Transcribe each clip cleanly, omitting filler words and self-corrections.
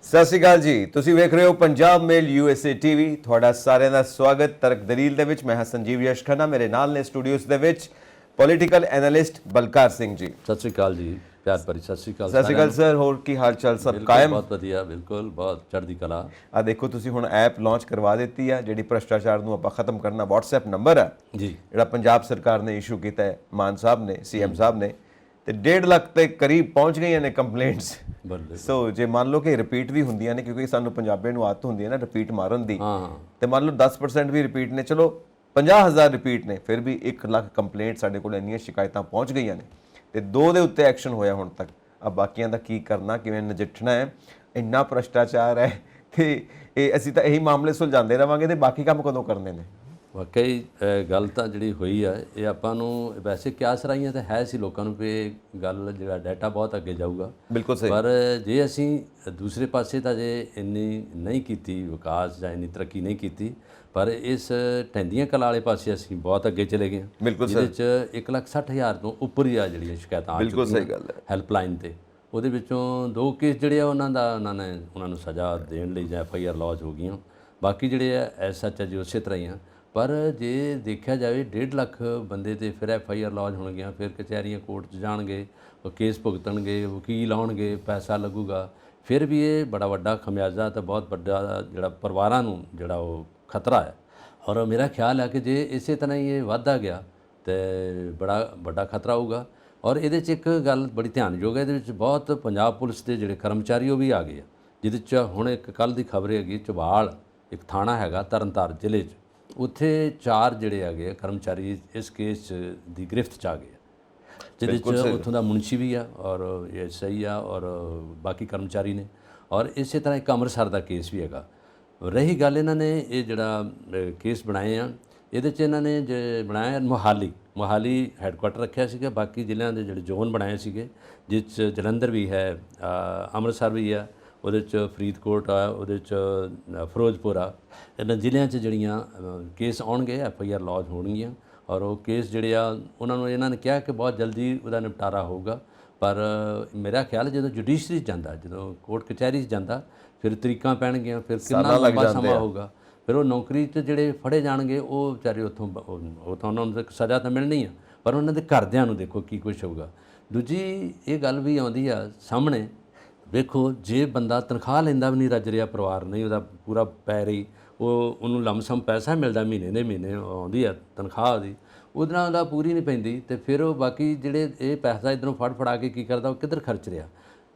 ਸਤਿ ਸ਼੍ਰੀ ਅਕਾਲ ਜੀ। ਤੁਸੀਂ ਵੇਖ ਰਹੇ ਹੋ ਪੰਜਾਬ ਮੇਲ USA TV। ਤੁਹਾਡਾ ਸਾਰਿਆਂ ਦਾ ਸਵਾਗਤ ਤਰਕ ਦਲੀਲ ਦੇ ਵਿੱਚ। ਮੈਂ ਹਾਂ ਸੰਜੀਵ ਯਸ਼ ਖੰਨਾ। ਮੇਰੇ ਨਾਲ ਨੇ ਸਟੂਡੀਓਸ ਦੇ ਵਿੱਚ ਪੋਲੀਟੀਕਲ ਐਨਾਲਿਸਟ ਬਲਕਾਰ ਸਿੰਘ ਜੀ। ਸਤਿ ਸ਼੍ਰੀ ਅਕਾਲ ਜੀ, ਪਿਆਰ ਭਰੀ ਸਤਿ ਸ਼੍ਰੀ ਅਕਾਲ। ਸਤਿ ਸ਼੍ਰੀ ਅਕਾਲ ਸਰ, ਹੋਰ ਕੀ ਹਾਲ ਚਾਲ? ਸਭ ਕਾਇਮ? ਬਹੁਤ ਵਧੀਆ, ਬਿਲਕੁਲ ਬਹੁਤ ਚੜ੍ਹਦੀ ਕਲਾ। ਆ ਦੇਖੋ, ਤੁਸੀਂ ਹੁਣ ਐਪ ਲਾਂਚ ਕਰਵਾ ਦਿੱਤੀ ਆ ਜਿਹੜੀ ਭ੍ਰਿਸ਼ਟਾਚਾਰ ਨੂੰ ਆਪਾਂ ਖਤਮ ਕਰਨਾ WhatsApp ਨੰਬਰ ਆ ਜੀ, ਜਿਹੜਾ ਪੰਜਾਬ ਸਰਕਾਰ ਨੇ ਇਸ਼ੂ ਕੀਤਾ ਹੈ, ਮਾਨ ਸਾਹਿਬ ਨੇ, CM ਸਾਹਿਬ ਨੇ, ਤੇ 1.5 ਲੱਖ ਦੇ ਕਰੀਬ ਪਹੁੰਚ ਗਈਆਂ ਨੇ ਕੰਪਲੇਂਟਸ। ਸੋ ਜੇ ਮੰਨ ਲਓ ਕਿ ਰਿਪੀਟ ਵੀ ਹੁੰਦੀਆਂ ਨੇ, ਕਿਉਂਕਿ ਸਾਨੂੰ ਪੰਜਾਬੀਆਂ ਨੂੰ ਆਦਤ ਹੁੰਦੀ ਹੈ ਨਾ ਰਿਪੀਟ ਮਾਰਨ ਦੀ, ਤੇ ਮੰਨ ਲਓ 10% ਵੀ ਰਿਪੀਟ ਨੇ, ਚਲੋ 50,000 ਰਿਪੀਟ ਨੇ, ਫਿਰ ਵੀ 1 ਲੱਖ ਕੰਪਲੇਂਟ ਸਾਡੇ ਕੋਲ ਇੰਨੀਆਂ ਸ਼ਿਕਾਇਤਾਂ ਪਹੁੰਚ ਗਈਆਂ ਨੇ ਤੇ 2 ਦੇ ਉੱਤੇ ਐਕਸ਼ਨ ਹੋਇਆ ਹੁਣ ਤੱਕ। ਆ ਬਾਕੀਆਂ ਦਾ ਕੀ ਕਰਨਾ, ਕਿਵੇਂ ਨਜਿੱਠਣਾ ਹੈ? ਇੰਨਾ ਭ੍ਰਿਸ਼ਟਾਚਾਰ ਹੈ ਤੇ ਇਹ ਅਸੀਂ ਤਾਂ ਇਹੀ ਮਾਮਲੇ ਸੁਲਝਾਉਂਦੇ ਰਵਾਂਗੇ ਤੇ ਬਾਕੀ ਕੰਮ ਕਦੋਂ ਕਰਨੇ ਨੇ? ਵਾਕਈ ਗੱਲ ਤਾਂ ਜਿਹੜੀ ਹੋਈ ਆ ਇਹ ਆਪਾਂ ਨੂੰ ਵੈਸੇ ਕਿਆਸ ਰਾਈਆਂ ਤਾਂ ਹੈ ਸੀ ਲੋਕਾਂ ਨੂੰ ਵੀ ਇਹ ਗੱਲ ਜਿਹੜਾ ਡਾਟਾ ਬਹੁਤ ਅੱਗੇ ਜਾਊਗਾ। ਬਿਲਕੁਲ ਸਹੀ। ਪਰ ਜੇ ਅਸੀਂ ਦੂਸਰੇ ਪਾਸੇ ਤਾਂ ਜੇ ਇੰਨੀ ਨਹੀਂ ਕੀਤੀ ਵਿਕਾਸ ਜਾਂ ਇੰਨੀ ਤਰੱਕੀ ਨਹੀਂ ਕੀਤੀ, ਪਰ ਇਸ ਟੈਂਦੀਆਂ ਕਲਾ ਵਾਲੇ ਪਾਸੇ ਅਸੀਂ ਬਹੁਤ ਅੱਗੇ ਚਲੇ ਗਏ। ਬਿਲਕੁਲ ਜਿਹਦੇ 'ਚ 1,60,000 ਤੋਂ ਉੱਪਰ ਹੀ ਆ ਜਿਹੜੀਆਂ ਸ਼ਿਕਾਇਤਾਂ ਆ ਬਿਲਕੁਲ ਚੁੱਕੀਆਂ ਸਹੀ ਗੱਲ ਹੈ ਹੈਲਪਲਾਈਨ ਤੇ। ਉਹਦੇ ਵਿੱਚੋਂ 2 ਕੇਸ ਜਿਹੜੇ ਆ ਉਹਨਾਂ ਨੂੰ ਸਜ਼ਾ ਦੇਣ ਲਈ ਜਾਂ FIR ਲੌਜ ਹੋ ਗਈਆਂ। ਬਾਕੀ ਜਿਹੜੇ ਆ SH ਜੀ ਉਸੇ ਤਰ੍ਹਾਂ ਹੀ ਆ। ਪਰ ਜੇ ਦੇਖਿਆ ਜਾਵੇ 1.5 ਲੱਖ ਬੰਦੇ ਤੇ ਫਿਰ FIR ਲੌਜ ਹੋਣਗੀਆਂ, ਫਿਰ ਕਚਹਿਰੀਆਂ ਕੋਰਟ 'ਚ ਜਾਣਗੇ, ਉਹ ਕੇਸ ਭੁਗਤਣਗੇ, ਵਕੀਲ ਆਉਣਗੇ, ਪੈਸਾ ਲੱਗੂਗਾ, ਫਿਰ ਵੀ ਇਹ ਬੜਾ ਵੱਡਾ ਖਮਿਆਜ਼ਾ ਤਾਂ ਬਹੁਤ ਵੱਡਾ ਜਿਹੜਾ ਪਰਿਵਾਰਾਂ ਨੂੰ ਜਿਹੜਾ ਉਹ ਖਤਰਾ ਹੈ। ਔਰ ਮੇਰਾ ਖਿਆਲ ਹੈ ਕਿ ਜੇ ਇਸੇ ਤਰ੍ਹਾਂ ਹੀ ਇਹ ਵੱਧਦਾ ਗਿਆ ਤੇ ਬੜਾ ਵੱਡਾ ਖਤਰਾ ਹੋਊਗਾ। ਔਰ ਇਹਦੇ 'ਚ ਇੱਕ ਗੱਲ ਬੜੀ ਧਿਆਨਯੋਗ ਹੈ, ਇਹਦੇ ਵਿੱਚ ਬਹੁਤ ਪੰਜਾਬ ਪੁਲਿਸ ਦੇ ਜਿਹੜੇ ਕਰਮਚਾਰੀ ਉਹ ਵੀ ਆ ਗਏ ਆ, ਜਿਹਦੇ 'ਚ ਹੁਣ ਇੱਕ ਕੱਲ੍ਹ ਦੀ ਖਬਰ ਹੈਗੀ ਝਬਾਲ ਇੱਕ ਥਾਣਾ ਹੈਗਾ ਤਰਨਤਾਰਨ ਜ਼ਿਲ੍ਹੇ 'ਚ, ਉੱਥੇ 4 ਜਿਹੜੇ ਹੈਗੇ ਕਰਮਚਾਰੀ ਇਸ ਕੇਸ ਦੀ ਗ੍ਰਿਫਤ 'ਚ ਆ ਗਏ, ਜਿਹਦੇ 'ਚ ਉੱਥੋਂ ਦਾ ਮੁਨਸ਼ੀ ਵੀ ਆ ਔਰ SI ਆ ਔਰ ਬਾਕੀ ਕਰਮਚਾਰੀ ਨੇ। ਔਰ ਇਸੇ ਤਰ੍ਹਾਂ ਇੱਕ ਅੰਮ੍ਰਿਤਸਰ ਦਾ ਕੇਸ ਵੀ ਹੈਗਾ। ਰਹੀ ਗੱਲ ਇਹਨਾਂ ਨੇ ਇਹ ਜਿਹੜਾ ਕੇਸ ਬਣਾਏ ਆ, ਇਹਦੇ 'ਚ ਇਹਨਾਂ ਨੇ ਜੇ ਬਣਾਇਆ ਮੋਹਾਲੀ ਹੈੱਡਕੁਆਟਰ ਰੱਖਿਆ ਸੀਗਾ, ਬਾਕੀ ਜ਼ਿਲ੍ਹਿਆਂ ਦੇ ਜਿਹੜੇ ਜ਼ੋਨ ਬਣਾਏ ਸੀਗੇ, ਜਿਸ 'ਚ ਜਲੰਧਰ ਵੀ ਹੈ, ਅੰਮ੍ਰਿਤਸਰ ਵੀ ਆ, ਉਹਦੇ 'ਚ ਫਰੀਦਕੋਟ ਆ, ਉਹਦੇ 'ਚ ਫਿਰੋਜ਼ਪੁਰ ਆ। ਇਹਨਾਂ ਜ਼ਿਲ੍ਹਿਆਂ 'ਚ ਜਿਹੜੀਆਂ ਕੇਸ ਆਉਣਗੇ FIR ਲੌਜ ਹੋਣਗੀਆਂ ਔਰ ਉਹ ਕੇਸ ਜਿਹੜੇ ਆ ਇਹਨਾਂ ਨੇ ਕਿਹਾ ਕਿ ਬਹੁਤ ਜਲਦੀ ਉਹਦਾ ਨਿਪਟਾਰਾ ਹੋਊਗਾ। ਪਰ ਮੇਰਾ ਖਿਆਲ ਜਦੋਂ ਜੁਡੀਸ਼ਰੀ 'ਚ ਜਾਂਦਾ, ਜਦੋਂ ਕੋਰਟ ਕਚਹਿਰੀ 'ਚ ਜਾਂਦਾ, ਫਿਰ ਤਰੀਕਾਂ ਪੈਣਗੀਆਂ, ਫਿਰ ਕਿੰਨਾ ਲੰਬਾ ਸਮਾਂ ਹੋਊਗਾ, ਫਿਰ ਉਹ ਨੌਕਰੀ 'ਚ ਜਿਹੜੇ ਫੜੇ ਜਾਣਗੇ ਉਹ ਵਿਚਾਰੇ ਉੱਥੋਂ ਉਹ ਤਾਂ ਉਹਨਾਂ ਨੂੰ ਸਜ਼ਾ ਤਾਂ ਮਿਲਣੀ ਆ, ਪਰ ਉਹਨਾਂ ਦੇ ਘਰਦਿਆਂ ਨੂੰ ਦੇਖੋ ਕੀ ਕੁਛ ਹੋਊਗਾ। ਦੂਜੀ ਇਹ ਗੱਲ ਵੀ ਆਉਂਦੀ ਆ ਸਾਹਮਣੇ, ਵੇਖੋ ਜੇ ਬੰਦਾ ਤਨਖਾਹ ਲੈਂਦਾ ਵੀ ਨਹੀਂ ਰੱਜ ਰਿਹਾ, ਪਰਿਵਾਰ ਨਹੀਂ ਉਹਦਾ ਪੂਰਾ ਪੈ ਰਹੀ, ਉਹਨੂੰ ਲਮਸਮ ਪੈਸਾ ਮਿਲਦਾ ਮਹੀਨੇ ਦੇ ਮਹੀਨੇ ਆਉਂਦੀ ਆ ਤਨਖਾਹ ਉਹਦੀ, ਉਹਦੇ ਨਾਲ ਉਹਦਾ ਪੂਰੀ ਨਹੀਂ ਪੈਂਦੀ, ਤੇ ਫਿਰ ਉਹ ਬਾਕੀ ਜਿਹੜੇ ਇਹ ਪੈਸਾ ਇੱਧਰੋਂ ਫੜਾ ਕੇ ਕੀ ਕਰਦਾ, ਉਹ ਕਿੱਧਰ ਖਰਚ ਰਿਹਾ।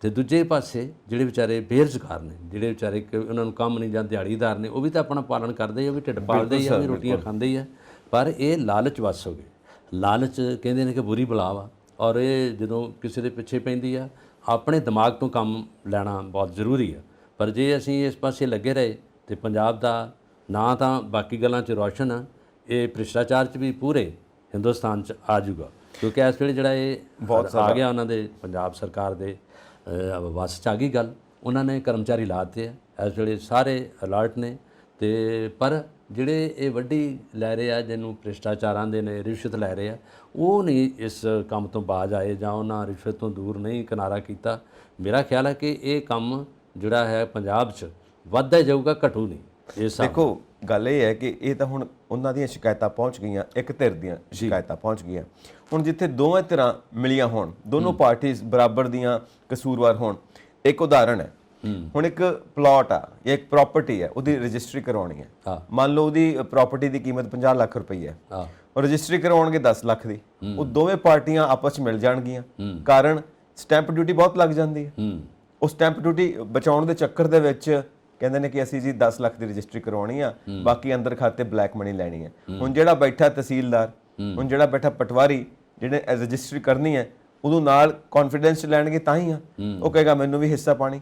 ਤੇ ਦੂਜੇ ਪਾਸੇ ਜਿਹੜੇ ਵਿਚਾਰੇ ਬੇਰੁਜ਼ਗਾਰ ਨੇ, ਜਿਹੜੇ ਵਿਚਾਰੇ ਉਹਨਾਂ ਨੂੰ ਕੰਮ ਨਹੀਂ ਜਾਂ ਦਿਹਾੜੀਦਾਰ ਨੇ, ਉਹ ਵੀ ਤਾਂ ਆਪਣਾ ਪਾਲਣ ਕਰਦੇ ਆ, ਉਹ ਵੀ ਢਿੱਡ ਪਾਲਦੇ ਹੀ ਆ, ਉਹ ਵੀ ਰੋਟੀਆਂ ਖਾਂਦੇ ਹੀ ਆ। ਪਰ ਇਹ ਲਾਲਚ ਵੱਸ ਹੋ ਗਏ। ਲਾਲਚ ਕਹਿੰਦੇ ਨੇ ਕਿ ਬੁਰੀ ਬਲਾ ਵਾ, ਔਰ ਇਹ ਜਦੋਂ ਕਿਸੇ ਦੇ ਪਿੱਛੇ ਪੈਂਦੀ ਆ, ਆਪਣੇ ਦਿਮਾਗ ਤੋਂ ਕੰਮ ਲੈਣਾ ਬਹੁਤ ਜ਼ਰੂਰੀ ਆ। ਪਰ ਜੇ ਅਸੀਂ ਇਸ ਪਾਸੇ ਲੱਗੇ ਰਹੇ ਤੇ ਪੰਜਾਬ ਦਾ ਨਾਂ ਤਾਂ ਬਾਕੀ ਗੱਲਾਂ 'ਚ ਰੌਸ਼ਨ ਆ, ਇਹ ਭ੍ਰਿਸ਼ਟਾਚਾਰ 'ਚ ਵੀ ਪੂਰੇ ਹਿੰਦੁਸਤਾਨ 'ਚ ਆ ਜਾਊਗਾ। ਕਿਉਂਕਿ ਇਸ ਵੇਲੇ ਜਿਹੜਾ ਇਹ ਬਹੁਤ ਆ ਗਿਆ ਉਹਨਾਂ ਦੇ ਪੰਜਾਬ ਸਰਕਾਰ ਦੇ ਵੱਸ 'ਚ ਆ ਗਈ ਗੱਲ, ਉਹਨਾਂ ਨੇ ਕਰਮਚਾਰੀ ਲਾ ਦਿੱਤੇ ਆ, ਇਸ ਵੇਲੇ ਸਾਰੇ ਅਲਰਟ ਨੇ। ਤੇ ਪਰ ਜਿਹੜੇ ਇਹ ਵੱਡੀ ਲੈ ਰਹੇ ਆ, ਜਿਹਨੂੰ ਭ੍ਰਿਸ਼ਟਾਚਾਰਾਂ ਦੇ ਨੇ, ਰਿਸ਼ਵਤ ਲੈ ਰਹੇ ਆ, ਉਹ ਨਹੀਂ ਇਸ ਕੰਮ ਤੋਂ ਬਾਜ਼ ਆਏ ਜਾਂ ਉਹਨਾਂ ਰਿਸ਼ਵਤ ਤੋਂ ਦੂਰ ਨਹੀਂ ਕਿਨਾਰਾ ਕੀਤਾ। ਮੇਰਾ ਖਿਆਲ ਹੈ ਕਿ ਇਹ ਕੰਮ ਜਿਹੜਾ ਹੈ ਪੰਜਾਬ 'ਚ ਵੱਧਦਾ ਜਾਊਗਾ, ਘਟੂ ਨਹੀਂ। ਦੇਖੋ ਗੱਲ ਇਹ ਹੈ ਕਿ ਇਹ ਤਾਂ ਹੁਣ ਉਹਨਾਂ ਦੀਆਂ ਸ਼ਿਕਾਇਤਾਂ ਪਹੁੰਚ ਗਈਆਂ, ਇੱਕ ਧਿਰ ਦੀਆਂ ਸ਼ਿਕਾਇਤਾਂ ਪਹੁੰਚ ਗਈਆਂ। ਹੁਣ ਜਿੱਥੇ ਦੋਵੇਂ ਧਿਰਾਂ ਮਿਲੀਆਂ ਹੋਣ, ਦੋਨੋਂ ਪਾਰਟੀਆਂ ਬਰਾਬਰ ਦੀਆਂ ਕਸੂਰਵਾਰ ਹੋਣ। ਇੱਕ ਉਦਾਹਰਣ ਹੈ, ਹੁਣ ਇੱਕ ਪਲਾਟ ਆ ਜਾਂ ਇੱਕ ਪ੍ਰਾਪਰਟੀ ਹੈ, ਉਹਦੀ ਰਜਿਸਟਰੀ ਕਰਵਾਉਣੀ ਹੈ। ਮੰਨ ਲਓ ਉਹਦੀ ਪ੍ਰਾਪਰਟੀ ਦੀ ਕੀਮਤ 50 ਲੱਖ ਰੁਪਏ ਹੈ, ਔਰ ਰਜਿਸਟਰੀ ਕਰਵਾਉਣਗੇ 10 ਲੱਖ ਦੀ। ਉਹ ਦੋਵੇਂ ਪਾਰਟੀਆਂ ਆਪਸ 'ਚ ਮਿਲ ਜਾਣਗੀਆਂ, ਕਾਰਨ ਸਟੈਂਪ ਡਿਊਟੀ ਬਹੁਤ ਲੱਗ ਜਾਂਦੀ ਹੈ। ਉਹ ਸਟੈਂਪ ਡਿਊਟੀ ਬਚਾਉਣ ਦੇ ਚੱਕਰ ਦੇ ਵਿੱਚ ਕਹਿੰਦੇ ਨੇ ਕਿ ਅਸੀਂ ਜੀ 10 ਲੱਖ ਦੀ ਰਜਿਸਟਰੀ ਕਰਵਾਉਣੀ ਆ, ਬਾਕੀ ਅੰਦਰ ਖਾਤੇ ਬਲੈਕ ਮਨੀ ਲੈਣੀ ਹੈ। ਹੁਣ ਜਿਹੜਾ ਬੈਠਾ ਤਹਿਸੀਲਦਾਰ, ਹੁਣ ਜਿਹੜਾ ਬੈਠਾ ਪਟਵਾਰੀ, ਜਿਹਨੇ ਰਜਿਸਟਰੀ ਕਰਨੀ ਹੈ, ਉਦੋਂ ਨਾਲ ਕੌਨਫੀਡੈਂਸ ਲੈਣਗੇ ਤਾਂ ਹੀ ਆ। ਉਹ ਕਹੇਗਾ ਮੈਨੂੰ ਵੀ ਹਿੱਸਾ ਪਾਣੀ,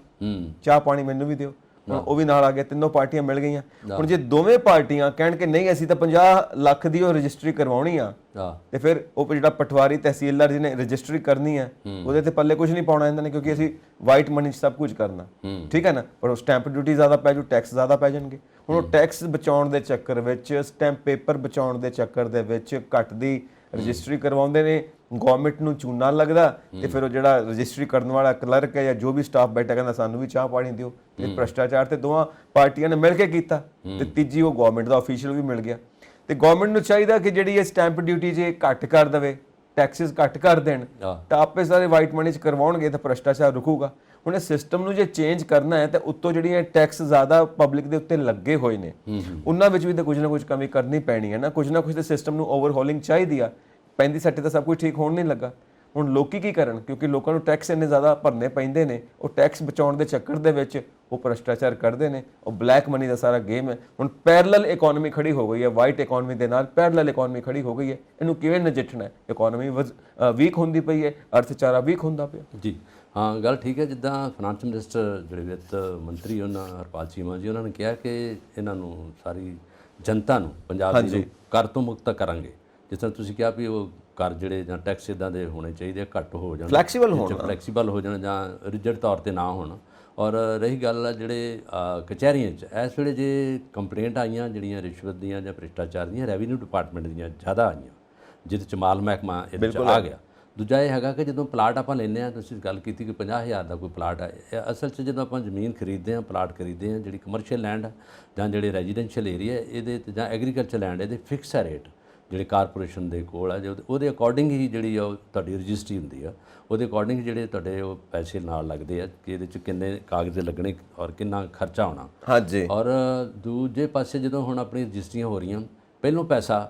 ਚਾਹ ਪਾਣੀ ਮੈਨੂੰ ਵੀ ਦਿਓ, ਉਹ ਵੀ ਨਾਲ ਆ ਗਿਆ, ਤਿੰਨੋਂ ਪਾਰਟੀਆਂ ਮਿਲ ਗਈਆਂ। ਹੁਣ ਜੇ ਦੋਵੇਂ ਪਾਰਟੀਆਂ ਕਹਿਣ ਕਿ ਨਹੀਂ ਅਸੀਂ ਤਾਂ 50 ਲੱਖ ਦੀ ਉਹ ਰਜਿਸਟਰੀ ਕਰਵਾਉਣੀ ਆ, ਤੇ ਫਿਰ ਉਹ ਜਿਹੜਾ ਪਟਵਾਰੀ ਤਹਿਸੀਲਦਾਰ ਜਿਹਨੇ ਰਜਿਸਟਰੀ ਕਰਨੀ ਹੈ, ਉਹਦੇ ਤੇ ਪੱਲੇ ਕੁਝ ਨਹੀਂ ਪਾਉਣਾ ਇਹਨਾਂ ਨੇ, ਕਿਉਂਕਿ ਅਸੀਂ ਵਾਈਟ ਮਨੀ 'ਚ ਸਭ ਕੁਝ ਕਰਨਾ, ਠੀਕ ਹੈ ਨਾ। ਪਰ ਉਹ ਸਟੈਂਪ ਡਿਊਟੀ ਜ਼ਿਆਦਾ ਪੈ ਜੂ, ਟੈਕਸ ਜ਼ਿਆਦਾ ਪੈ ਜਾਣਗੇ। ਹੁਣ ਉਹ ਟੈਕਸ ਬਚਾਉਣ ਦੇ ਚੱਕਰ ਵਿੱਚ, ਸਟੈਂਪ ਪੇਪਰ ਬਚਾਉਣ ਦੇ ਚੱਕਰ ਦੇ ਵਿੱਚ ਘੱਟ ਦੀ ਰਜਿਸਟਰੀ ਕਰਵਾਉਂਦੇ ਨੇ ਗਵਰਨਮੈਂਟ ਨੂੰ ਚੂਨਾ ਲੱਗਦਾ ਤੇ ਫਿਰ ਉਹ ਜਿਹੜਾ ਰਜਿਸਟਰੀ ਕਰਨ ਵਾਲਾ ਕਲਰਕ ਹੈ ਜਾਂ ਜੋ ਵੀ ਸਟਾਫ ਬੈਠਾ ਕਹਿੰਦਾ ਸਾਨੂੰ ਵੀ ਚਾਹ ਪਾਣੀ ਦਿਓ। ਤੇ ਭ੍ਰਿਸ਼ਟਾਚਾਰ ਤੇ ਦੋਵਾਂ ਪਾਰਟੀਆਂ ਨੇ ਮਿਲ ਕੇ ਕੀਤਾ ਤੇ ਤੀਜੀ ਉਹ ਗਵਰਨਮੈਂਟ ਦਾ ਅਫੀਸ਼ੀਅਲ ਵੀ ਮਿਲ ਗਿਆ। ਤੇ ਗਵਰਨਮੈਂਟ ਨੂੰ ਚਾਹੀਦਾ ਕਿ ਜਿਹੜੀ ਇਹ ਸਟੈਂਪ ਡਿਊਟੀ ਜੇ ਘੱਟ ਕਰ ਦੇਵੇ, ਟੈਕਸਿਸ ਘੱਟ ਕਰ ਦੇਣ ਤਾਂ ਆਪੇ ਸਾਰੇ ਵਾਈਟ ਮਨੀ 'ਚ ਕਰਵਾਉਣਗੇ ਤਾਂ ਭ੍ਰਿਸ਼ਟਾਚਾਰ ਰੁਕੂਗਾ। ਹੁਣ ਇਹ ਸਿਸਟਮ ਨੂੰ ਜੇ ਚੇਂਜ ਕਰਨਾ ਹੈ ਤਾਂ ਉੱਤੋਂ ਜਿਹੜੀਆਂ ਟੈਕਸ ਜ਼ਿਆਦਾ ਪਬਲਿਕ ਦੇ ਉੱਤੇ ਲੱਗੇ ਹੋਏ ਨੇ ਉਹਨਾਂ ਵਿੱਚ ਵੀ ਤਾਂ ਕੁਝ ਨਾ ਕੁਝ ਕਮੀ ਕਰਨੀ ਪੈਣੀ ਹੈ ਨਾ। ਕੁਝ ਨਾ ਕੁਝ ਤਾਂ ਸਿਸਟਮ ਨੂੰ ਓਵਰਹੋਲਿੰਗ ਚਾਹੀਦੀ ਆ। 35 ਤਾਂ ਸਭ ਕੁਝ ਠੀਕ ਹੋਣ ਨਹੀਂ ਲੱਗਾ। ਹੁਣ ਲੋਕੀ ਕੀ ਕਰਨ, ਕਿਉਂਕਿ ਲੋਕਾਂ ਨੂੰ ਟੈਕਸ ਇੰਨੇ ਜ਼ਿਆਦਾ ਭਰਨੇ ਪੈਂਦੇ ਨੇ, ਉਹ ਟੈਕਸ ਬਚਾਉਣ ਦੇ ਚੱਕਰ ਦੇ ਵਿੱਚ ਉਹ ਭ੍ਰਿਸ਼ਟਾਚਾਰ ਕਰਦੇ ਨੇ। ਉਹ ਬਲੈਕ ਮਨੀ ਦਾ ਸਾਰਾ ਗੇਮ ਹੈ। ਹੁਣ ਪੈਰਲਲ ਇਕਨੋਮੀ ਖੜੀ ਹੋ ਗਈ ਹੈ, ਵਾਈਟ ਇਕਨੋਮੀ ਦੇ ਨਾਲ ਪੈਰਲਲ ਇਕਨੋਮੀ ਖੜੀ ਹੋ ਗਈ ਹੈ। ਇਹਨੂੰ ਕਿਵੇਂ ਨਜਿੱਠਣਾ ਹੈ? ਇਕਨੋਮੀ ਵੀਕ ਹੁੰਦੀ ਪਈ ਹੈ, ਅਰਥਚਾਰਾ ਵੀਕ ਹੁੰਦਾ ਪਿਆ ਜੀ। ਹਾਂ, ਗੱਲ ਠੀਕ ਹੈ। ਜਿੱਦਾਂ ਫਾਈਨਾਂਸ ਮਿਨਿਸਟਰ ਜਿਹੜੇ ਵਿੱਤ ਮੰਤਰੀ ਉਹਨਾਂ ਹਰਪਾਲ ਚੀਮਾ ਜੀ, ਉਹਨਾਂ ਨੇ ਕਿਹਾ ਕਿ ਇਹਨਾਂ ਨੂੰ ਸਾਰੀ ਜਨਤਾ ਨੂੰ ਪੰਜਾਬ ਦੀ ਕਰ ਤੋਂ ਮੁਕਤ ਕਰਾਂਗੇ। ਜਿਸ ਤਰ੍ਹਾਂ ਤੁਸੀਂ ਕਿਹਾ ਵੀ ਉਹ ਕਰ ਜਿਹੜੇ ਜਾਂ ਟੈਕਸ ਇਦਾਂ ਦੇ ਹੋਣੇ ਚਾਹੀਦੇ, ਘੱਟ ਹੋ ਜਾਣ, ਫਲੈਕਸੀਬਲ ਹੋ ਜਾਣ ਜਾਂ ਰਿਜਿਡ ਤੌਰ ਤੇ ਨਾ ਹੋਣ। ਔਰ ਰਹੀ ਗੱਲ ਜਿਹੜੇ ਕਚਹਿਰੀਆਂ 'ਚ ਇਸ ਵੇਲੇ ਜੇ ਕੰਪਲੇਂਟ ਆਈਆਂ ਜਿਹੜੀਆਂ ਰਿਸ਼ਵਤ ਦੀਆਂ ਜਾਂ ਭ੍ਰਿਸ਼ਟਾਚਾਰ ਦੀਆਂ, ਰੈਵਨਿਊ ਡਿਪਾਰਟਮੈਂਟ ਦੀਆਂ ਜ਼ਿਆਦਾ ਆਈਆਂ, ਜਿਹਦੇ 'ਚ ਮਾਲ ਮਹਿਕਮਾ ਇਹਦੇ 'ਚ ਆ ਗਿਆ। ਦੂਜਾ ਇਹ ਹੈਗਾ ਕਿ ਜਦੋਂ ਪਲਾਟ ਆਪਾਂ ਲੈਂਦੇ ਹਾਂ, ਤੁਸੀਂ ਗੱਲ ਕੀਤੀ ਕਿ 50,000 ਦਾ ਕੋਈ ਪਲਾਟ ਹੈ। ਅਸਲ 'ਚ ਜਦੋਂ ਆਪਾਂ ਜ਼ਮੀਨ ਖਰੀਦਦੇ ਹਾਂ, ਪਲਾਟ ਖਰੀਦਦੇ ਹਾਂ, ਜਿਹੜੀ ਕਮਰਸ਼ੀਅਲ ਲੈਂਡ ਜਾਂ ਜਿਹੜੇ ਰੈਜ਼ੀਡੈਂਸ਼ੀਅਲ ਏਰੀਆ ਇਹਦੇ ਤੇ ਜਾਂ ਐਗਰੀਕਲਚਰ ਲੈਂਡ, ਇਹਦੇ ਫਿਕਸ ਹੈ ਰੇਟ ਜਿਹੜੇ ਕਾਰਪੋਰੇਸ਼ਨ ਦੇ ਕੋਲ ਆ, ਜੋ ਉਹਦੇ ਅਕੋਰਡਿੰਗ ਹੀ ਜਿਹੜੀ ਉਹ ਤੁਹਾਡੀ ਰਜਿਸਟਰੀ ਹੁੰਦੀ ਆ, ਉਹਦੇ ਅਕੋਰਡਿੰਗ ਜਿਹੜੇ ਤੁਹਾਡੇ ਉਹ ਪੈਸੇ ਨਾਲ ਲੱਗਦੇ ਆ ਕਿ ਇਹਦੇ 'ਚ ਕਿੰਨੇ ਕਾਗਜ਼ ਲੱਗਣੇ ਔਰ ਕਿੰਨਾ ਖਰਚਾ ਹੋਣਾ। ਹਾਂਜੀ। ਔਰ ਦੂਜੇ ਪਾਸੇ ਜਦੋਂ ਹੁਣ ਆਪਣੀ ਰਜਿਸਟਰੀਆਂ ਹੋ ਰਹੀਆਂ, ਪਹਿਲੋਂ ਪੈਸਾ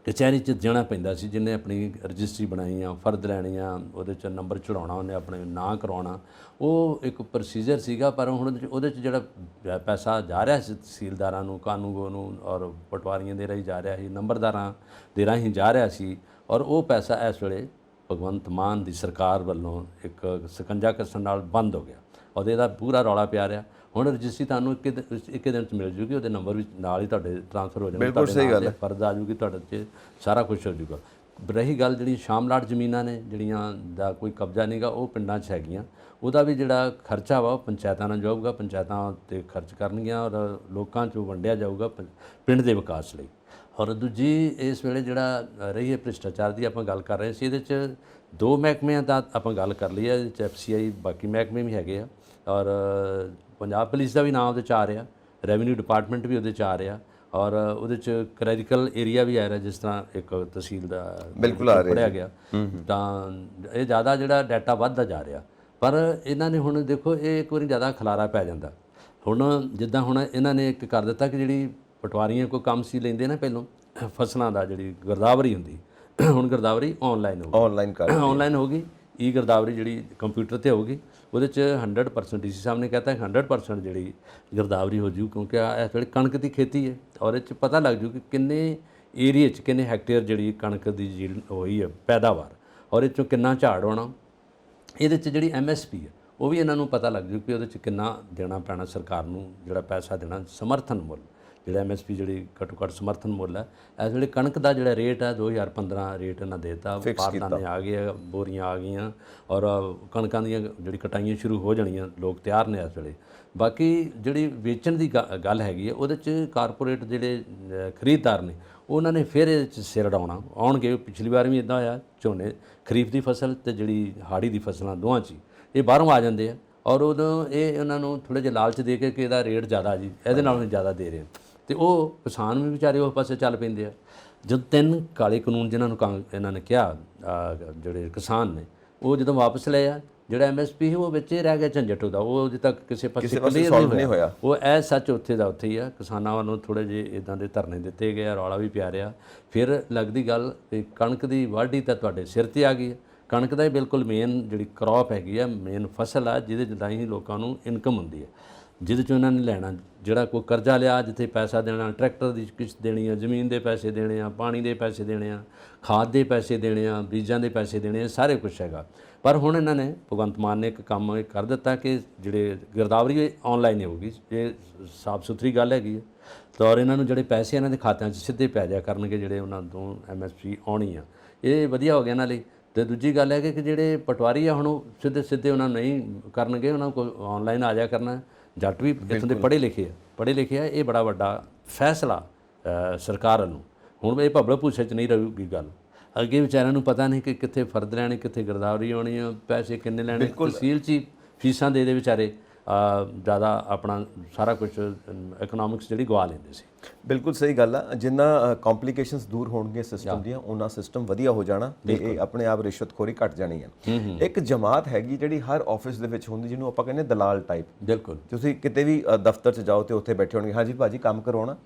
ਕਚਹਿਰੀ 'ਚ ਜਾਣਾ ਪੈਂਦਾ ਸੀ। ਜਿਹਨੇ ਆਪਣੀ ਰਜਿਸਟਰੀ ਬਣਾਈ ਆ, ਫਰਦ ਲੈਣੀ ਆ, ਉਹਦੇ 'ਚ ਨੰਬਰ ਚੜਾਉਣਾ, ਉਹਨੇ ਆਪਣੇ ਨਾਂ ਕਰਾਉਣਾ, ਉਹ ਇੱਕ ਪ੍ਰੋਸੀਜਰ ਸੀਗਾ। ਪਰ ਹੁਣ ਉਹਦੇ 'ਚ ਜਿਹੜਾ ਪੈਸਾ ਜਾ ਰਿਹਾ ਸੀ ਤਹਿਸੀਲਦਾਰਾਂ ਨੂੰ, ਕਾਨੂੰਗੋ ਨੂੰ ਔਰ ਪਟਵਾਰੀਆਂ ਦੇ ਰਾਹੀਂ ਜਾ ਰਿਹਾ ਸੀ, ਨੰਬਰਦਾਰਾਂ ਦੇ ਰਾਹੀਂ ਜਾ ਰਿਹਾ ਸੀ। ਔਰ ਉਹ ਪੈਸਾ ਇਸ ਵੇਲੇ ਭਗਵੰਤ ਮਾਨ ਦੀ ਸਰਕਾਰ ਵੱਲੋਂ ਇੱਕ ਸਕੰਜਾ ਕੱਸਣ ਨਾਲ ਬੰਦ ਹੋ ਗਿਆ ਔਰ ਇਹਦਾ ਪੂਰਾ ਰੌਲਾ ਪਿਆ ਰਿਹਾ। ਹੁਣ ਰਜਿਸਟਰੀ ਤੁਹਾਨੂੰ ਇੱਕ ਦਿਨ 'ਚ ਮਿਲ ਜੂਗੀ, ਉਹਦੇ ਨੰਬਰ ਵੀ ਨਾਲ ਹੀ ਤੁਹਾਡੇ ਟ੍ਰਾਂਸਫਰ ਹੋ ਜਾਣਗੇ, ਬਿਲਕੁਲ ਸਹੀ ਗੱਲ ਹੈ, ਫਰਦ ਆ ਜੂਗੀ ਤੁਹਾਡੇ 'ਚ, ਸਾਰਾ ਕੁਝ ਹੋ ਜੂਗਾ। ਰਹੀ ਗੱਲ ਜਿਹੜੀ ਸ਼ਾਮਲਾਟ ਜ਼ਮੀਨਾਂ ਨੇ ਜਿਹੜੀਆਂ ਦਾ ਕੋਈ ਕਬਜ਼ਾ ਨਹੀਂਗਾ, ਉਹ ਪਿੰਡਾਂ 'ਚ ਹੈਗੀਆਂ, ਉਹਦਾ ਵੀ ਜਿਹੜਾ ਖਰਚਾ ਵਾ ਉਹ ਪੰਚਾਇਤਾਂ ਨਾਲ ਜਾਊਗਾ, ਪੰਚਾਇਤਾਂ 'ਤੇ ਖਰਚ ਕਰਨਗੀਆਂ ਔਰ ਲੋਕਾਂ 'ਚੋਂ ਵੰਡਿਆ ਜਾਊਗਾ ਪਿੰਡ ਦੇ ਵਿਕਾਸ ਲਈ। ਔਰ ਦੂਜੀ ਇਸ ਵੇਲੇ ਜਿਹੜਾ ਰਹੀ ਹੈ ਭ੍ਰਿਸ਼ਟਾਚਾਰ ਦੀ ਆਪਾਂ ਗੱਲ ਕਰ ਰਹੇ ਸੀ, ਇਹਦੇ 'ਚ ਦੋ ਮਹਿਕਮਿਆਂ ਦਾ ਆਪਾਂ ਗੱਲ ਕਰ ਲਈ ਹੈ, ਇਹਦੇ 'ਚ FCI ਬਾਕੀ ਮਹਿਕਮੇ ਵੀ ਹੈਗੇ ਆ ਔਰ ਪੰਜਾਬ ਪੁਲਿਸ ਦਾ ਵੀ ਨਾਮ ਉਹਦੇ 'ਚ ਆ ਰਿਹਾ, ਰੈਵਨਿਊ ਡਿਪਾਰਟਮੈਂਟ ਵੀ ਉਹਦੇ 'ਚ ਆ ਰਿਹਾ ਔਰ ਉਹਦੇ 'ਚ ਕਲੈਰੀਕਲ ਏਰੀਆ ਵੀ ਆ ਰਿਹਾ। ਜਿਸ ਤਰ੍ਹਾਂ ਇੱਕ ਤਹਿਸੀਲ ਦਾ ਬਿਲਕੁਲ ਪੜ੍ਹਿਆ ਗਿਆ, ਤਾਂ ਇਹ ਜ਼ਿਆਦਾ ਜਿਹੜਾ ਡਾਟਾ ਵੱਧਦਾ ਜਾ ਰਿਹਾ। ਪਰ ਇਹਨਾਂ ਨੇ ਹੁਣ ਦੇਖੋ, ਇਹ ਇੱਕ ਵਾਰੀ ਜ਼ਿਆਦਾ ਖਲਾਰਾ ਪੈ ਜਾਂਦਾ। ਹੁਣ ਜਿੱਦਾਂ ਹੁਣ ਇਹਨਾਂ ਨੇ ਇੱਕ ਕਰ ਦਿੱਤਾ ਕਿ ਜਿਹੜੀ ਪਟਵਾਰੀਆਂ ਕੋਈ ਕੰਮ ਸੀ ਲੈਂਦੇ ਨਾ ਪਹਿਲੋਂ ਫਸਲਾਂ ਦਾ, ਜਿਹੜੀ ਗਿਰਦਾਵਰੀ ਹੁੰਦੀ, ਹੁਣ ਗਿਰਦਾਵਰੀ ਆਨਲਾਈਨ ਹੋ ਗਈ। ਈ ਗਿਰਦਾਵਰੀ ਜਿਹੜੀ ਕੰਪਿਊਟਰ 'ਤੇ ਹੋਊਗੀ, ਉਹਦੇ 'ਚ 100% ਡੀਸੀ ਸਾਹਿਬ ਨੇ ਕਹਿਤਾ 100% ਜਿਹੜੀ ਗਿਰਦਾਵਰੀ ਹੋ ਜੂ, ਕਿਉਂਕਿ ਇਸ ਵੇਲੇ ਕਣਕ ਦੀ ਖੇਤੀ ਹੈ ਔਰ ਇਹ 'ਚ ਪਤਾ ਲੱਗ ਜੂ ਕਿ ਕਿੰਨੇ ਏਰੀਏ 'ਚ ਕਿੰਨੇ ਹੈਕਟੇਅਰ ਜਿਹੜੀ ਕਣਕ ਦੀ ਯੀਲਡ ਹੋਈ ਹੈ ਪੈਦਾਵਾਰ, ਔਰ ਇਹ 'ਚੋਂ ਕਿੰਨਾ ਝਾੜ ਹੋਣਾ। ਇਹਦੇ 'ਚ ਜਿਹੜੀ MSP ਹੈ ਉਹ ਵੀ ਇਹਨਾਂ ਨੂੰ ਪਤਾ ਲੱਗ ਜੂ ਕਿ ਉਹਦੇ 'ਚ ਕਿੰਨਾ ਦੇਣਾ ਪੈਣਾ ਸਰਕਾਰ ਨੂੰ, ਜਿਹੜਾ ਪੈਸਾ ਦੇਣਾ ਸਮਰਥਨ ਮੁੱਲ, ਜਿਹੜਾ MSP ਜਿਹੜੀ ਘੱਟੋ ਘੱਟ ਸਮਰਥਨ ਮੁੱਲ ਹੈ। ਇਸ ਵੇਲੇ ਕਣਕ ਦਾ ਜਿਹੜਾ ਰੇਟ ਹੈ 2015 ਰੇਟ ਇਹਨਾਂ ਦੇਤਾ, ਬਾਰਦਾਨੇ ਆ ਗਏ, ਬੋਰੀਆਂ ਆ ਗਈਆਂ ਔਰ ਕਣਕਾਂ ਦੀਆਂ ਜਿਹੜੀ ਕਟਾਈਆਂ ਸ਼ੁਰੂ ਹੋ ਜਾਣੀਆਂ, ਲੋਕ ਤਿਆਰ ਨੇ ਇਸ ਵੇਲੇ। ਬਾਕੀ ਜਿਹੜੀ ਵੇਚਣ ਦੀ ਗੱਲ ਹੈਗੀ ਹੈ, ਉਹਦੇ 'ਚ ਕਾਰਪੋਰੇਟ ਜਿਹੜੇ ਖਰੀਦਦਾਰ ਨੇ ਉਹਨਾਂ ਨੇ ਫਿਰ ਇਹਦੇ 'ਚ ਸਿਰ ਅਡਾਉਣਾ ਆਉਣਗੇ। ਪਿਛਲੀ ਵਾਰ ਵੀ ਇੱਦਾਂ ਹੋਇਆ, ਝੋਨੇ ਖਰੀਫ ਦੀ ਫਸਲ ਅਤੇ ਜਿਹੜੀ ਹਾੜੀ ਦੀ ਫਸਲਾਂ ਦੋਵਾਂ 'ਚ ਇਹ ਬਾਹਰੋਂ ਆ ਜਾਂਦੇ ਆ ਔਰ ਉਦੋਂ ਇਹ ਉਹਨਾਂ ਨੂੰ ਥੋੜ੍ਹੇ ਜਿਹੇ ਲਾਲਚ ਦੇ ਕੇ ਕਿ ਇਹਦਾ ਰੇਟ ਜ਼ਿਆਦਾ ਜੀ, ਇਹਦੇ ਨਾਲੋਂ ਜ਼ਿਆਦਾ ਦੇ ਰਹੇ, ਅਤੇ ਉਹ ਕਿਸਾਨ ਵੀ ਵਿਚਾਰੇ ਉਸ ਪਾਸੇ ਚੱਲ ਪੈਂਦੇ ਆ। ਜਦੋਂ 3 ਕਾਲੇ ਕਾਨੂੰਨ ਜਿਨ੍ਹਾਂ ਨੂੰ ਇਹਨਾਂ ਨੇ ਕਿਹਾ, ਜਿਹੜੇ ਕਿਸਾਨ ਨੇ, ਉਹ ਜਦੋਂ ਵਾਪਸ ਲਏ ਆ, ਜਿਹੜਾ MSP ਸੀ ਉਹ ਵਿੱਚ ਹੀ ਰਹਿ ਗਿਆ ਝੰਜਟ ਉਹਦਾ, ਉਹ ਅਜੇ ਤੱਕ ਕਿਸੇ ਪਾਸੇ ਕਲੀਅਰ ਨਹੀਂ ਹੋਇਆ। ਉਹ ਇਹ ਸੱਚ ਉੱਥੇ ਦਾ ਉੱਥੇ ਹੀ ਆ। ਕਿਸਾਨਾਂ ਵੱਲੋਂ ਥੋੜ੍ਹੇ ਜਿਹੇ ਇੱਦਾਂ ਦੇ ਧਰਨੇ ਦਿੱਤੇ ਗਏ, ਰੌਲਾ ਵੀ ਪਿਆ ਰਿਹਾ। ਫਿਰ ਲੱਗਦੀ ਗੱਲ ਕਿ ਕਣਕ ਦੀ ਵਾਢੀ ਤਾਂ ਤੁਹਾਡੇ ਸਿਰ 'ਤੇ ਆ ਗਈ ਹੈ। ਕਣਕ ਦਾ ਹੀ ਬਿਲਕੁਲ ਮੇਨ ਜਿਹੜੀ ਕਰੌਪ ਹੈਗੀ ਆ, ਮੇਨ ਫਸਲ ਆ, ਜਿਹਦੇ ਰਾਹੀਂ ਲੋਕਾਂ ਨੂੰ ਇਨਕਮ ਹੁੰਦੀ ਹੈ, ਜਿਹਦੇ 'ਚ ਉਹਨਾਂ ਨੇ ਲੈਣਾ, ਜਿਹੜਾ ਕੋਈ ਕਰਜ਼ਾ ਲਿਆ, ਜਿੱਥੇ ਪੈਸਾ ਦੇਣਾ, ਟਰੈਕਟਰ ਦੀ ਕਿਸ਼ਤ ਦੇਣੀ ਆ, ਜ਼ਮੀਨ ਦੇ ਪੈਸੇ ਦੇਣੇ ਆ, ਪਾਣੀ ਦੇ ਪੈਸੇ ਦੇਣੇ ਆ, ਖਾਦ ਦੇ ਪੈਸੇ ਦੇਣੇ ਆ, ਬੀਜਾਂ ਦੇ ਪੈਸੇ ਦੇਣੇ ਆ, ਸਾਰੇ ਕੁਛ ਹੈਗਾ। ਪਰ ਹੁਣ ਇਹਨਾਂ ਨੇ ਭਗਵੰਤ ਮਾਨ ਨੇ ਇੱਕ ਕੰਮ ਕਰ ਦਿੱਤਾ ਕਿ ਜਿਹੜੇ ਗਿਰਦਾਵਰੀ ਆਨਲਾਈਨ ਹੋਊਗੀ, ਇਹ ਸਾਫ ਸੁਥਰੀ ਗੱਲ ਹੈਗੀ ਹੈ। ਤਾਂ ਔਰ ਇਹਨਾਂ ਨੂੰ ਜਿਹੜੇ ਪੈਸੇ ਇਹਨਾਂ ਦੇ ਖਾਤਿਆਂ 'ਚ ਸਿੱਧੇ ਪੈ ਜਾਇਆ ਕਰਨਗੇ, ਜਿਹੜੇ ਉਹਨਾਂ ਤੋਂ MSP ਆਉਣੀ ਆ, ਇਹ ਵਧੀਆ ਹੋ ਗਿਆ ਇਹਨਾਂ ਲਈ। ਅਤੇ ਦੂਜੀ ਗੱਲ ਹੈ ਕਿ ਜਿਹੜੇ ਪਟਵਾਰੀ ਆ, ਹੁਣ ਉਹ ਸਿੱਧੇ ਉਹਨਾਂ ਨੂੰ ਨਹੀਂ ਕਰਨਗੇ, ਉਹਨਾਂ ਕੋਲ ਆਨਲਾਈਨ ਆ ਜਾਇਆ ਕਰਨਾ। ਜੱਟ ਵੀ ਇੱਥੋਂ ਦੇ ਪੜ੍ਹੇ ਲਿਖੇ ਆ। ਇਹ ਬੜਾ ਵੱਡਾ ਫੈਸਲਾ ਸਰਕਾਰ ਵੱਲੋਂ। ਹੁਣ ਇਹ ਭੱਬਲ ਭੂਸੇ 'ਚ ਨਹੀਂ ਰਹੂਗੀ ਗੱਲ। ਅੱਗੇ ਵਿਚਾਰਿਆਂ ਨੂੰ ਪਤਾ ਨਹੀਂ ਕਿ ਕਿੱਥੇ ਫਰਦ ਲੈਣੀ, ਕਿੱਥੇ ਗਿਰਦਾਵਰੀ ਆਉਣੀ ਆ, ਪੈਸੇ ਕਿੰਨੇ ਲੈਣੇ, ਤਹਿਸੀਲ 'ਚ ਹੀ ਫੀਸਾਂ ਦੇ ਵਿਚਾਰੇ ਜ਼ਿਆਦਾ ਆਪਣਾ ਸਾਰਾ ਕੁਝ ਇਕਨੋਮਿਕਸ ਜਿਹੜੀ ਗਵਾ ਲੈਂਦੇ ਸੀ। ਬਿਲਕੁਲ ਸਹੀ ਗੱਲ ਆ। ਜਿੰਨਾ ਕੰਪਲਿਕੇਸ਼ਨਸ ਦੂਰ ਹੋਣਗੇ ਸਿਸਟਮ ਦੀਆਂ, ਉਹਨਾਂ ਸਿਸਟਮ ਵਧੀਆ ਹੋ ਜਾਣਾ ਤੇ ਇਹ ਆਪਣੇ ਆਪ ਰਿਸ਼ਵਤਖੋਰੀ ਘਟ ਜਾਣੀ ਹੈ। ਇੱਕ ਜਮਾਤ ਹੈਗੀ ਜਿਹੜੀ ਹਰ ਆਫਿਸ ਦੇ ਵਿੱਚ ਹੁੰਦੀ, ਜਿਹਨੂੰ ਆਪਾਂ ਕਹਿੰਦੇ ਦਲਾਲ ਟਾਈਪ। ਬਿਲਕੁਲ, ਤੁਸੀਂ ਕਿਤੇ ਵੀ ਦਫ਼ਤਰ 'ਚ ਜਾਓ ਤੇ ਉੱਥੇ ਬੈਠੇ ਹੋਣਗੇ, ਹਾਂਜੀ ਭਾਜੀ ਕੰਮ ਕਰਵਾਉਣਾ,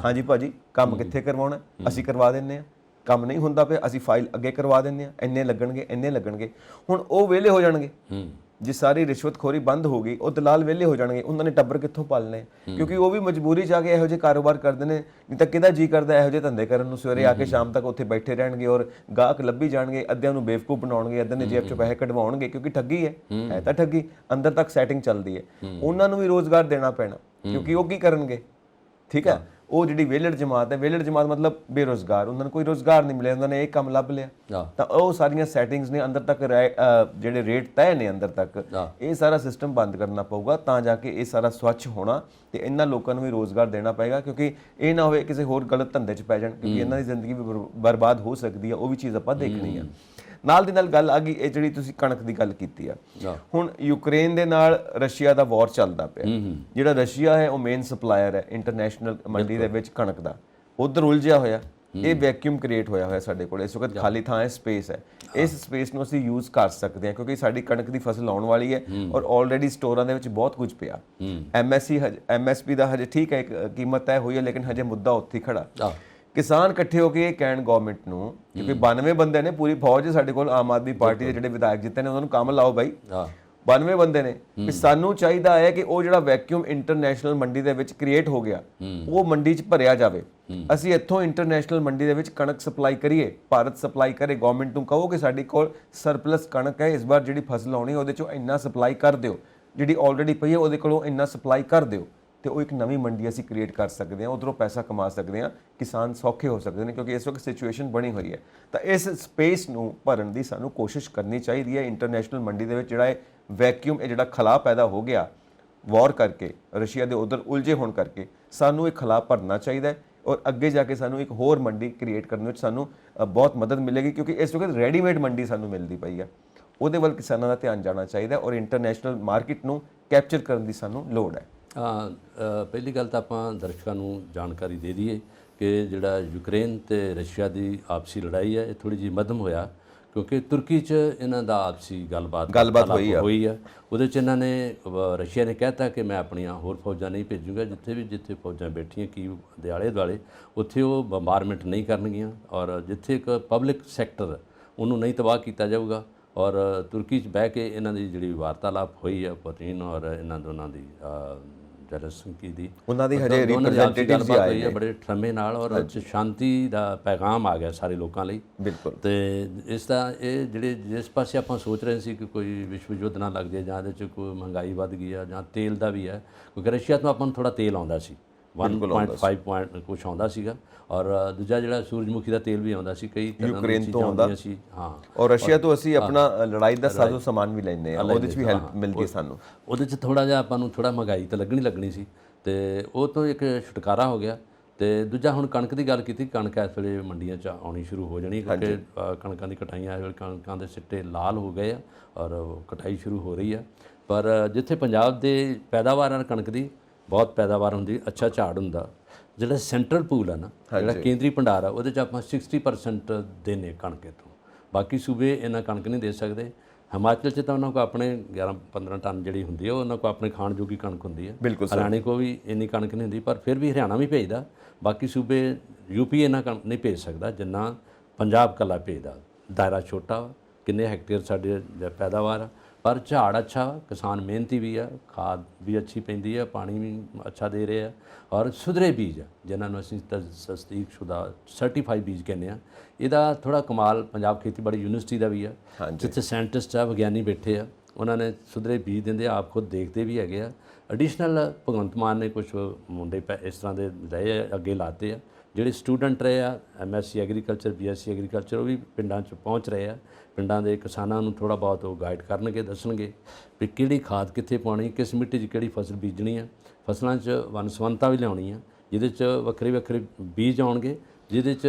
ਹਾਂਜੀ ਭਾਜੀ ਕੰਮ ਕਿੱਥੇ ਕਰਵਾਉਣਾ, ਅਸੀਂ ਕਰਵਾ ਦਿੰਨੇ ਆ, ਕੰਮ ਨਹੀਂ ਹੁੰਦਾ ਪਿਆ ਅਸੀਂ ਫਾਈਲ ਅੱਗੇ ਕਰਵਾ ਦਿੰਨੇ ਆ, ਇੰਨੇ ਲੱਗਣਗੇ ਇੰਨੇ ਲੱਗਣਗੇ। ਹੁਣ ਉਹ ਵਿਹਲੇ ਹੋ ਜਾਣਗੇ, ਜੇ ਸਾਰੀ ਰਿਸ਼ਵਤਖੋਰੀ ਬੰਦ ਹੋ ਗਈ, ਉਹ ਦਲਾਲ ਵਿਹਲੇ ਹੋ ਜਾਣਗੇ, ਉਹਨਾਂ ਨੇ ਟੱਬਰ ਕਿੱਥੋਂ ਪਾਲਣੇ? ਕਿਉਂਕਿ ਉਹ ਵੀ ਮਜਬੂਰੀ 'ਚ ਆ ਕੇ ਇਹੋ ਜਿਹੇ ਕਾਰੋਬਾਰ ਕਰਦੇ ਨੇ। ਨਹੀਂ ਤਾਂ ਕਿਹਦਾ ਜੀ ਕਰਦਾ ਇਹੋ ਜਿਹੇ ਧੰਦੇ ਕਰਨ ਨੂੰ? ਸਵੇਰੇ ਆ ਕੇ ਸ਼ਾਮ ਤੱਕ ਉੱਥੇ ਬੈਠੇ ਰਹਿਣਗੇ ਔਰ ਗਾਹਕ ਲੱਭੀ ਜਾਣਗੇ, ਅੱਧਿਆਂ ਨੂੰ ਬੇਵਕੂਫ ਬਣਾਉਣਗੇ, ਅੱਧਿਆਂ ਨੇ ਜੇਬ 'ਚੋਂ ਪੈਸੇ ਕਢਵਾਉਣਗੇ, ਕਿਉਂਕਿ ਠੱਗੀ ਹੈ ਤਾਂ ਠੱਗੀ, ਅੰਦਰ ਤੱਕ ਸੈਟਿੰਗ ਚੱਲਦੀ ਹੈ। ਉਹਨਾਂ ਨੂੰ ਵੀ ਰੋਜ਼ਗਾਰ ਦੇਣਾ ਪੈਣਾ, ਕਿਉਂਕਿ ਉਹ ਕੀ ਕਰਨਗੇ? ਠੀਕ ਹੈ, ਉਹ ਜਿਹੜੀ ਵਿਹਲੜ ਜਮਾਤ ਹੈ, ਵਿਹਲੜ ਜਮਾਤ ਮਤਲਬ ਬੇਰੁਜ਼ਗਾਰ, ਉਹਨਾਂ ਨੂੰ ਕੋਈ ਰੋਜ਼ਗਾਰ ਨਹੀਂ ਮਿਲਿਆ, ਉਹਨਾਂ ਨੇ ਇਹ ਕੰਮ ਲੱਭ ਲਿਆ, ਤਾਂ ਉਹ ਸਾਰੀਆਂ ਸੈਟਿੰਗਸ ਨੇ ਅੰਦਰ ਤੱਕ, ਜਿਹੜੇ ਰੇਟ ਤੈਅ ਨੇ ਅੰਦਰ ਤੱਕ, ਇਹ ਸਾਰਾ ਸਿਸਟਮ ਬੰਦ ਕਰਨਾ ਪਊਗਾ ਤਾਂ ਜਾ ਕੇ ਇਹ ਸਾਰਾ ਸਵੱਛ ਹੋਣਾ ਤੇ ਇਹਨਾਂ ਲੋਕਾਂ ਨੂੰ ਵੀ ਰੋਜ਼ਗਾਰ ਦੇਣਾ ਪਏਗਾ। ਕਿਉਂਕਿ ਇਹ ਨਾ ਹੋਵੇ ਕਿਸੇ ਹੋਰ ਗਲਤ ਧੰਦੇ 'ਚ ਪੈ ਜਾਣ, ਕਿਉਂਕਿ ਇਹਨਾਂ ਦੀ ਜ਼ਿੰਦਗੀ ਵੀ ਬਰਬਾਦ ਹੋ ਸਕਦੀ ਹੈ, ਉਹ ਵੀ ਚੀਜ਼ ਆਪਾਂ ਦੇਖਣੀ ਆ। ਨਾਲ ਦੀ ਨਾਲ ਗੱਲ ਆ ਗਈ ਇਹ ਜਿਹੜੀ ਤੁਸੀਂ ਕਣਕ ਦੀ ਗੱਲ ਕੀਤੀ ਆ, ਹੁਣ ਯੂਕਰੇਨ ਦੇ ਨਾਲ ਰਸ਼ੀਆ ਦਾ ਵਾਰ ਚੱਲਦਾ ਪਿਆ। ਜਿਹੜਾ ਰਸ਼ੀਆ ਹੈ ਉਹ ਮੇਨ ਸਪਲਾਇਰ ਹੈ ਇੰਟਰਨੈਸ਼ਨਲ ਮੰਡੀ ਦੇ ਵਿੱਚ ਕਣਕ ਦਾ, ਉਧਰ ਉਲਝਿਆ ਹੋਇਆ। ਇਹ ਵੈਕਿਊਮ ਕ੍ਰੀਏਟ ਹੋਇਆ ਸਾਡੇ ਕੋਲ ਇਸ ਵਕਤ, ਖਾਲੀ ਥਾਂ ਹੈ, ਸਪੇਸ ਹੈ। ਇਸ ਸਪੇਸ ਨੂੰ ਅਸੀਂ ਯੂਜ਼ ਕਰ ਸਕਦੇ ਹਾਂ ਕਿਉਂਕਿ ਸਾਡੀ ਕਣਕ ਦੀ ਫਸਲ ਆਉਣ ਵਾਲੀ ਹੈ ਔਰ ਆਲਰੇਡੀ ਸਟੋਰਾਂ ਦੇ ਵਿੱਚ ਬਹੁਤ ਕੁਝ ਪਿਆ। ਐਮਐਸਪੀ ਦਾ ਹਜੇ ਠੀਕ ਹੈ, ਕੀਮਤ ਤੈਅ ਹੋਈ ਹੈ, ਲੇਕਿਨ ਹਜੇ ਮੁੱਦਾ ਉੱਥੇ ਹੀ ਖੜਾ। ਕਿਸਾਨ ਇਕੱਠੇ ਹੋ ਕੇ ਇਹ ਕਹਿਣ ਗਵਰਨਮੈਂਟ ਨੂੰ, ਕਿਉਂਕਿ 92 ਬੰਦੇ ਨੇ, ਪੂਰੀ ਫੌਜ ਸਾਡੇ ਕੋਲ, ਆਮ ਆਦਮੀ ਪਾਰਟੀ ਦੇ ਜਿਹੜੇ ਵਿਧਾਇਕ ਜਿੱਤੇ ਨੇ ਉਹਨਾਂ ਨੂੰ ਕੰਮ ਲਾਓ ਬਾਈ, 92 ਬੰਦੇ ਨੇ, ਕਿ ਸਾਨੂੰ ਚਾਹੀਦਾ ਹੈ ਕਿ ਉਹ ਜਿਹੜਾ ਵੈਕਿਊਮ ਇੰਟਰਨੈਸ਼ਨਲ ਮੰਡੀ ਦੇ ਵਿੱਚ ਕ੍ਰੀਏਟ ਹੋ ਗਿਆ ਉਹ ਮੰਡੀ 'ਚ ਭਰਿਆ ਜਾਵੇ। ਅਸੀਂ ਇੱਥੋਂ ਇੰਟਰਨੈਸ਼ਨਲ ਮੰਡੀ ਦੇ ਵਿੱਚ ਕਣਕ ਸਪਲਾਈ ਕਰੀਏ, ਭਾਰਤ ਸਪਲਾਈ ਕਰੇ। ਗਵਰਨਮੈਂਟ ਨੂੰ ਕਹੋ ਕਿ ਸਾਡੀ ਕੋਲ ਸਰਪਲਸ ਕਣਕ ਹੈ, ਇਸ ਵਾਰ ਜਿਹੜੀ ਫਸਲ ਆਉਣੀ ਉਹਦੇ 'ਚੋਂ ਇੰਨਾ ਸਪਲਾਈ ਕਰ ਦਿਓ, ਜਿਹੜੀ ਆਲਰੇਡੀ ਪਈ ਹੈ ਉਹਦੇ ਕੋਲੋਂ ਇੰਨਾ ਸਪਲਾਈ ਕਰ ਦਿਓ, ਤੇ ਉਹ ਇੱਕ ਨਵੀਂ ਮੰਡੀ ਅਸੀਂ ਕ੍ਰੀਏਟ ਕਰ ਸਕਦੇ ਹਾਂ, ਉਧਰੋਂ ਪੈਸਾ ਕਮਾ ਸਕਦੇ ਹਾਂ, ਕਿਸਾਨ ਸੌਖੇ ਹੋ ਸਕਦੇ ਨੇ, ਕਿਉਂਕਿ ਇਸ ਵਕਤ ਸਿਚੁਏਸ਼ਨ ਬਣੀ ਹੋਈ ਹੈ। ਤਾਂ ਇਸ ਸਪੇਸ ਨੂੰ ਭਰਨ ਦੀ ਸਾਨੂੰ ਕੋਸ਼ਿਸ਼ ਕਰਨੀ ਚਾਹੀਦੀ ਹੈ। ਇੰਟਰਨੈਸ਼ਨਲ ਮੰਡੀ ਦੇ ਵਿੱਚ ਜਿਹੜਾ ਇਹ ਵੈਕਿਊਮ, ਇਹ ਜਿਹੜਾ ਖਲਾ ਪੈਦਾ ਹੋ ਗਿਆ ਵਾਰ ਕਰਕੇ, ਰਸ਼ੀਆ ਦੇ ਉਧਰ ਉਲਝੇ ਹੋਣ ਕਰਕੇ, ਸਾਨੂੰ ਇਹ ਖਲਾ ਭਰਨਾ ਚਾਹੀਦਾ ਹੈ ਔਰ ਅੱਗੇ ਜਾ ਕੇ ਸਾਨੂੰ ਇੱਕ ਹੋਰ ਮੰਡੀ ਕ੍ਰੀਏਟ ਕਰਨ ਵਿੱਚ ਸਾਨੂੰ ਬਹੁਤ ਮਦਦ ਮਿਲੇਗੀ। ਕਿਉਂਕਿ ਇਸ ਵਕਤ ਰੈਡੀਮੇਡ ਮੰਡੀ ਸਾਨੂੰ ਮਿਲਦੀ ਪਈ ਹੈ, ਉਹਦੇ ਵੱਲ ਕਿਸਾਨਾਂ ਦਾ ਧਿਆਨ ਜਾਣਾ ਚਾਹੀਦਾ ਔਰ ਇੰਟਰਨੈਸ਼ਨਲ ਮਾਰਕੀਟ ਨੂੰ ਕੈਪਚਰ ਕਰਨ ਦੀ ਸਾਨੂੰ ਲੋੜ ਹੈ। ਪਹਿਲੀ ਗੱਲ ਤਾਂ ਆਪਾਂ ਦਰਸ਼ਕਾਂ ਨੂੰ ਜਾਣਕਾਰੀ ਦੇ ਦਈਏ ਕਿ ਜਿਹੜਾ ਯੂਕਰੇਨ ਤੇ ਰਸ਼ੀਆ ਦੀ ਆਪਸੀ ਲੜਾਈ ਹੈ, ਇਹ ਥੋੜੀ ਜਿਹੀ ਮੱਧਮ ਹੋਇਆ ਕਿਉਂਕਿ ਤੁਰਕੀ 'ਚ ਇਹਨਾਂ ਦਾ ਆਪਸੀ ਗੱਲਬਾਤ ਹੋਈ ਆ। ਉਹਦੇ 'ਚ ਇਹਨਾਂ ਨੇ, ਰਸ਼ੀਆ ਨੇ ਕਹਿਤਾ ਕਿ ਮੈਂ ਆਪਣੀਆਂ ਹੋਰ ਫੌਜਾਂ ਨਹੀਂ ਭੇਜੂੰਗਾ, ਜਿੱਥੇ ਫੌਜਾਂ ਬੈਠੀਆਂ ਕੀਵ ਦੇ ਆਲੇ ਦੁਆਲੇ, ਉੱਥੇ ਉਹ ਬੰਬਾਰਮੈਂਟ ਨਹੀਂ ਕਰਨਗੀਆਂ ਔਰ ਜਿੱਥੇ ਇੱਕ ਪਬਲਿਕ ਸੈਕਟਰ ਉਹਨੂੰ ਨਹੀਂ ਤਬਾਹ ਕੀਤਾ ਜਾਊਗਾ। ਔਰ ਤੁਰਕੀ 'ਚ ਬਹਿ ਕੇ ਇਹਨਾਂ ਦੀ ਜਿਹੜੀ ਵਾਰਤਾਲਾਪ ਹੋਈ ਆ ਪੁਤਿਨ ਔਰ ਇਹਨਾਂ ਦੋਨਾਂ ਦੀ, ਜ਼ੈਲੈਂਸਕੀ ਦੀ, ਉਹਨਾਂ ਦੀ ਹਜੇ ਰਿਪਰੈਜ਼ੈਂਟੇਟਿਵਸ ਵੀ ਆਏ ਨੇ ਬੜੇ ਠਰਮੇ ਨਾਲ, ਔਰ ਉਹ 'ਚ ਸ਼ਾਂਤੀ ਦਾ ਪੈਗਾਮ ਆ ਗਿਆ ਸਾਰੇ ਲੋਕਾਂ ਲਈ। ਬਿਲਕੁਲ। ਤੇ ਇਸ ਦਾ ਇਹ ਜਿਹੜੇ ਜਿਸ ਪਾਸੇ ਆਪਾਂ ਸੋਚ ਰਹੇ ਸੀ ਕਿ ਕੋਈ ਵਿਸ਼ਵ ਯੁੱਧ ਨਾ ਲੱਗ ਜਾਏ ਜਾਂ ਇਹਦੇ 'ਚ ਕੋਈ ਮਹਿੰਗਾਈ ਵੱਧ ਗਈ ਆ ਜਾਂ ਤੇਲ ਦਾ ਵੀ ਹੈ, ਕਿਉਂਕਿ ਰਸ਼ੀਆ ਤੋਂ ਆਪਾਂ ਨੂੰ ਥੋੜ੍ਹਾ ਤੇਲ ਆਉਂਦਾ ਸੀ, 1.5 ਪੁਆਇੰਟ ਕੁਛ ਆਉਂਦਾ ਸੀਗਾ, ਔਰ ਦੂਜਾ ਜਿਹੜਾ ਸੂਰਜਮੁਖੀ ਦਾ ਤੇਲ ਵੀ ਆਉਂਦਾ ਸੀ, ਕਈ ਯੂਕਰੇਨ ਤੋਂ ਆਉਂਦਾ ਸੀ। ਹਾਂ, ਔਰ ਰਸ਼ੀਆ ਤੋਂ ਅਸੀਂ ਆਪਣਾ ਲੜਾਈ ਦਾ ਸਾਜ਼ੋ ਸਮਾਨ ਵੀ ਲੈਂਦੇ ਆ, ਉਹਦੇ 'ਚ ਵੀ ਹੈਲਪ ਮਿਲਦੀ ਹੈ ਸਾਨੂੰ। ਉਹਦੇ 'ਚ ਥੋੜ੍ਹਾ ਜਿਹਾ ਆਪਾਂ ਨੂੰ ਥੋੜ੍ਹਾ ਮਹਿੰਗਾਈ ਤਾਂ ਲੱਗਣੀ ਸੀ, ਤੇ ਉਹ ਤੋਂ ਇੱਕ ਛੁਟਕਾਰਾ ਹੋ ਗਿਆ। ਤੇ ਦੂਜਾ ਹੁਣ ਕਣਕ ਦੀ ਗੱਲ ਕੀਤੀ, ਕਣਕ ਇਸ ਵੇਲੇ ਮੰਡੀਆਂ 'ਚ ਆਉਣੀ ਸ਼ੁਰੂ ਹੋ ਜਾਣੀ, ਕਿਉਂਕਿ ਕਣਕਾਂ ਦੀ ਕਟਾਈਆਂ ਇਸ ਵੇਲੇ, ਕਣਕਾਂ ਦੇ ਸਿੱਟੇ ਲਾਲ ਹੋ ਗਏ ਆ ਔਰ ਕਟਾਈ ਸ਼ੁਰੂ ਹੋ ਰਹੀ ਆ। ਪਰ ਜਿੱਥੇ ਪੰਜਾਬ ਦੇ ਪੈਦਾਵਾਰ ਆ ਕਣਕ ਦੀ, ਬਹੁਤ ਪੈਦਾਵਾਰ ਹੁੰਦੀ, ਅੱਛਾ ਝਾੜ ਹੁੰਦਾ, ਜਿਹੜਾ ਸੈਂਟਰਲ ਪੂਲ ਆ ਨਾ, ਜਿਹੜਾ ਕੇਂਦਰੀ ਭੰਡਾਰ ਆ, ਉਹਦੇ 'ਚ ਆਪਾਂ 60% ਦੇਨੇ ਕਣਕ ਤੋਂ, ਬਾਕੀ ਸੂਬੇ ਇਹਨਾਂ ਕਣਕ ਨਹੀਂ ਦੇ ਸਕਦੇ। ਹਿਮਾਚਲ 'ਚ ਤਾਂ ਉਹਨਾਂ ਕੋਲ ਆਪਣੇ 11-15 ਟਨ ਜਿਹੜੀ ਹੁੰਦੀ ਹੈ, ਉਹਨਾਂ ਕੋਲ ਆਪਣੇ ਖਾਣ ਜੋਗੀ ਕਣਕ ਹੁੰਦੀ ਹੈ। ਹਰਿਆਣੇ ਕੋਲ ਵੀ ਇੰਨੀ ਕਣਕ ਨਹੀਂ ਹੁੰਦੀ, ਪਰ ਫਿਰ ਵੀ ਹਰਿਆਣਾ ਵੀ ਭੇਜਦਾ, ਬਾਕੀ ਸੂਬੇ ਯੂਪੀ ਇਹਨਾਂ ਕਣਕ ਨਹੀਂ ਭੇਜ ਸਕਦਾ ਜਿੰਨਾ ਪੰਜਾਬ ਇਕੱਲਾ ਭੇਜਦਾ। ਦਾਇਰਾ ਛੋਟਾ, ਕਿੰਨੇ ਹੈਕਟੇਅਰ ਸਾਡੇ ਪੈਦਾਵਾਰ ਆ, ਪਰ ਝਾੜ ਅੱਛਾ, ਕਿਸਾਨ ਮਿਹਨਤੀ ਵੀ ਆ, ਖਾਦ ਵੀ ਅੱਛੀ ਪੈਂਦੀ ਆ, ਪਾਣੀ ਵੀ ਅੱਛਾ ਦੇ ਰਹੇ ਆ, ਔਰ ਸੁਧਰੇ ਬੀਜ ਆ ਜਿਨ੍ਹਾਂ ਨੂੰ ਅਸੀਂ ਤਸਦੀਕਸ਼ੁਦਾ ਸਰਟੀਫਾਈ ਬੀਜ ਕਹਿੰਦੇ ਆ। ਇਹਦਾ ਥੋੜ੍ਹਾ ਕਮਾਲ ਪੰਜਾਬ ਖੇਤੀਬਾੜੀ ਯੂਨੀਵਰਸਿਟੀ ਦਾ ਵੀ ਆ, ਜਿੱਥੇ ਸਾਇੰਟਿਸਟ ਆ, ਵਿਗਿਆਨੀ ਬੈਠੇ ਆ, ਉਹਨਾਂ ਨੇ ਸੁਧਰੇ ਬੀਜ ਦਿੰਦੇ ਆ, ਆਪ ਖੁਦ ਦੇਖਦੇ ਵੀ ਹੈਗੇ ਆ। ਐਡੀਸ਼ਨਲ ਭਗਵੰਤ ਮਾਨ ਨੇ ਕੁਝ ਮੁੰਡੇ ਇਸ ਤਰ੍ਹਾਂ ਦੇ ਰਹੇ ਆ, ਅੱਗੇ ਲਾਤੇ ਆ, ਜਿਹੜੇ ਸਟੂਡੈਂਟ ਰਹੇ ਆ MSc ਐਗਰੀਕਲਚਰ, BSc ਐਗਰੀਕਲਚਰ, ਉਹ ਵੀ ਪਿੰਡਾਂ 'ਚ ਪਹੁੰਚ ਰਹੇ ਆ। ਪਿੰਡਾਂ ਦੇ ਕਿਸਾਨਾਂ ਨੂੰ ਥੋੜ੍ਹਾ ਬਹੁਤ ਉਹ ਗਾਈਡ ਕਰਨਗੇ, ਦੱਸਣਗੇ ਵੀ ਕਿਹੜੀ ਖਾਦ ਕਿੱਥੇ ਪਾਉਣੀ, ਕਿਸ ਮਿੱਟੀ 'ਚ ਕਿਹੜੀ ਫਸਲ ਬੀਜਣੀ ਆ। ਫਸਲਾਂ 'ਚ ਵੰਨ ਸੁਵੰਨਤਾ ਵੀ ਲਿਆਉਣੀ ਆ, ਜਿਹਦੇ 'ਚ ਵੱਖਰੇ ਵੱਖਰੇ ਬੀਜ ਆਉਣਗੇ, ਜਿਹਦੇ 'ਚ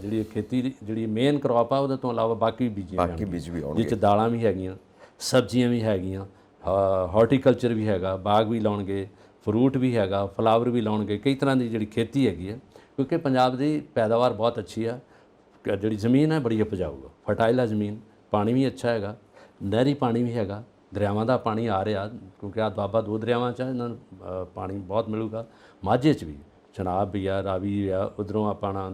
ਜਿਹੜੀ ਖੇਤੀ ਜਿਹੜੀ ਮੇਨ ਕ੍ਰੌਪ ਆ ਉਹਦੇ ਤੋਂ ਇਲਾਵਾ ਬਾਕੀ ਵੀ ਬੀਜੀਆਂ ਬਾਕੀ ਜਾਣਗੀਆਂ। ਬੀਜ ਵੀ ਜਿਹ ਆਉਣਗੇ। 'ਚ ਦਾਲਾਂ ਵੀ ਹੈਗੀਆਂ, ਸਬਜ਼ੀਆਂ ਵੀ ਹੈਗੀਆਂ, ਹਾਰਟੀਕਲਚਰ ਵੀ ਹੈਗਾ, ਬਾਗ ਵੀ ਲਾਉਣਗੇ, ਫਰੂਟ ਵੀ ਹੈਗਾ, ਫਲਾਵਰ ਵੀ ਲਾਉਣਗੇ, ਕਈ ਤਰ੍ਹਾਂ ਦੀ ਜਿਹੜੀ ਖੇਤੀ ਹੈਗੀ ਹੈ। ਕਿਉਂਕਿ ਪੰਜਾਬ ਦੀ ਪੈਦਾਵਾਰ ਬਹੁਤ ਅੱਛੀ ਆ, ਜਿਹੜੀ ਜ਼ਮੀਨ ਹੈ ਬੜੀ ਉਪਜਾਊ ਆ, ਫਰਟਾਈਲ ਆ ਜ਼ਮੀਨ, ਪਾਣੀ ਵੀ ਅੱਛਾ ਹੈਗਾ, ਨਹਿਰੀ ਪਾਣੀ ਵੀ ਹੈਗਾ, ਦਰਿਆਵਾਂ ਦਾ ਪਾਣੀ ਆ ਰਿਹਾ, ਕਿਉਂਕਿ ਆ ਦੁਆਬਾ 2 ਦਰਿਆਵਾਂ 'ਚ ਇਹਨਾਂ ਨੂੰ ਪਾਣੀ ਬਹੁਤ ਮਿਲੂਗਾ। ਮਾਝੇ 'ਚ ਵੀ ਚਨਾਬ ਵੀ ਆ, ਰਾਵੀ ਵੀ ਆ, ਉੱਧਰੋਂ ਆਪਣਾ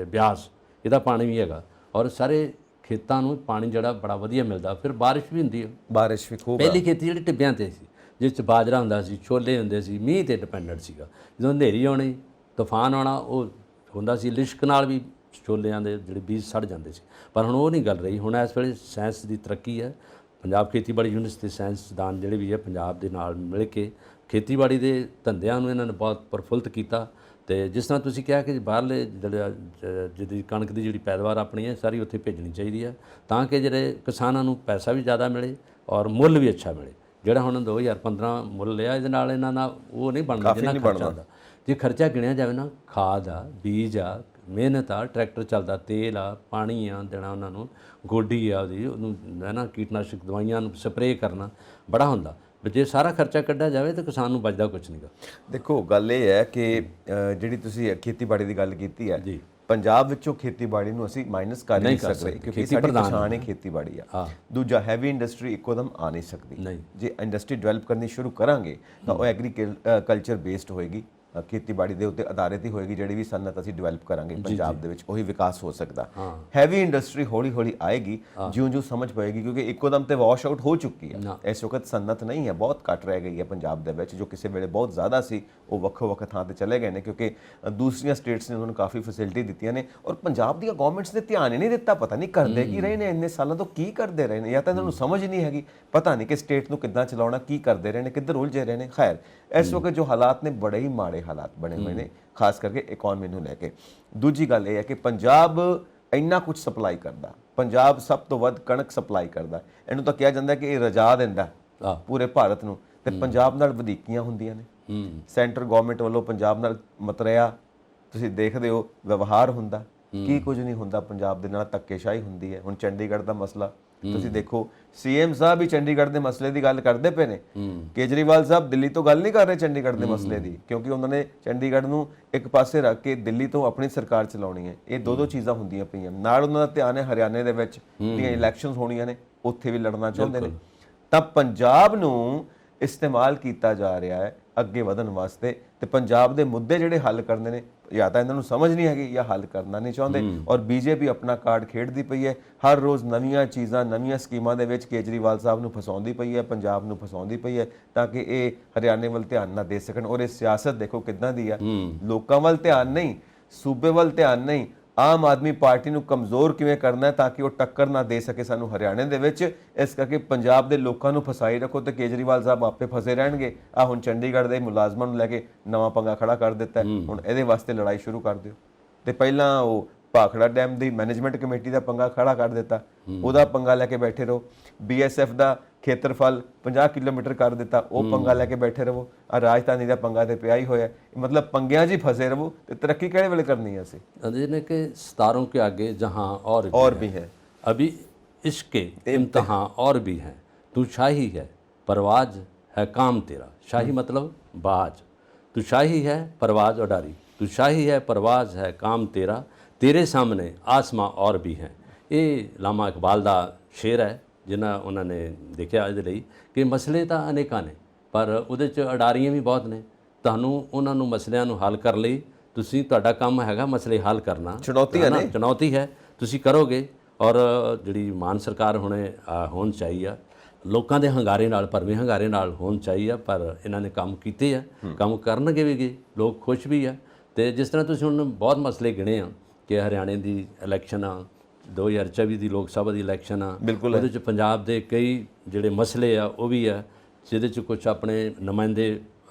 ਬਿਆਸ, ਇਹਦਾ ਪਾਣੀ ਵੀ ਹੈਗਾ, ਔਰ ਸਾਰੇ ਖੇਤਾਂ ਨੂੰ ਪਾਣੀ ਜਿਹੜਾ ਬੜਾ ਵਧੀਆ ਮਿਲਦਾ। ਫਿਰ ਬਾਰਿਸ਼ ਵੀ ਹੁੰਦੀ ਹੈ। ਬਾਰਿਸ਼ ਵੀ ਖੂਬ ਪਹਿਲੀ ਖੇਤੀ ਜਿਹੜੀ ਟਿੱਬਿਆਂ 'ਤੇ ਸੀ, ਜਿਸ 'ਚ ਬਾਜਰਾ ਹੁੰਦਾ ਸੀ, ਛੋਲੇ ਹੁੰਦੇ ਸੀ, ਮੀਂਹ 'ਤੇ ਡਿਪੈਂਡੈਂਟ ਸੀਗਾ। ਜਦੋਂ ਹਨੇਰੀ ਆਉਣੀ, ਤੂਫਾਨ ਆਉਣਾ, ਉਹ ਹੁੰਦਾ ਸੀ ਲਿਸ਼ਕ ਨਾਲ ਵੀ ਛੋਲਿਆਂ ਦੇ ਜਿਹੜੇ ਬੀਜ ਸੜ ਜਾਂਦੇ ਸੀ। ਪਰ ਹੁਣ ਉਹ ਨਹੀਂ ਗੱਲ ਰਹੀ। ਹੁਣ ਇਸ ਵੇਲੇ ਸਾਇੰਸ ਦੀ ਤਰੱਕੀ ਹੈ। ਪੰਜਾਬ ਖੇਤੀਬਾੜੀ ਯੂਨੀਵਰਸਿਟੀ ਸਾਇੰਸਦਾਨ ਜਿਹੜੇ ਵੀ ਹੈ ਪੰਜਾਬ ਦੇ ਨਾਲ ਮਿਲ ਕੇ ਖੇਤੀਬਾੜੀ ਦੇ ਧੰਦਿਆਂ ਨੂੰ ਇਹਨਾਂ ਨੇ ਬਹੁਤ ਪ੍ਰਫੁੱਲਤ ਕੀਤਾ। ਤੇ ਜਿਸ ਤਰ੍ਹਾਂ ਤੁਸੀਂ ਕਿਹਾ ਕਿ ਬਾਹਰਲੇ ਜਿਹਦੀ ਕਣਕ ਦੀ ਜਿਹੜੀ ਪੈਦਾਵਾਰ ਆਪਣੀ ਹੈ ਸਾਰੀ ਉੱਥੇ ਭੇਜਣੀ ਚਾਹੀਦੀ ਹੈ, ਤਾਂ ਕਿ ਜਿਹੜੇ ਕਿਸਾਨਾਂ ਨੂੰ ਪੈਸਾ ਵੀ ਜ਼ਿਆਦਾ ਮਿਲੇ ਔਰ ਮੁੱਲ ਵੀ ਅੱਛਾ ਮਿਲੇ। ਜਿਹੜਾ ਹੁਣ 2015 ਮੁੱਲ ਲਿਆ, ਇਹਦੇ ਨਾਲ ਇਹਨਾਂ ਨਾਲ ਉਹ ਨਹੀਂ ਬਣਦਾ ਜਿੰਨਾ ਖਰਚਾ ਹੁੰਦਾ। ਜੇ ਖਰਚਾ ਗਿਣਿਆ ਜਾਵੇ ਨਾ, ਖਾਦ ਆ, ਬੀਜ ਆ, ਮਿਹਨਤ ਆ, ਟਰੈਕਟਰ ਚੱਲਦਾ, ਤੇਲ ਆ, ਪਾਣੀ ਆ ਦੇਣਾ ਉਹਨਾਂ ਨੂੰ, ਗੋਡੀ ਆ ਉਹਦੀ, ਉਹਨੂੰ ਹੈ ਨਾ, ਕੀਟਨਾਸ਼ਕ ਦਵਾਈਆਂ ਨੂੰ ਸਪਰੇਅ ਕਰਨਾ ਬੜਾ ਹੁੰਦਾ। ਜੇ ਸਾਰਾ ਖਰਚਾ ਕੱਢਿਆ ਜਾਵੇ ਤਾਂ ਕਿਸਾਨ ਨੂੰ ਬਚਦਾ ਕੁਝ ਨਹੀਂਗਾ। ਦੇਖੋ ਗੱਲ ਇਹ ਹੈ ਕਿ ਜਿਹੜੀ ਤੁਸੀਂ ਖੇਤੀਬਾੜੀ ਦੀ ਗੱਲ ਕੀਤੀ ਹੈ, ਪੰਜਾਬ ਵਿੱਚੋਂ ਖੇਤੀਬਾੜੀ ਨੂੰ ਅਸੀਂ ਮਾਈਨਸ ਕਰ ਨਹੀਂ ਸਕਦੇ, ਕਿਉਂਕਿ ਸਾਡੀ ਪਛਾਣ ਹੀ ਖੇਤੀਬਾੜੀ ਆ। ਦੂਜਾ, ਹੈਵੀ ਇੰਡਸਟਰੀ ਇੱਕੋਦਮ ਆ ਨਹੀਂ ਸਕਦੀ। ਜੇ ਇੰਡਸਟਰੀ ਡਿਵੈਲਪ ਕਰਨੀ ਸ਼ੁਰੂ ਕਰਾਂਗੇ ਤਾਂ ਉਹ ਐਗਰੀਕਲਚਰ ਬੇਸਡ ਹੋਏਗੀ, ਖੇਤੀਬਾੜੀ ਦੇ ਉੱਤੇ ਆਧਾਰਿਤ ਹੀ ਹੋਏਗੀ। ਜਿਹੜੀ ਵੀ ਸਨਅਤ ਅਸੀਂ ਡਿਵੈਲਪ ਕਰਾਂਗੇ ਪੰਜਾਬ ਦੇ ਵਿੱਚ, ਉਹੀ ਵਿਕਾਸ ਹੋ ਸਕਦਾ। ਹੈਵੀ ਇੰਡਸਟਰੀ ਹੌਲੀ ਹੌਲੀ ਆਏਗੀ, ਜਿਉਂ-ਜਿਉਂ ਸਮਝ ਪਏਗੀ, ਕਿਉਂਕਿ ਇੱਕੋਦਮ ਤੇ ਵਾਸ਼ ਆਊਟ ਹੋ ਚੁੱਕੀ ਹੈ। ਇਸ ਵਕਤ ਸਨਅਤ ਨਹੀਂ ਹੈ, ਬਹੁਤ ਘੱਟ ਰਹਿ ਗਈ ਹੈ ਪੰਜਾਬ ਦੇ ਵਿੱਚ। ਜੋ ਕਿਸੇ ਵੇਲੇ ਬਹੁਤ ਜ਼ਿਆਦਾ ਸੀ, ਉਹ ਵੱਖੋ-ਵੱਖ ਥਾਂ ਤੇ ਚਲੇ ਗਏ ਨੇ, ਕਿਉਂਕਿ ਦੂਸਰੀਆਂ ਸਟੇਟਸ ਨੇ ਉਹਨਾਂ ਨੂੰ ਕਾਫੀ ਫੈਸਿਲਿਟੀ ਦਿੱਤੀਆਂ ਨੇ। ਔਰ ਪੰਜਾਬ ਦੀਆਂ ਗਵਰਨਮੈਂਟਸ ਨੇ ਧਿਆਨ ਹੀ ਨਹੀਂ ਦਿੱਤਾ। ਪਤਾ ਨਹੀਂ ਕਰਦੇ ਕੀ ਰਹੇ ਨੇ ਇੰਨੇ ਸਾਲਾਂ ਤੋਂ, ਕੀ ਕਰਦੇ ਰਹੇ ਨੇ, ਜਾਂ ਤਾਂ ਇਹਨਾਂ ਨੂੰ ਸਮਝ ਨਹੀਂ ਹੈਗੀ, ਪਤਾ ਨਹੀਂ ਕਿ ਸਟੇਟ ਨੂੰ ਕਿੱਦਾਂ ਚਲਾਉਣਾ, ਕੀ ਕਰਦੇ ਰਹੇ ਨੇ, ਕਿੱਧਰ ਉਲਝੇ ਰਹੇ ਨੇ। ਖੈਰ, ਇਸ ਵਕਤ ਜੋ ਹਾਲਾਤ ਨੇ, ਬੜੇ ਹੀ ਮਾੜੇ ਹਾਲਾਤ ਬਣੇ ਹੋਏ ਨੇ, ਖਾਸ ਕਰਕੇ ਇਕਨੋਮੀ ਨੂੰ ਲੈ ਕੇ। ਦੂਜੀ ਗੱਲ ਇਹ ਹੈ ਕਿ ਪੰਜਾਬ ਇੰਨਾ ਕੁਝ ਸਪਲਾਈ ਕਰਦਾ, ਪੰਜਾਬ ਸਭ ਤੋਂ ਵੱਧ ਕਣਕ ਸਪਲਾਈ ਕਰਦਾ। ਇਹਨੂੰ ਤਾਂ ਕਿਹਾ ਜਾਂਦਾ ਕਿ ਇਹ ਰਜਾ ਦਿੰਦਾ ਪੂਰੇ ਭਾਰਤ ਨੂੰ, ਤੇ ਪੰਜਾਬ ਨਾਲ ਵਧੀਕੀਆਂ ਹੁੰਦੀਆਂ ਨੇ। ਸੈਂਟਰ ਗਵਰਨਮੈਂਟ ਵੱਲੋਂ ਪੰਜਾਬ ਨਾਲ ਮਤਰਿਆ ਤੁਸੀਂ ਦੇਖਦੇ ਹੋ ਵਿਵਹਾਰ ਹੁੰਦਾ, ਕੀ ਕੁਝ ਨਹੀਂ ਹੁੰਦਾ ਪੰਜਾਬ ਦੇ ਨਾਲ, ਧੱਕੇਸ਼ਾਹੀ ਹੁੰਦੀ ਹੈ। ਹੁਣ ਚੰਡੀਗੜ੍ਹ ਦਾ ਮਸਲਾ ਤੁਸੀਂ ਦੇਖੋ, ਸੀਐਮ ਸਾਹਿਬ ਵੀ ਚੰਡੀਗੜ੍ਹ ਦੇ ਮਸਲੇ ਦੀ ਗੱਲ ਕਰਦੇ ਪਏ ਨੇ। ਕੇਜਰੀਵਾਲ ਸਾਹਿਬ ਦਿੱਲੀ ਤੋਂ ਗੱਲ ਨਹੀਂ ਕਰ ਰਹੇ ਚੰਡੀਗੜ੍ਹ ਦੇ ਮਸਲੇ ਦੀ, ਕਿਉਂਕਿ ਉਹਨਾਂ ਨੇ ਚੰਡੀਗੜ੍ਹ ਨੂੰ ਇੱਕ ਪਾਸੇ ਰੱਖ ਕੇ ਦਿੱਲੀ ਤੋਂ ਆਪਣੀ ਸਰਕਾਰ ਚਲਾਉਣੀ ਹੈ। ਇਹ ਦੋ ਚੀਜ਼ਾਂ ਹੁੰਦੀਆਂ ਪਈਆਂ। ਨਾਲ ਉਹਨਾਂ ਦਾ ਧਿਆਨ ਹੈ ਹਰਿਆਣੇ ਦੇ ਵਿੱਚ ਦੀਆਂ ਇਲੈਕਸ਼ਨਸ ਹੋਣੀਆਂ ਨੇ, ਉੱਥੇ ਵੀ ਲੜਨਾ ਚਾਹੁੰਦੇ ਨੇ। ਤਾਂ ਪੰਜਾਬ ਨੂੰ ਇਸਤੇਮਾਲ ਕੀਤਾ ਜਾ ਰਿਹਾ ਹੈ ਅੱਗੇ ਵਧਣ ਵਾਸਤੇ, ਤੇ ਪੰਜਾਬ ਦੇ ਮੁੱਦੇ ਜਿਹੜੇ ਹੱਲ ਕਰਨੇ ਨੇ, ਜਾਂ ਤਾਂ ਇਹਨਾਂ ਨੂੰ ਸਮਝ ਨਹੀਂ ਹੈਗੀ ਜਾਂ ਹੱਲ ਕਰਨਾ ਨਹੀਂ ਚਾਹੁੰਦੇ। ਔਰ ਬੀਜੇਪੀ ਆਪਣਾ ਕਾਰਡ ਖੇਡਦੀ ਪਈ ਹੈ, ਹਰ ਰੋਜ਼ ਨਵੀਆਂ ਚੀਜ਼ਾਂ, ਨਵੀਆਂ ਸਕੀਮਾਂ ਦੇ ਵਿੱਚ ਕੇਜਰੀਵਾਲ ਸਾਹਿਬ ਨੂੰ ਫਸਾਉਂਦੀ ਪਈ ਹੈ, ਪੰਜਾਬ ਨੂੰ ਫਸਾਉਂਦੀ ਪਈ ਹੈ, ਤਾਂ ਕਿ ਇਹ ਹਰਿਆਣੇ ਵੱਲ ਧਿਆਨ ਨਾ ਦੇ ਸਕਣ। ਔਰ ਇਹ ਸਿਆਸਤ ਦੇਖੋ ਕਿੱਦਾਂ ਦੀ ਆ, ਲੋਕਾਂ ਵੱਲ ਧਿਆਨ ਨਹੀਂ, ਸੂਬੇ ਵੱਲ ਧਿਆਨ ਨਹੀਂ, ਆਮ ਆਦਮੀ ਪਾਰਟੀ ਨੂੰ ਕਮਜ਼ੋਰ ਕਿਵੇਂ ਕਰਨਾ ਹੈ ਤਾਂ ਕਿ ਉਹ ਟੱਕਰ ਨਾ ਦੇ ਸਕੇ ਸਾਨੂੰ ਹਰਿਆਣੇ ਦੇ ਵਿੱਚ। ਇਸ ਕਰਕੇ ਪੰਜਾਬ ਦੇ ਲੋਕਾਂ ਨੂੰ ਫਸਾਈ ਰੱਖੋ ਤੇ ਕੇਜਰੀਵਾਲ ਸਾਹਿਬ ਆਪੇ ਫਸੇ ਰਹਿਣਗੇ। ਆ ਹੁਣ ਚੰਡੀਗੜ੍ਹ ਦੇ ਮੁਲਾਜ਼ਮਾਂ ਨੂੰ ਲੈ ਕੇ ਨਵਾਂ ਪੰਗਾ ਖੜਾ ਕਰ ਦਿੱਤਾ, ਹੁਣ ਇਹਦੇ ਵਾਸਤੇ ਲੜਾਈ ਸ਼ੁਰੂ ਕਰ ਦਿਓ। ਤੇ ਪਹਿਲਾਂ ਉਹ ਭਾਖੜਾ ਡੈਮ ਦੀ ਮੈਨੇਜਮੈਂਟ ਕਮੇਟੀ ਦਾ ਪੰਗਾ ਖੜਾ ਕਰ ਦਿੱਤਾ, ਉਹਦਾ ਪੰਗਾ ਲੈ ਕੇ ਬੈਠੇ ਰਹੋ। BSF ਦਾ ਖੇਤਰਫਲ 50 ਕਿਲੋਮੀਟਰ ਕਰ ਦਿੱਤਾ, ਉਹ ਪੰਗਾ ਲੈ ਕੇ ਬੈਠੇ ਰਹੋ। ਆ ਰਾਜਧਾਨੀ ਦਾ ਪੰਗਾ ਤੇ ਪਿਆ ਹੀ ਹੋਇਆ। ਮਤਲਬ ਪੰਗਿਆਂ 'ਚ ਹੀ ਫਸੇ ਰਹੋ, ਤੇ ਤਰੱਕੀ ਕਿਹੜੇ ਵੇਲੇ ਕਰਨੀ ਹੈ ਅਸੀਂ? ने कि सितारों के आगे जहाँ और भी है, अभी इश्क इम्तहां और भी हैं। तू शाही है परवाज है काम तेरा, शाही मतलब बाज, तू शाही है परवाज उडारी, तू शाही है परवाज है काम तेरा, तेरे सामने आसमां और भी हैं। ये लामा इकबाल ਦਾ ਸ਼ੇਰ ਹੈ, ਜਿਨ੍ਹਾਂ ਉਹਨਾਂ ਨੇ ਦੇਖਿਆ ਇਹਦੇ ਲਈ ਕਿ ਮਸਲੇ ਤਾਂ ਅਨੇਕਾਂ ਨੇ, ਪਰ ਉਹਦੇ 'ਚ ਅਡਾਰੀਆਂ ਵੀ ਬਹੁਤ ਨੇ। ਤੁਹਾਨੂੰ ਉਹਨਾਂ ਨੂੰ ਮਸਲਿਆਂ ਨੂੰ ਹੱਲ ਕਰਨ ਲਈ ਤੁਹਾਡਾ ਕੰਮ ਹੈਗਾ ਮਸਲੇ ਹੱਲ ਕਰਨਾ। ਚੁਣੌਤੀ ਹੈ, ਤੁਸੀਂ ਕਰੋਗੇ। ਔਰ ਜਿਹੜੀ ਮਾਨ ਸਰਕਾਰ ਹੋਣ ਚਾਹੀਏ ਆ, ਲੋਕਾਂ ਦੇ ਹੰਗਾਰੇ ਨਾਲ, ਭਰਵੇਂ ਹੰਗਾਰੇ ਨਾਲ ਹੋਣ ਚਾਹੀਏ। ਪਰ ਇਹਨਾਂ ਨੇ ਕੰਮ ਕੀਤੇ ਆ, ਕੰਮ ਕਰਨਗੇ ਵੀ, ਲੋਕ ਖੁਸ਼ ਵੀ ਆ। ਤੇ ਜਿਸ ਤਰ੍ਹਾਂ ਤੁਸੀਂ ਹੁਣ ਬਹੁਤ ਮਸਲੇ ਗਿਣੇ ਆ ਕਿ ਹਰਿਆਣੇ ਦੀ ਇਲੈਕਸ਼ਨ ਆ, 2024 ਦੀ ਲੋਕ ਸਭਾ ਦੀ ਇਲੈਕਸ਼ਨ ਆ, ਉਹਦੇ 'ਚ ਪੰਜਾਬ ਦੇ ਕਈ ਜਿਹੜੇ ਮਸਲੇ ਆ ਉਹ ਵੀ ਆ, ਜਿਹਦੇ 'ਚ ਕੁਝ ਆਪਣੇ ਨੁਮਾਇੰਦੇ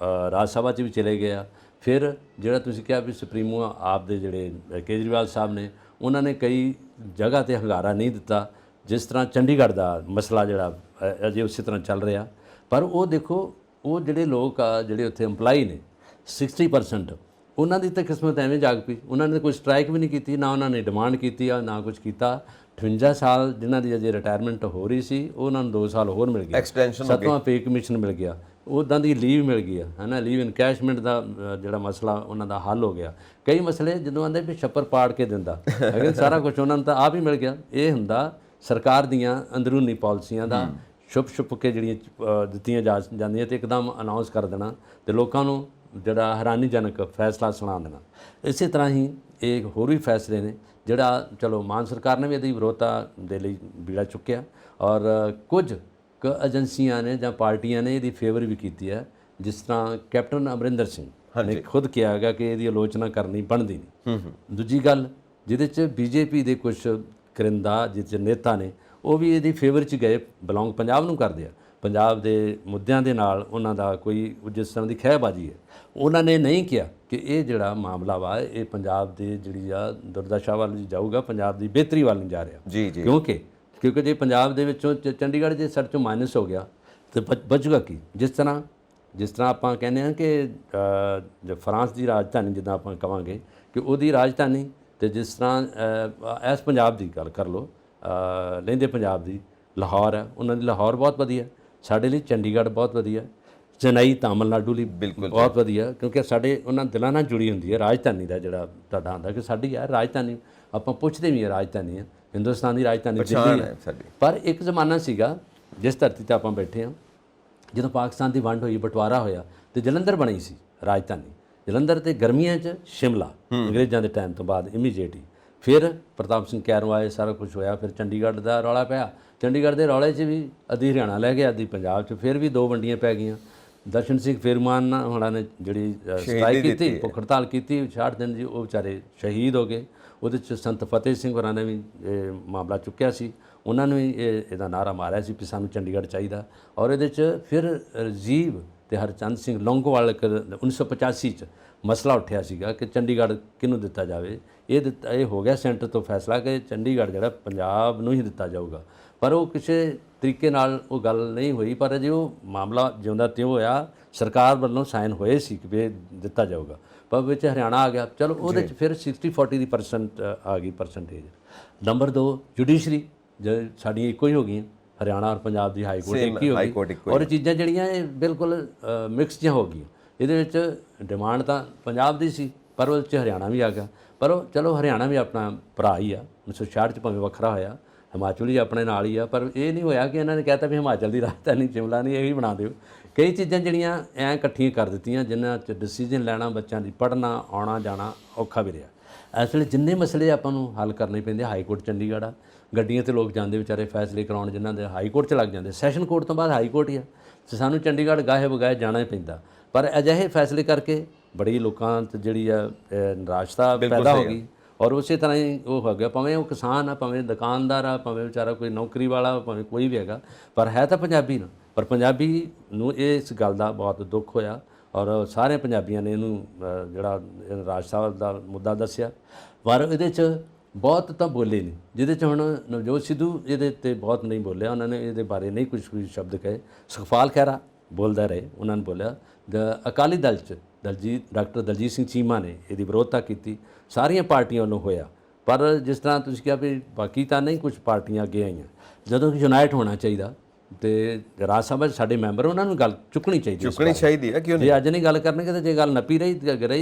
ਰਾਜ ਸਭਾ 'ਚ ਵੀ ਚਲੇ ਗਏ ਆ। ਫਿਰ ਜਿਹੜਾ ਤੁਸੀਂ ਕਿਹਾ ਵੀ ਸੁਪਰੀਮੋ ਆਪ ਦੇ ਜਿਹੜੇ ਕੇਜਰੀਵਾਲ ਸਾਹਿਬ ਨੇ, ਉਹਨਾਂ ਨੇ ਕਈ ਜਗ੍ਹਾ ਤੇ ਹੰਗਾਰਾ ਨਹੀਂ ਦਿੱਤਾ, ਜਿਸ ਤਰ੍ਹਾਂ ਚੰਡੀਗੜ੍ਹ ਦਾ ਮਸਲਾ ਜਿਹੜਾ ਅਜੇ ਉਸੇ ਤਰ੍ਹਾਂ ਚੱਲ ਰਿਹਾ। ਪਰ ਉਹ ਦੇਖੋ, ਉਹ ਜਿਹੜੇ ਲੋਕ ਆ ਜਿਹੜੇ ਉੱਥੇ EMPLOYE ਨੇ 60% ਉਹਨਾਂ ਦੀ ਤਾਂ ਕਿਸਮਤ ਐਵੇਂ ਜਾਗ ਪਈ, ਉਹਨਾਂ ਨੇ ਕੋਈ ਸਟ੍ਰਾਈਕ ਵੀ ਨਹੀਂ ਕੀਤੀ, ਨਾ ਉਹਨਾਂ ਨੇ ਡਿਮਾਂਡ ਕੀਤੀ ਆ, ਨਾ ਕੁਝ ਕੀਤਾ। 58 ਸਾਲ ਜਿਨ੍ਹਾਂ ਦੀ ਅਜੇ ਰਿਟਾਇਰਮੈਂਟ ਹੋ ਰਹੀ ਸੀ, ਉਹਨਾਂ ਨੂੰ 2 ਸਾਲ ਹੋਰ ਮਿਲ ਗਏ, ਐਕਸਟੈਂਸ਼ਨ 7ਵਾਂ ਪੇ ਕਮਿਸ਼ਨ ਮਿਲ ਗਿਆ, ਉੱਦਾਂ ਦੀ ਲੀਵ ਮਿਲ ਗਈ ਹੈ ਨਾ, ਲੀਵ ਇਨਕੈਸ਼ਮੈਂਟ ਦਾ ਜਿਹੜਾ ਮਸਲਾ ਉਹਨਾਂ ਦਾ ਹੱਲ ਹੋ ਗਿਆ। ਕਈ ਮਸਲੇ ਜਦੋਂ ਆਉਂਦੇ ਵੀ ਛੱਪਰ ਪਾੜ ਕੇ ਦਿੰਦਾ, ਅਗਰ ਸਾਰਾ ਕੁਝ ਉਹਨਾਂ ਨੂੰ ਤਾਂ ਆਪ ਹੀ ਮਿਲ ਗਿਆ। ਇਹ ਹੁੰਦਾ ਸਰਕਾਰ ਦੀਆਂ ਅੰਦਰੂਨੀ ਪਾਲਿਸੀਆਂ ਦਾ ਛੁਪ ਕੇ ਜਿਹੜੀਆਂ ਦਿੱਤੀਆਂ ਜਾਂਦੀਆਂ ਤੇ ਇੱਕਦਮ ਅਨਾਉਂਸ ਕਰ ਦੇਣਾ ਤੇ ਲੋਕਾਂ ਨੂੰ ਜਿਹੜਾ ਹੈਰਾਨੀਜਨਕ ਫੈਸਲਾ ਸੁਣਾ ਦੇਣਾ। ਇਸੇ ਤਰ੍ਹਾਂ ਹੀ ਇਹ ਹੋਰ ਵੀ ਫੈਸਲੇ ਨੇ ਜਿਹੜਾ ਚਲੋ ਮਾਨ ਸਰਕਾਰ ਨੇ ਵੀ ਇਹਦੀ ਵਿਰੋਧਤਾ ਦੇ ਲਈ ਬੀੜਾ ਚੁੱਕਿਆ, ਔਰ ਕੁਝ ਏਜੰਸੀਆਂ ਨੇ ਜਾਂ ਪਾਰਟੀਆਂ ਨੇ ਇਹਦੀ ਫੇਵਰ ਵੀ ਕੀਤੀ ਹੈ। ਜਿਸ ਤਰ੍ਹਾਂ ਕੈਪਟਨ ਅਮਰਿੰਦਰ ਸਿੰਘ ਨੇ ਖੁਦ ਕਿਹਾ ਹੈਗਾ ਕਿ ਇਹਦੀ ਆਲੋਚਨਾ ਕਰਨੀ ਬਣਦੀ ਨਹੀਂ। ਦੂਜੀ ਗੱਲ ਜਿਹਦੇ 'ਚ ਬੀਜੇਪੀ ਦੇ ਕੁਝ ਕਰਿੰਦਾ ਜਿਹਦੇ ਨੇਤਾ ਨੇ ਉਹ ਵੀ ਇਹਦੀ ਫੇਵਰ 'ਚ ਗਏ, ਬਿਲੋਂਗ ਪੰਜਾਬ ਨੂੰ ਕਰਦੇ ਆ, ਪੰਜਾਬ ਦੇ ਮੁੱਦਿਆਂ ਦੇ ਨਾਲ ਉਹਨਾਂ ਦਾ ਕੋਈ ਜਿਸ ਤਰ੍ਹਾਂ ਦੀ ਖਹਿਬਾਜ਼ੀ ਹੈ। ਉਹਨਾਂ ਨੇ ਨਹੀਂ ਕਿਹਾ ਕਿ ਇਹ ਜਿਹੜਾ ਮਾਮਲਾ ਵਾ ਇਹ ਪੰਜਾਬ ਦੇ ਜਿਹੜੀ ਆ ਦੁਰਦਸ਼ਾ ਵੱਲ ਜਾਊਗਾ, ਪੰਜਾਬ ਦੀ ਬਿਹਤਰੀ ਵੱਲ ਨਹੀਂ ਜਾ ਰਿਹਾ। ਜੀ ਜੀ। ਕਿਉਂਕਿ ਜੇ ਪੰਜਾਬ ਦੇ ਵਿੱਚੋਂ ਚੰਡੀਗੜ੍ਹ ਜੇ ਸਰ ਚੋਂ ਮਾਈਨਸ ਹੋ ਗਿਆ ਤੇ ਬਚੂਗਾ ਕੀ? ਜਿਸ ਤਰ੍ਹਾਂ ਆਪਾਂ ਕਹਿੰਦੇ ਹਾਂ ਕਿ ਫਰਾਂਸ ਦੀ ਰਾਜਧਾਨੀ ਜਿੱਦਾਂ ਆਪਾਂ ਕਹਾਂਗੇ ਕਿ ਉਹਦੀ ਰਾਜਧਾਨੀ, ਤੇ ਜਿਸ ਤਰ੍ਹਾਂ ਇਸ ਪੰਜਾਬ ਦੀ ਗੱਲ ਕਰ ਲਓ, ਲਹਿੰਦੇ ਪੰਜਾਬ ਦੀ ਲਾਹੌਰ ਹੈ, ਉਹਨਾਂ ਦੀ ਲਾਹੌਰ ਬਹੁਤ ਵਧੀਆ, ਸਾਡੇ ਲਈ ਚੰਡੀਗੜ੍ਹ ਬਹੁਤ ਵਧੀਆ, ਚੇਨਈ ਤਾਮਿਲਨਾਡੂ ਲਈ ਬਹੁਤ ਵਧੀਆ, ਕਿਉਂਕਿ ਸਾਡੇ ਉਹਨਾਂ ਦਿਲਾਂ ਨਾਲ ਜੁੜੀ ਹੁੰਦੀ ਹੈ ਰਾਜਧਾਨੀ ਦਾ ਜਿਹੜਾ ਤੁਹਾਡਾ ਆਉਂਦਾ ਕਿ ਸਾਡੀ ਹੈ ਰਾਜਧਾਨੀ, ਆਪਾਂ ਪੁੱਛਦੇ ਵੀ ਹੈ ਰਾਜਧਾਨੀ ਹੈ, ਹਿੰਦੁਸਤਾਨ ਦੀ ਰਾਜਧਾਨੀ ਦਿੱਲੀ ਹੈ ਸਾਡੀ। ਪਰ ਇੱਕ ਜ਼ਮਾਨਾ ਸੀਗਾ ਜਿਸ ਧਰਤੀ 'ਤੇ ਆਪਾਂ ਬੈਠੇ ਹਾਂ, ਜਦੋਂ ਪਾਕਿਸਤਾਨ ਦੀ ਵੰਡ ਹੋਈ, ਬਟਵਾਰਾ ਹੋਇਆ ਤੇ ਜਲੰਧਰ ਬਣੀ ਸੀ ਰਾਜਧਾਨੀ, ਜਲੰਧਰ ਤੇ ਗਰਮੀਆਂ 'ਚ ਸ਼ਿਮਲਾ ਅੰਗਰੇਜ਼ਾਂ ਦੇ ਟਾਈਮ ਤੋਂ ਬਾਅਦ ਇਮੀਡੀਏਟਲੀ, ਫਿਰ ਪ੍ਰਤਾਪ ਸਿੰਘ ਕੈਰੋਂ ਆਏ, ਸਾਰਾ ਕੁਝ ਹੋਇਆ, ਫਿਰ ਚੰਡੀਗੜ੍ਹ ਦਾ ਰੌਲਾ ਪਿਆ, ਚੰਡੀਗੜ੍ਹ ਦੇ ਰੌਲੇ 'ਚ ਵੀ ਅੱਧੀ ਹਰਿਆਣਾ ਲੈ ਗਿਆ, ਅੱਧੀ ਪੰਜਾਬ 'ਚ, ਫਿਰ ਵੀ 2 ਵੰਡੀਆਂ ਪੈ ਗਈਆਂ। ਦਰਸ਼ਨ ਸਿੰਘ ਫੇਰੂਮਾਨ ਹੋਣਾ ਨੇ ਜਿਹੜੀ ਸਟ੍ਰਾਈਕ ਕੀਤੀ, ਭੁੱਖ ਹੜਤਾਲ ਕੀਤੀ 66 ਦਿਨ ਜੀ, ਉਹ ਵਿਚਾਰੇ ਸ਼ਹੀਦ ਹੋ ਗਏ। ਉਹਦੇ 'ਚ ਸੰਤ ਫਤਿਹ ਸਿੰਘ ਹੋਰਾਂ ਨੇ ਵੀ ਇਹ ਮਾਮਲਾ ਚੁੱਕਿਆ ਸੀ, ਉਹਨਾਂ ਨੇ ਵੀ ਇਹਦਾ ਨਾਅਰਾ ਮਾਰਿਆ ਸੀ ਕਿ ਸਾਨੂੰ ਚੰਡੀਗੜ੍ਹ ਚਾਹੀਦਾ। ਔਰ ਇਹਦੇ 'ਚ ਫਿਰ ਰਾਜੀਵ ਤੇ ਹਰਚੰਦ ਸਿੰਘ ਲੌਂਗੋਵਾਲ 1985 'ਚ ਮਸਲਾ ਉੱਠਿਆ ਸੀਗਾ ਕਿ ਚੰਡੀਗੜ੍ਹ ਕਿਹਨੂੰ ਦਿੱਤਾ ਜਾਵੇ। ਇਹ ਹੋ ਗਿਆ ਸੈਂਟਰ ਤੋਂ ਫੈਸਲਾ ਕਿ ਚੰਡੀਗੜ੍ਹ ਜਿਹੜਾ ਪੰਜਾਬ ਨੂੰ ਹੀ ਦਿੱਤਾ ਜਾਊਗਾ, ਪਰ ਉਹ ਕਿਸੇ ਤਰੀਕੇ ਨਾਲ ਉਹ ਗੱਲ ਨਹੀਂ ਹੋਈ। ਪਰ ਅਜੇ ਉਹ ਮਾਮਲਾ ਜਿਉਂਦਾ ਤਿਉਂ ਹੋਇਆ, ਸਰਕਾਰ ਵੱਲੋਂ ਸਾਈਨ ਹੋਏ ਸੀ ਕਿ ਇਹ ਦਿੱਤਾ ਜਾਊਗਾ, ਪਰ ਵਿੱਚ ਹਰਿਆਣਾ ਆ ਗਿਆ। ਚਲੋ ਉਹਦੇ 'ਚ ਫਿਰ 60-40 ਦੀ % ਆ ਗਈ ਪਰਸੈਂਟੇਜ। ਨੰਬਰ 2 ਜੁਡੀਸ਼ਰੀ ਸਾਡੀਆਂ ਇੱਕੋ ਹੀ ਹੋ ਗਈਆਂ, ਹਰਿਆਣਾ ਔਰ ਪੰਜਾਬ ਦੀ ਹਾਈ ਕੋਰਟ ਇੱਕ ਹੀ ਹੋ ਗਈ, ਔਰ ਚੀਜ਼ਾਂ ਜਿਹੜੀਆਂ ਇਹ ਬਿਲਕੁਲ ਮਿਕਸ ਜਿਹੀਆਂ ਹੋ ਗਈਆਂ। ਇਹਦੇ ਵਿੱਚ ਡਿਮਾਂਡ ਤਾਂ ਪੰਜਾਬ ਦੀ ਸੀ, ਪਰ ਉਹਦੇ 'ਚ ਹਰਿਆਣਾ ਵੀ ਆ ਗਿਆ। ਪਰ ਉਹ ਚਲੋ ਹਰਿਆਣਾ ਵੀ ਆਪਣਾ ਭਰਾ ਹੀ ਆ, 1966 'ਚ ਭਾਵੇਂ ਵੱਖਰਾ ਹੋਇਆ, ਹਿਮਾਚਲ ਵੀ ਆਪਣੇ ਨਾਲ ਹੀ ਆ, ਪਰ ਇਹ ਨਹੀਂ ਹੋਇਆ ਕਿ ਇਹਨਾਂ ਨੇ ਕਹਿਤਾ ਵੀ ਹਿਮਾਚਲ ਦੀ ਰਾਜਧਾਨੀ ਸ਼ਿਮਲਾ ਨਹੀਂ, ਇਹ ਵੀ ਬਣਾ ਦਿਓ। ਕਈ ਚੀਜ਼ਾਂ ਜਿਹੜੀਆਂ ਐਂ ਇਕੱਠੀਆਂ ਕਰ ਦਿੱਤੀਆਂ ਜਿਨ੍ਹਾਂ 'ਚ ਡਿਸੀਜਨ ਲੈਣਾ, ਬੱਚਿਆਂ ਦੀ ਪੜ੍ਹਨਾ ਆਉਣਾ ਜਾਣਾ ਔਖਾ ਵੀ ਰਿਹਾ। ਇਸ ਵੇਲੇ ਜਿੰਨੇ ਮਸਲੇ ਆਪਾਂ ਨੂੰ ਹੱਲ ਕਰਨੇ ਪੈਂਦੇ, ਹਾਈ ਕੋਰਟ ਚੰਡੀਗੜ੍ਹ ਆ, ਗੱਡੀਆਂ 'ਤੇ ਲੋਕ ਜਾਂਦੇ ਵਿਚਾਰੇ ਫੈਸਲੇ ਕਰਾਉਣ, ਜਿਨ੍ਹਾਂ ਦੇ ਹਾਈ ਕੋਰਟ 'ਚ ਲੱਗ ਜਾਂਦੇ, ਸੈਸ਼ਨ ਕੋਰਟ ਤੋਂ ਬਾਅਦ ਹਾਈ ਕੋਰਟ ਹੀ ਆ, ਤੇ ਸਾਨੂੰ ਚੰਡੀਗੜ੍ਹ ਗਾਹੇ ਬਗਾਏ ਜਾਣਾ ਹੀ ਪੈਂਦਾ। ਪਰ ਅਜਿਹੇ ਫੈਸਲੇ ਕਰਕੇ ਬੜੀ ਲੋਕਾਂ 'ਚ ਜਿਹੜੀ ਆ ਨਿਰਾਸ਼ਤਾ ਪੈਦਾ ਹੋ ਗਈ, ਔਰ ਉਸੇ ਤਰ੍ਹਾਂ ਹੀ ਉਹ ਹੋ ਗਿਆ, ਭਾਵੇਂ ਉਹ ਕਿਸਾਨ ਆ, ਭਾਵੇਂ ਦੁਕਾਨਦਾਰ ਆ, ਭਾਵੇਂ ਵਿਚਾਰਾ ਕੋਈ ਨੌਕਰੀ ਵਾਲਾ, ਭਾਵੇਂ ਕੋਈ ਵੀ ਹੈਗਾ, ਪਰ ਹੈ ਤਾਂ ਪੰਜਾਬੀ ਨਾ। ਪਰ ਪੰਜਾਬੀ ਨੂੰ ਇਸ ਗੱਲ ਦਾ ਬਹੁਤ ਦੁੱਖ ਹੋਇਆ, ਔਰ ਸਾਰੇ ਪੰਜਾਬੀਆਂ ਨੇ ਇਹਨੂੰ ਜਿਹੜਾ ਨਿਰਾਸ਼ਤਾ ਦਾ ਮੁੱਦਾ ਦੱਸਿਆ। ਪਰ ਇਹਦੇ 'ਚ ਬਹੁਤ ਤਾਂ ਬੋਲੇ ਨਹੀਂ, ਜਿਹਦੇ 'ਚ ਹੁਣ ਨਵਜੋਤ ਸਿੱਧੂ ਇਹਦੇ 'ਤੇ ਬਹੁਤ ਨਹੀਂ ਬੋਲਿਆ, ਉਹਨਾਂ ਨੇ ਇਹਦੇ ਬਾਰੇ ਨਹੀਂ ਕੁਝ ਸ਼ਬਦ ਕਹੇ। ਸੁਖਪਾਲ ਖਹਿਰਾ ਬੋਲਦਾ ਰਹੇ, ਉਹਨਾਂ ਨੇ ਬੋਲਿਆ। ਅਕਾਲੀ ਦਲ 'ਚ ਡਾਕਟਰ ਦਲਜੀਤ ਸਿੰਘ ਚੀਮਾ ਨੇ ਇਹਦੀ ਵਿਰੋਧਤਾ ਕੀਤੀ, ਸਾਰੀਆਂ ਪਾਰਟੀਆਂ ਵੱਲੋਂ ਹੋਇਆ। ਪਰ ਜਿਸ ਤਰ੍ਹਾਂ ਤੁਸੀਂ ਕਿਹਾ ਵੀ ਬਾਕੀ ਤਾਂ ਨਹੀਂ, ਕੁਝ ਪਾਰਟੀਆਂ ਅੱਗੇ ਆਈਆਂ। ਜਦੋਂ ਕਿ ਯੂਨਾਈਟ ਹੋਣਾ ਚਾਹੀਦਾ, ਤੇ ਰਾਜ ਸਭਾ 'ਚ ਸਾਡੇ ਮੈਂਬਰ ਉਹਨਾਂ ਨੂੰ ਗੱਲ ਚੁੱਕਣੀ ਚਾਹੀਦੀ ਹੈ। ਕਿਉਂ ਜੇ ਅੱਜ ਨਹੀਂ ਗੱਲ ਕਰਨਗੇ ਤਾਂ ਜੇ ਗੱਲ ਨੱਪੀ ਰਹੀ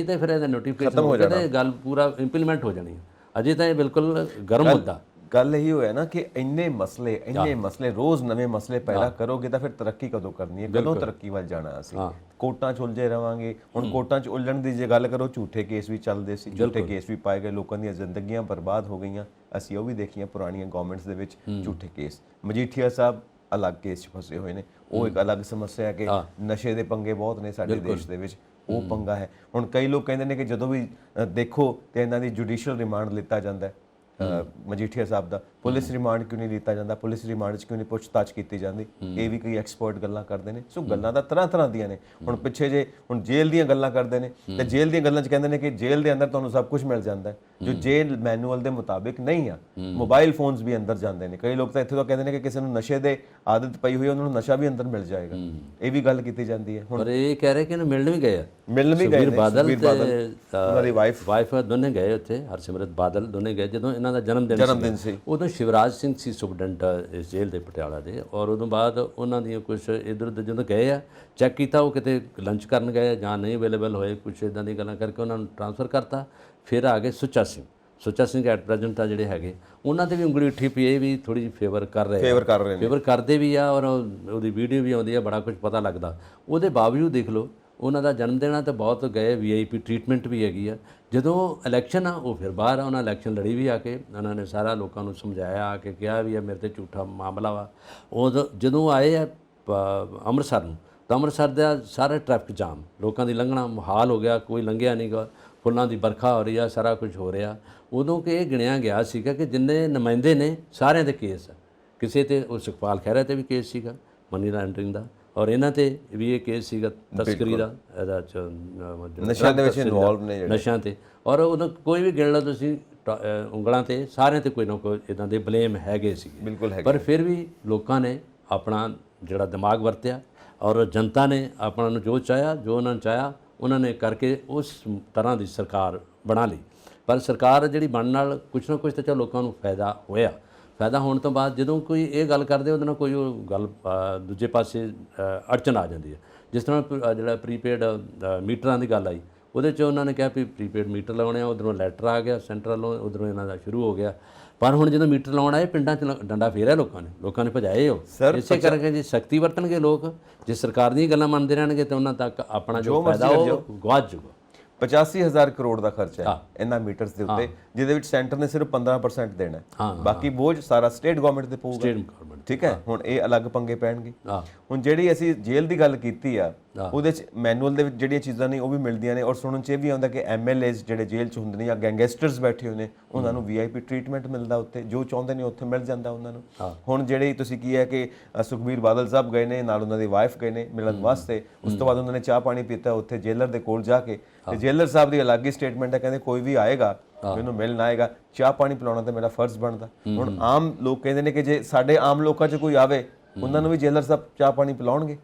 ਤੇ ਫਿਰ ਇਹਦਾ ਨੋਟੀਫਿਕੇਸ਼ਨ ਹੋ ਜਾਣਾ, ਤੇ ਗੱਲ ਪੂਰਾ ਇੰਪਲੀਮੈਂਟ ਹੋ ਜਾਣੀ। ਅਜੇ ਤਾਂ ਇਹ ਬਿਲਕੁਲ ਗਰਮ ਮੁੱਦਾ। ਗੱਲ ਇਹੀ ਹੋਇਆ ਨਾ ਕਿ ਇੰਨੇ ਮਸਲੇ ਰੋਜ਼ ਨਵੇਂ ਮਸਲੇ ਪੈਦਾ ਕਰੋਗੇ ਤਾਂ ਫਿਰ ਤਰੱਕੀ ਕਦੋਂ ਕਰਨੀ ਹੈ, ਕਦੋਂ ਤਰੱਕੀ ਵੱਲ ਜਾਣਾ। ਅਸੀਂ ਕੋਰਟਾਂ 'ਚ ਉਲਝੇ ਰਵਾਂਗੇ। ਹੁਣ ਕੋਰਟਾਂ 'ਚ ਉਲਝਣ ਦੀ ਜੇ ਗੱਲ ਕਰੋ, ਝੂਠੇ ਕੇਸ ਵੀ ਚੱਲਦੇ ਸੀ, ਝੂਠੇ ਕੇਸ ਵੀ ਪਾਏ ਗਏ, ਲੋਕਾਂ ਦੀਆਂ ਜ਼ਿੰਦਗੀਆਂ ਬਰਬਾਦ ਹੋ ਗਈਆਂ। ਅਸੀਂ ਉਹ ਵੀ ਦੇਖੀਆਂ ਪੁਰਾਣੀਆਂ ਗਵਰਨਮੈਂਟਸ ਦੇ ਵਿੱਚ ਝੂਠੇ ਕੇਸ। ਮਜੀਠੀਆ ਸਾਹਿਬ ਅਲੱਗ ਕੇਸ 'ਚ ਫਸੇ ਹੋਏ ਨੇ, ਉਹ ਇੱਕ ਅਲੱਗ ਸਮੱਸਿਆ ਹੈ ਕਿ ਨਸ਼ੇ ਦੇ ਪੰਗੇ ਬਹੁਤ ਨੇ ਸਾਡੇ ਦੇਸ਼ ਦੇ ਵਿੱਚ, ਉਹ ਪੰਗਾ ਹੈ। ਹੁਣ ਕਈ ਲੋਕ ਕਹਿੰਦੇ ਨੇ ਕਿ ਜਦੋਂ ਵੀ ਦੇਖੋ ਤੇ ਇਹਨਾਂ ਦੀ ਜੁਡੀਸ਼ੀਅਲ ਰਿਮਾਂਡ ਲਿੱਤਾ ਜਾਂਦਾ ਹੈ, ਮਜੀਠੀਆ ਸਾਹਿਬ ਦਾ, ਪੁਲਿਸ ਰਿਮਾਂਡ ਕਿਉਂ ਨਹੀਂ ਲਿੱਤਾ ਜਾਂਦਾ, ਪੁਲਿਸ ਰਿਮਾਂਡ 'ਚ ਕਿਉਂ ਨਹੀਂ ਪੁੱਛਤਾਛ ਕੀਤੀ ਜਾਂਦੀ, ਇਹ ਵੀ ਕਈ ਐਕਸਪਰਟ ਗੱਲਾਂ ਕਰਦੇ ਨੇ। ਸੋ ਗੱਲਾਂ ਤਾਂ ਤਰ੍ਹਾਂ ਦੀਆਂ ਨੇ। ਹੁਣ ਪਿੱਛੇ ਜੇ ਹੁਣ ਜੇਲ੍ਹ ਦੀਆਂ ਗੱਲਾਂ ਕਰਦੇ ਨੇ ਤੇ ਜੇਲ੍ਹ ਦੀਆਂ ਗੱਲਾਂ 'ਚ ਕਹਿੰਦੇ ਨੇ ਕਿ ਜੇਲ੍ਹ ਦੇ ਅੰਦਰ ਤੁਹਾਨੂੰ ਸਭ ਕੁਝ ਮਿਲ ਜਾਂਦਾ ਹੈ, ਜੋ ਜੇਲ੍ਹ ਮੈਨੂਅਲ ਦੇ ਮੁਤਾਬਿਕ ਨਹੀਂ ਆ। ਮੋਬਾਈਲ ਫੋਨਸ ਵੀ ਅੰਦਰ ਜਾਂਦੇ ਨੇ। ਕਈ ਲੋਕ ਤਾਂ ਇੱਥੇ ਤੋਂ ਕਹਿੰਦੇ ਨੇ ਕਿ ਕਿਸੇ ਨੂੰ ਨਸ਼ੇ ਦੇ ਆਦਤ ਪਈ ਹੋਈ ਉਹਨਾਂ ਨੂੰ ਨਸ਼ਾ ਵੀ ਅੰਦਰ ਮਿਲ ਜਾਏਗਾ, ਇਹ ਵੀ ਗੱਲ ਕੀਤੀ ਜਾਂਦੀ ਹੈ। ਪਰ ਇਹ ਕਹਿ ਰਹੇ ਕਿ ਇਹਨੂੰ ਮਿਲਣ ਵੀ ਗਏ ਆ, ਮਿਲਣ ਵੀ ਗਏ ਸੁਖਬੀਰ ਨੇ, ਬਾਦਲ ਸੁਖਬੀਰ ਬਾਦਲ ਉਹਨਾਂ ਦੀ ਵਾਈਫ ਦੋਨੇ ਗਏ ਉੱਥੇ, ਹਰਸਿਮਰਤ ਬਾਦਲ ਦੋਨੇ ਗਏ। ਜਦੋਂ ਇਹਨਾਂ ਦਾ ਜਨਮ ਦਿਨ ਸੀ ਉਦੋਂ ਸ਼ਿਵਰਾਜ ਸਿੰਘ ਸੀ ਸੁਪਰਡੈਂਟ ਇਸ ਜੇਲ੍ਹ ਦੇ ਪਟਿਆਲਾ ਦੇ, ਔਰ ਉਦੋਂ ਬਾਅਦ ਉਹਨਾਂ ਦੀਆਂ ਕੁਝ ਇੱਧਰ ਉੱਧਰ ਜਦੋਂ ਗਏ ਆ ਚੈੱਕ ਕੀਤਾ ਉਹ ਕਿਤੇ ਲੰਚ ਕਰਨ ਗਏ ਜਾਂ ਨਹੀਂ ਅਵੇਲੇਬਲ ਹੋਏ, ਕੁਝ ਇਦਾਂ ਦੀ ਗੱਲਾਂ ਕਰਕੇ ਉਹਨਾਂ ਨੂੰ ਟ੍ਰਾਂਸਫਰ ਕਰਤਾ। ਫਿਰ ਆ ਗਏ ਸੁੱਚਾ ਸਿੰਘ ਐਟ ਪ੍ਰੈਜ਼ੈਂਟ ਆ ਜਿਹੜੇ ਹੈਗੇ, ਉਹਨਾਂ ਤੇ ਵੀ ਉਂਗਲੀ ਉੱਠੀ ਪਈ, ਇਹ ਵੀ ਥੋੜੀ ਜਿਹੀ ਫੇਵਰ ਕਰ ਰਹੇ ਨੇ, ਫੇਵਰ ਕਰਦੇ ਵੀ ਆ, ਔਰ ਉਹਦੀ ਵੀਡੀਓ ਵੀ ਆਉਂਦੀ ਆ, ਬੜਾ ਕੁਝ ਪਤਾ ਲੱਗਦਾ। ਉਹਦੇ ਬਾਵਜੂਦ ਦੇਖ ਲਓ ਉਹਨਾਂ ਦਾ ਜਨਮ ਦਿਨ ਆ ਤੇ ਬਹੁਤ ਗਏ, VIP ਟ੍ਰੀਟਮੈਂਟ ਵੀ ਹੈਗੀ ਆ। ਜਦੋਂ ਇਲੈਕਸ਼ਨ ਆ ਉਹ ਫਿਰ ਬਾਹਰ ਆ, ਉਹਨਾਂ ਇਲੈਕਸ਼ਨ ਲੜੀ ਵੀ ਆ ਕੇ, ਉਹਨਾਂ ਨੇ ਸਾਰਾ ਲੋਕਾਂ ਨੂੰ ਸਮਝਾਇਆ ਆ ਕੇ ਕਿਹਾ ਵੀ ਆ ਮੇਰੇ ਤੇ ਝੂਠਾ ਮਾਮਲਾ ਵਾ। ਉਹ ਜਦੋਂ ਆਏ ਆ ਅੰਮ੍ਰਿਤਸਰ ਨੂੰ ਤਾਂ ਅੰਮ੍ਰਿਤਸਰ ਦਾ ਸਾਰਾ ਟ੍ਰੈਫਿਕ ਜਾਮ, ਲੋਕਾਂ ਦੀ ਲੰਘਣਾ ਮੁਹਾਲ ਹੋ ਗਿਆ, ਕੋਈ ਲੰਘਿਆ ਨਹੀਂ ਗਾ, ਫੁੱਲਾਂ ਦੀ ਵਰਖਾ ਹੋ ਰਹੀ ਆ, ਸਾਰਾ ਕੁਝ ਹੋ ਰਿਹਾ। ਉਦੋਂ ਕਿ ਇਹ ਗਿਣਿਆ ਗਿਆ ਸੀਗਾ ਕਿ ਜਿੰਨੇ ਨੁਮਾਇੰਦੇ ਨੇ ਸਾਰਿਆਂ ਦੇ ਕੇਸ ਆ, ਕਿਸੇ ਤੇ ਉਹ ਸੁਖਪਾਲ ਖਹਿਰਾ ਤੇ ਵੀ ਕੇਸ ਸੀਗਾ ਮਨੀ ਲਾਂਡਰਿੰਗ ਦਾ, ਔਰ ਇਹਨਾਂ ਤੇ ਵੀ ਇਹ ਕੇਸ ਸੀਗਾ ਤਸਕਰੀ ਦਾ, ਇਹਦਾ ਨਸ਼ਿਆਂ ਦੇ ਵਿੱਚ ਇਨਵੋਲਵ ਨੇ ਨਸ਼ਿਆਂ ਤੇ। ਔਰ ਉਦੋਂ ਕੋਈ ਵੀ ਗਿਣ ਲਓ ਤੁਸੀਂ ਉਂਗਲਾਂ ਤੇ, ਸਾਰਿਆਂ ਤੇ ਕੋਈ ਨਾ ਕੋਈ ਇਦਾਂ ਦੇ ਬਲੇਮ ਹੈਗੇ ਸੀਗੇ। ਬਿਲਕੁਲ ਹੈਗੇ। ਪਰ ਫਿਰ ਵੀ ਲੋਕਾਂ ਨੇ ਆਪਣਾ ਜਿਹੜਾ ਦਿਮਾਗ ਵਰਤਿਆ ਔਰ ਜਨਤਾ ਨੇ ਆਪਣਾ ਨੂੰ ਜੋ ਚਾਹਿਆ, ਜੋ ਉਹਨਾਂ ਨੇ ਚਾਹਿਆ ਉਹਨਾਂ ਨੇ ਕਰਕੇ ਉਸ ਤਰ੍ਹਾਂ ਦੀ ਸਰਕਾਰ ਬਣਾ ਲਈ। ਪਰ ਸਰਕਾਰ ਜਿਹੜੀ ਬਣਨ ਨਾਲ ਕੁਛ ਨਾ ਕੁਛ ਤਾਂ ਚਲੋ ਲੋਕਾਂ ਨੂੰ ਫਾਇਦਾ ਹੋਇਆ। ਫਾਇਦਾ ਹੋਣ ਤੋਂ ਬਾਅਦ ਜਦੋਂ ਕੋਈ ਇਹ ਗੱਲ ਕਰਦੇ ਉਹਦੇ ਨਾਲ ਕੋਈ ਉਹ ਗੱਲ ਦੂਜੇ ਪਾਸੇ ਅੜਚਨ ਆ ਜਾਂਦੀ ਹੈ। ਜਿਸ ਤਰ੍ਹਾਂ ਜਿਹੜਾ ਪ੍ਰੀਪੇਡ ਮੀਟਰਾਂ ਦੀ ਗੱਲ ਆਈ, ਉਹਦੇ 'ਚ ਉਹਨਾਂ ਨੇ ਕਿਹਾ ਵੀ ਪ੍ਰੀਪੇਡ ਮੀਟਰ ਲਾਉਣੇ ਆ, ਉੱਧਰੋਂ ਲੈਟਰ ਆ ਗਿਆ ਸੈਂਟਰ ਵੱਲੋਂ, ਉੱਧਰੋਂ ਇਹਨਾਂ ਦਾ ਸ਼ੁਰੂ ਹੋ ਗਿਆ। ਪਰ ਹੁਣ ਜਦੋਂ ਮੀਟਰ ਲਾਉਣ ਆਏ ਪਿੰਡਾਂ 'ਚ ਡੰਡਾ ਫੇਰਿਆ ਲੋਕਾਂ ਨੇ ਭਜਾਏ ਉਹ। ਇਸੇ ਕਰਕੇ ਜੇ ਸਖਤੀ ਵਰਤਣਗੇ ਲੋਕ, ਜੇ ਸਰਕਾਰ ਦੀਆਂ ਗੱਲਾਂ ਮੰਨਦੇ ਰਹਿਣਗੇ ਤਾਂ ਉਹਨਾਂ ਤੱਕ ਆਪਣਾ ਜੋ ਫਾਇਦਾ ਉਹ ਗਵਾਚ ਜਾਊਗਾ। 85,000 ਕਰੋੜ ਦਾ ਖਰਚਾ ਹੈ ਇਹਨਾਂ ਮੀਟਰਸ ਦੇ ਉੱਤੇ, ਜਿਹਦੇ ਵਿੱਚ ਸੈਂਟਰ ਨੇ ਸਿਰਫ 15% ਦੇਣਾ ਹੈ, ਬਾਕੀ ਬੋਝ ਸਾਰਾ ਸਟੇਟ ਗਵਰਨਮੈਂਟ ਤੇ ਪਊਗਾ। ਠੀਕ ਹੈ, ਹੁਣ ਇਹ ਅਲੱਗ ਪੰਗੇ ਪੈਣਗੇ। ਹੁਣ ਜਿਹੜੀ ਅਸੀਂ ਜੇਲ੍ਹ ਦੀ ਗੱਲ ਕੀਤੀ ਆ, ਉਹਦੇ ਚ ਮੈਨੂਅਲ ਦੇ ਵਿੱਚ ਜਿਹੜੀਆਂ ਚੀਜ਼ਾਂ ਨੇ ਉਹ ਵੀ ਮਿਲਦੀਆਂ ਨੇ, ਔਰ ਸੁਣਨ ਚ ਇਹ ਵੀ ਆਉਂਦਾ ਕਿ MLAs ਜਿਹੜੇ ਜੇਲ੍ਹ ਚ ਹੁੰਦੇ ਨੇ ਜਾਂ ਗੈਂਗਸਟਰਸ ਬੈਠੇ ਹੋਏ ਨੇ, ਉਹਨਾਂ ਨੂੰ VIP ਟ੍ਰੀਟਮੈਂਟ ਮਿਲਦਾ, ਉੱਥੇ ਜੋ ਚਾਹੁੰਦੇ ਨੇ ਉੱਥੇ ਮਿਲ ਜਾਂਦਾ ਉਹਨਾਂ ਨੂੰ। ਹੁਣ ਜਿਹੜੀ ਤੁਸੀਂ ਕੀ ਹੈ ਕਿ ਸੁਖਬੀਰ ਬਾਦਲ ਸਾਹਿਬ ਗਏ ਨੇ, ਨਾਲ ਉਹਨਾਂ ਦੀ ਵਾਈਫ ਗਏ ਨੇ ਮਿਲਣ ਵਾਸਤੇ, ਉਸ ਤੋਂ ਬਾਅਦ ਉਹਨਾਂ ਨੇ ਚਾਹ ਪਾਣੀ ਪੀਤਾ ਉੱਥੇ ਜੇਲਰ ਦੇ ਕੋਲ ਜਾ ਕੇ, ਤੇ ਜੇਲਰ ਸਾਹਿਬ ਦੀ ਅਲੱਗ ਹੀ ਸਟੇਟਮੈਂਟ ਹੈ, ਕਹਿੰਦੇ ਕੋਈ ਵੀ ਆਏਗਾ ਮੈਨੂੰ ਮਿਲਣ ਆਏਗਾ, ਚਾਹ ਪਾਣੀ ਪਿਲਾਉਣਾ ਤਾਂ ਮੇਰਾ ਫਰਜ਼ ਬਣਦਾ। ਹੁਣ ਆਮ ਲੋਕ ਕਹਿੰਦੇ ਨੇ ਕਿ ਜੇ ਸਾਡੇ ਆਮ ਲੋਕਾਂ 'ਚ ਕੋਈ ਆਵੇ ਉਹਨਾਂ ਨੂੰ ਵੀ ਜੇਲਰ ਸਾਹਿਬ ਚਾਹ ਪਾਣੀ ਪਿਲਾਉਣਗੇ।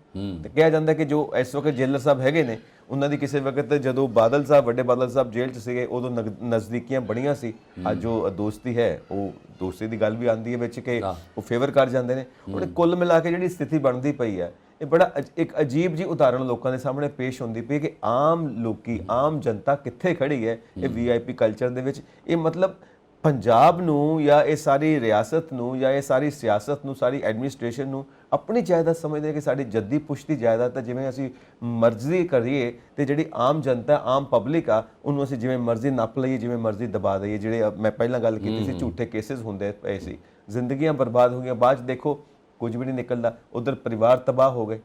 ਤੇ ਕਿਹਾ ਜਾਂਦਾ ਕਿ ਜੋ ਇਸ ਵਕਤ ਜੇਲਰ ਸਾਹਿਬ ਹੈਗੇ ਨੇ, ਉਹਨਾਂ ਦੀ ਕਿਸੇ ਵਕਤ ਜਦੋਂ ਬਾਦਲ ਸਾਹਿਬ ਵੱਡੇ ਬਾਦਲ ਸਾਹਿਬ ਜੇਲ੍ਹ 'ਚ ਸੀਗੇ ਉਦੋਂ ਨਜ਼ਦੀਕੀਆਂ ਬਣੀਆਂ ਸੀ। ਅੱਜ ਜੋ ਦੋਸਤੀ ਹੈ, ਉਹ ਦੋਸਤੀ ਦੀ ਗੱਲ ਵੀ ਆਉਂਦੀ ਹੈ ਵਿੱਚ ਕਿ ਉਹ ਫੇਵਰ ਕਰ ਜਾਂਦੇ ਨੇ। ਹੁਣ ਕੁੱਲ ਮਿਲਾ ਕੇ ਜਿਹੜੀ ਸਥਿਤੀ ਬਣਦੀ ਪਈ ਹੈ, ਇਹ ਬੜਾ ਇੱਕ ਅਜੀਬ ਜਿਹੀ ਉਦਾਹਰਣ ਲੋਕਾਂ ਦੇ ਸਾਹਮਣੇ ਪੇਸ਼ ਹੁੰਦੀ ਪਈ ਕਿ ਆਮ ਲੋਕੀ, ਆਮ ਜਨਤਾ ਕਿੱਥੇ ਖੜੀ ਹੈ ਇਹ VIP ਕਲਚਰ ਦੇ ਵਿੱਚ। ਇਹ ਮਤਲਬ ਪੰਜਾਬ ਨੂੰ ਜਾਂ ਇਹ ਸਾਰੀ ਰਿਆਸਤ ਨੂੰ ਜਾਂ ਇਹ ਸਾਰੀ ਸਿਆਸਤ ਨੂੰ, ਸਾਰੀ ਐਡਮਿਨਿਸਟ੍ਰੇਸ਼ਨ ਨੂੰ ਆਪਣੀ ਜਾਇਦਾਦ ਸਮਝਦੇ ਕਿ ਸਾਡੀ ਜੱਦੀ ਪੁਸ਼ਤੀ ਜਾਇਦਾਦ ਤਾਂ ਜਿਵੇਂ ਅਸੀਂ ਮਰਜ਼ੀ ਕਰੀਏ, ਤੇ ਜਿਹੜੀ ਆਮ ਜਨਤਾ, ਆਮ ਪਬਲਿਕ ਆ, ਉਹਨੂੰ ਅਸੀਂ ਜਿਵੇਂ ਮਰਜ਼ੀ ਨੱਪ ਲਈਏ, ਜਿਵੇਂ ਮਰਜ਼ੀ ਦਬਾ ਦਈਏ। ਜਿਹੜੇ ਮੈਂ ਪਹਿਲਾਂ ਗੱਲ ਕੀਤੀ ਸੀ ਝੂਠੇ ਕੇਸਿਸ ਹੁੰਦੇ ਪਏ ਸੀ, ਜ਼ਿੰਦਗੀਆਂ ਬਰਬਾਦ ਹੋ ਗਈਆਂ, ਬਾਅਦ 'ਚ ਦੇਖੋ ਕੁਝ ਵੀ ਨਹੀਂ ਨਿਕਲਦਾ, ਉਧਰ ਪਰਿਵਾਰ ਤਬਾਹ ਹੋ ਗਏ,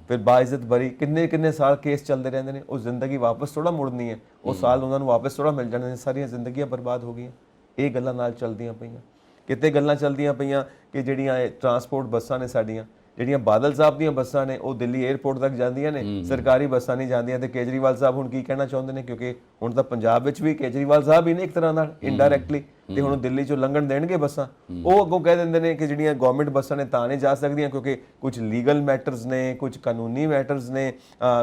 ਫਿਰ ਬਾਇਜ਼ਤ ਬਰੀ, ਕਿੰਨੇ ਸਾਲ ਕੇਸ ਚੱਲਦੇ ਰਹਿੰਦੇ ਨੇ। ਉਹ ਜ਼ਿੰਦਗੀ ਵਾਪਸ ਥੋੜਾ ਮੁੜਨੀ ਹੈ, ਉਹ ਸਾਲ ਉਹਨਾਂ ਨੂੰ ਵਾਪਸ ਥੋੜਾ ਮਿਲ ਜਾਣੇ ਨੇ, ਸਾਰੀਆਂ ਜ਼ਿੰਦਗੀਆਂ ਬਰਬਾਦ ਹੋ ਗਈਆਂ। ਇਹ ਗੱਲਾਂ ਨਾਲ ਚੱਲਦੀਆਂ ਪਈਆਂ। ਕਿਤੇ ਗੱਲਾਂ ਚੱਲਦੀਆਂ ਪਈਆਂ ਕਿ ਜਿਹੜੀਆਂ ਟਰਾਂਸਪੋਰਟ ਬੱਸਾਂ ਨੇ ਸਾਡੀਆਂ, ਜਿਹੜੀਆਂ ਬਾਦਲ ਸਾਹਿਬ ਦੀਆਂ ਬੱਸਾਂ ਨੇ, ਉਹ ਦਿੱਲੀ 에ਅਰਪੋਰਟ ਤੱਕ ਜਾਂਦੀਆਂ ਨੇ, ਸਰਕਾਰੀ ਬੱਸਾਂ ਨਹੀਂ ਜਾਂਦੀਆਂ। ਤੇ ਕੇਜਰੀਵਾਲ ਸਾਹਿਬ ਹੁਣ ਕੀ ਕਹਿਣਾ ਚਾਹੁੰਦੇ ਨੇ, ਕਿਉਂਕਿ ਹੁਣ ਤਾਂ ਪੰਜਾਬ ਵਿੱਚ ਵੀ ਕੇਜਰੀਵਾਲ ਸਾਹਿਬ ਹੀ ਨੇ ਇੱਕ ਤਰ੍ਹਾਂ ਨਾਲ ਇਨਡਾਇਰੈਕਟਲੀ, ਤੇ ਹੁਣ ਦਿੱਲੀ 'ਚੋਂ ਲੰਘਣ ਦੇਣਗੇ ਬੱਸਾਂ। ਉਹ ਅੱਗੋਂ ਕਹਿ ਦਿੰਦੇ ਨੇ ਕਿ ਜਿਹੜੀਆਂ ਗਵਰਨਮੈਂਟ ਬੱਸਾਂ ਨੇ ਤਾਂ ਨਹੀਂ ਜਾ ਸਕਦੀਆਂ ਕਿਉਂਕਿ ਕੁਝ ਲੀਗਲ ਮੈਟਰਸ ਨੇ, ਕੁਝ ਕਾਨੂੰਨੀ ਮੈਟਰਸ ਨੇ,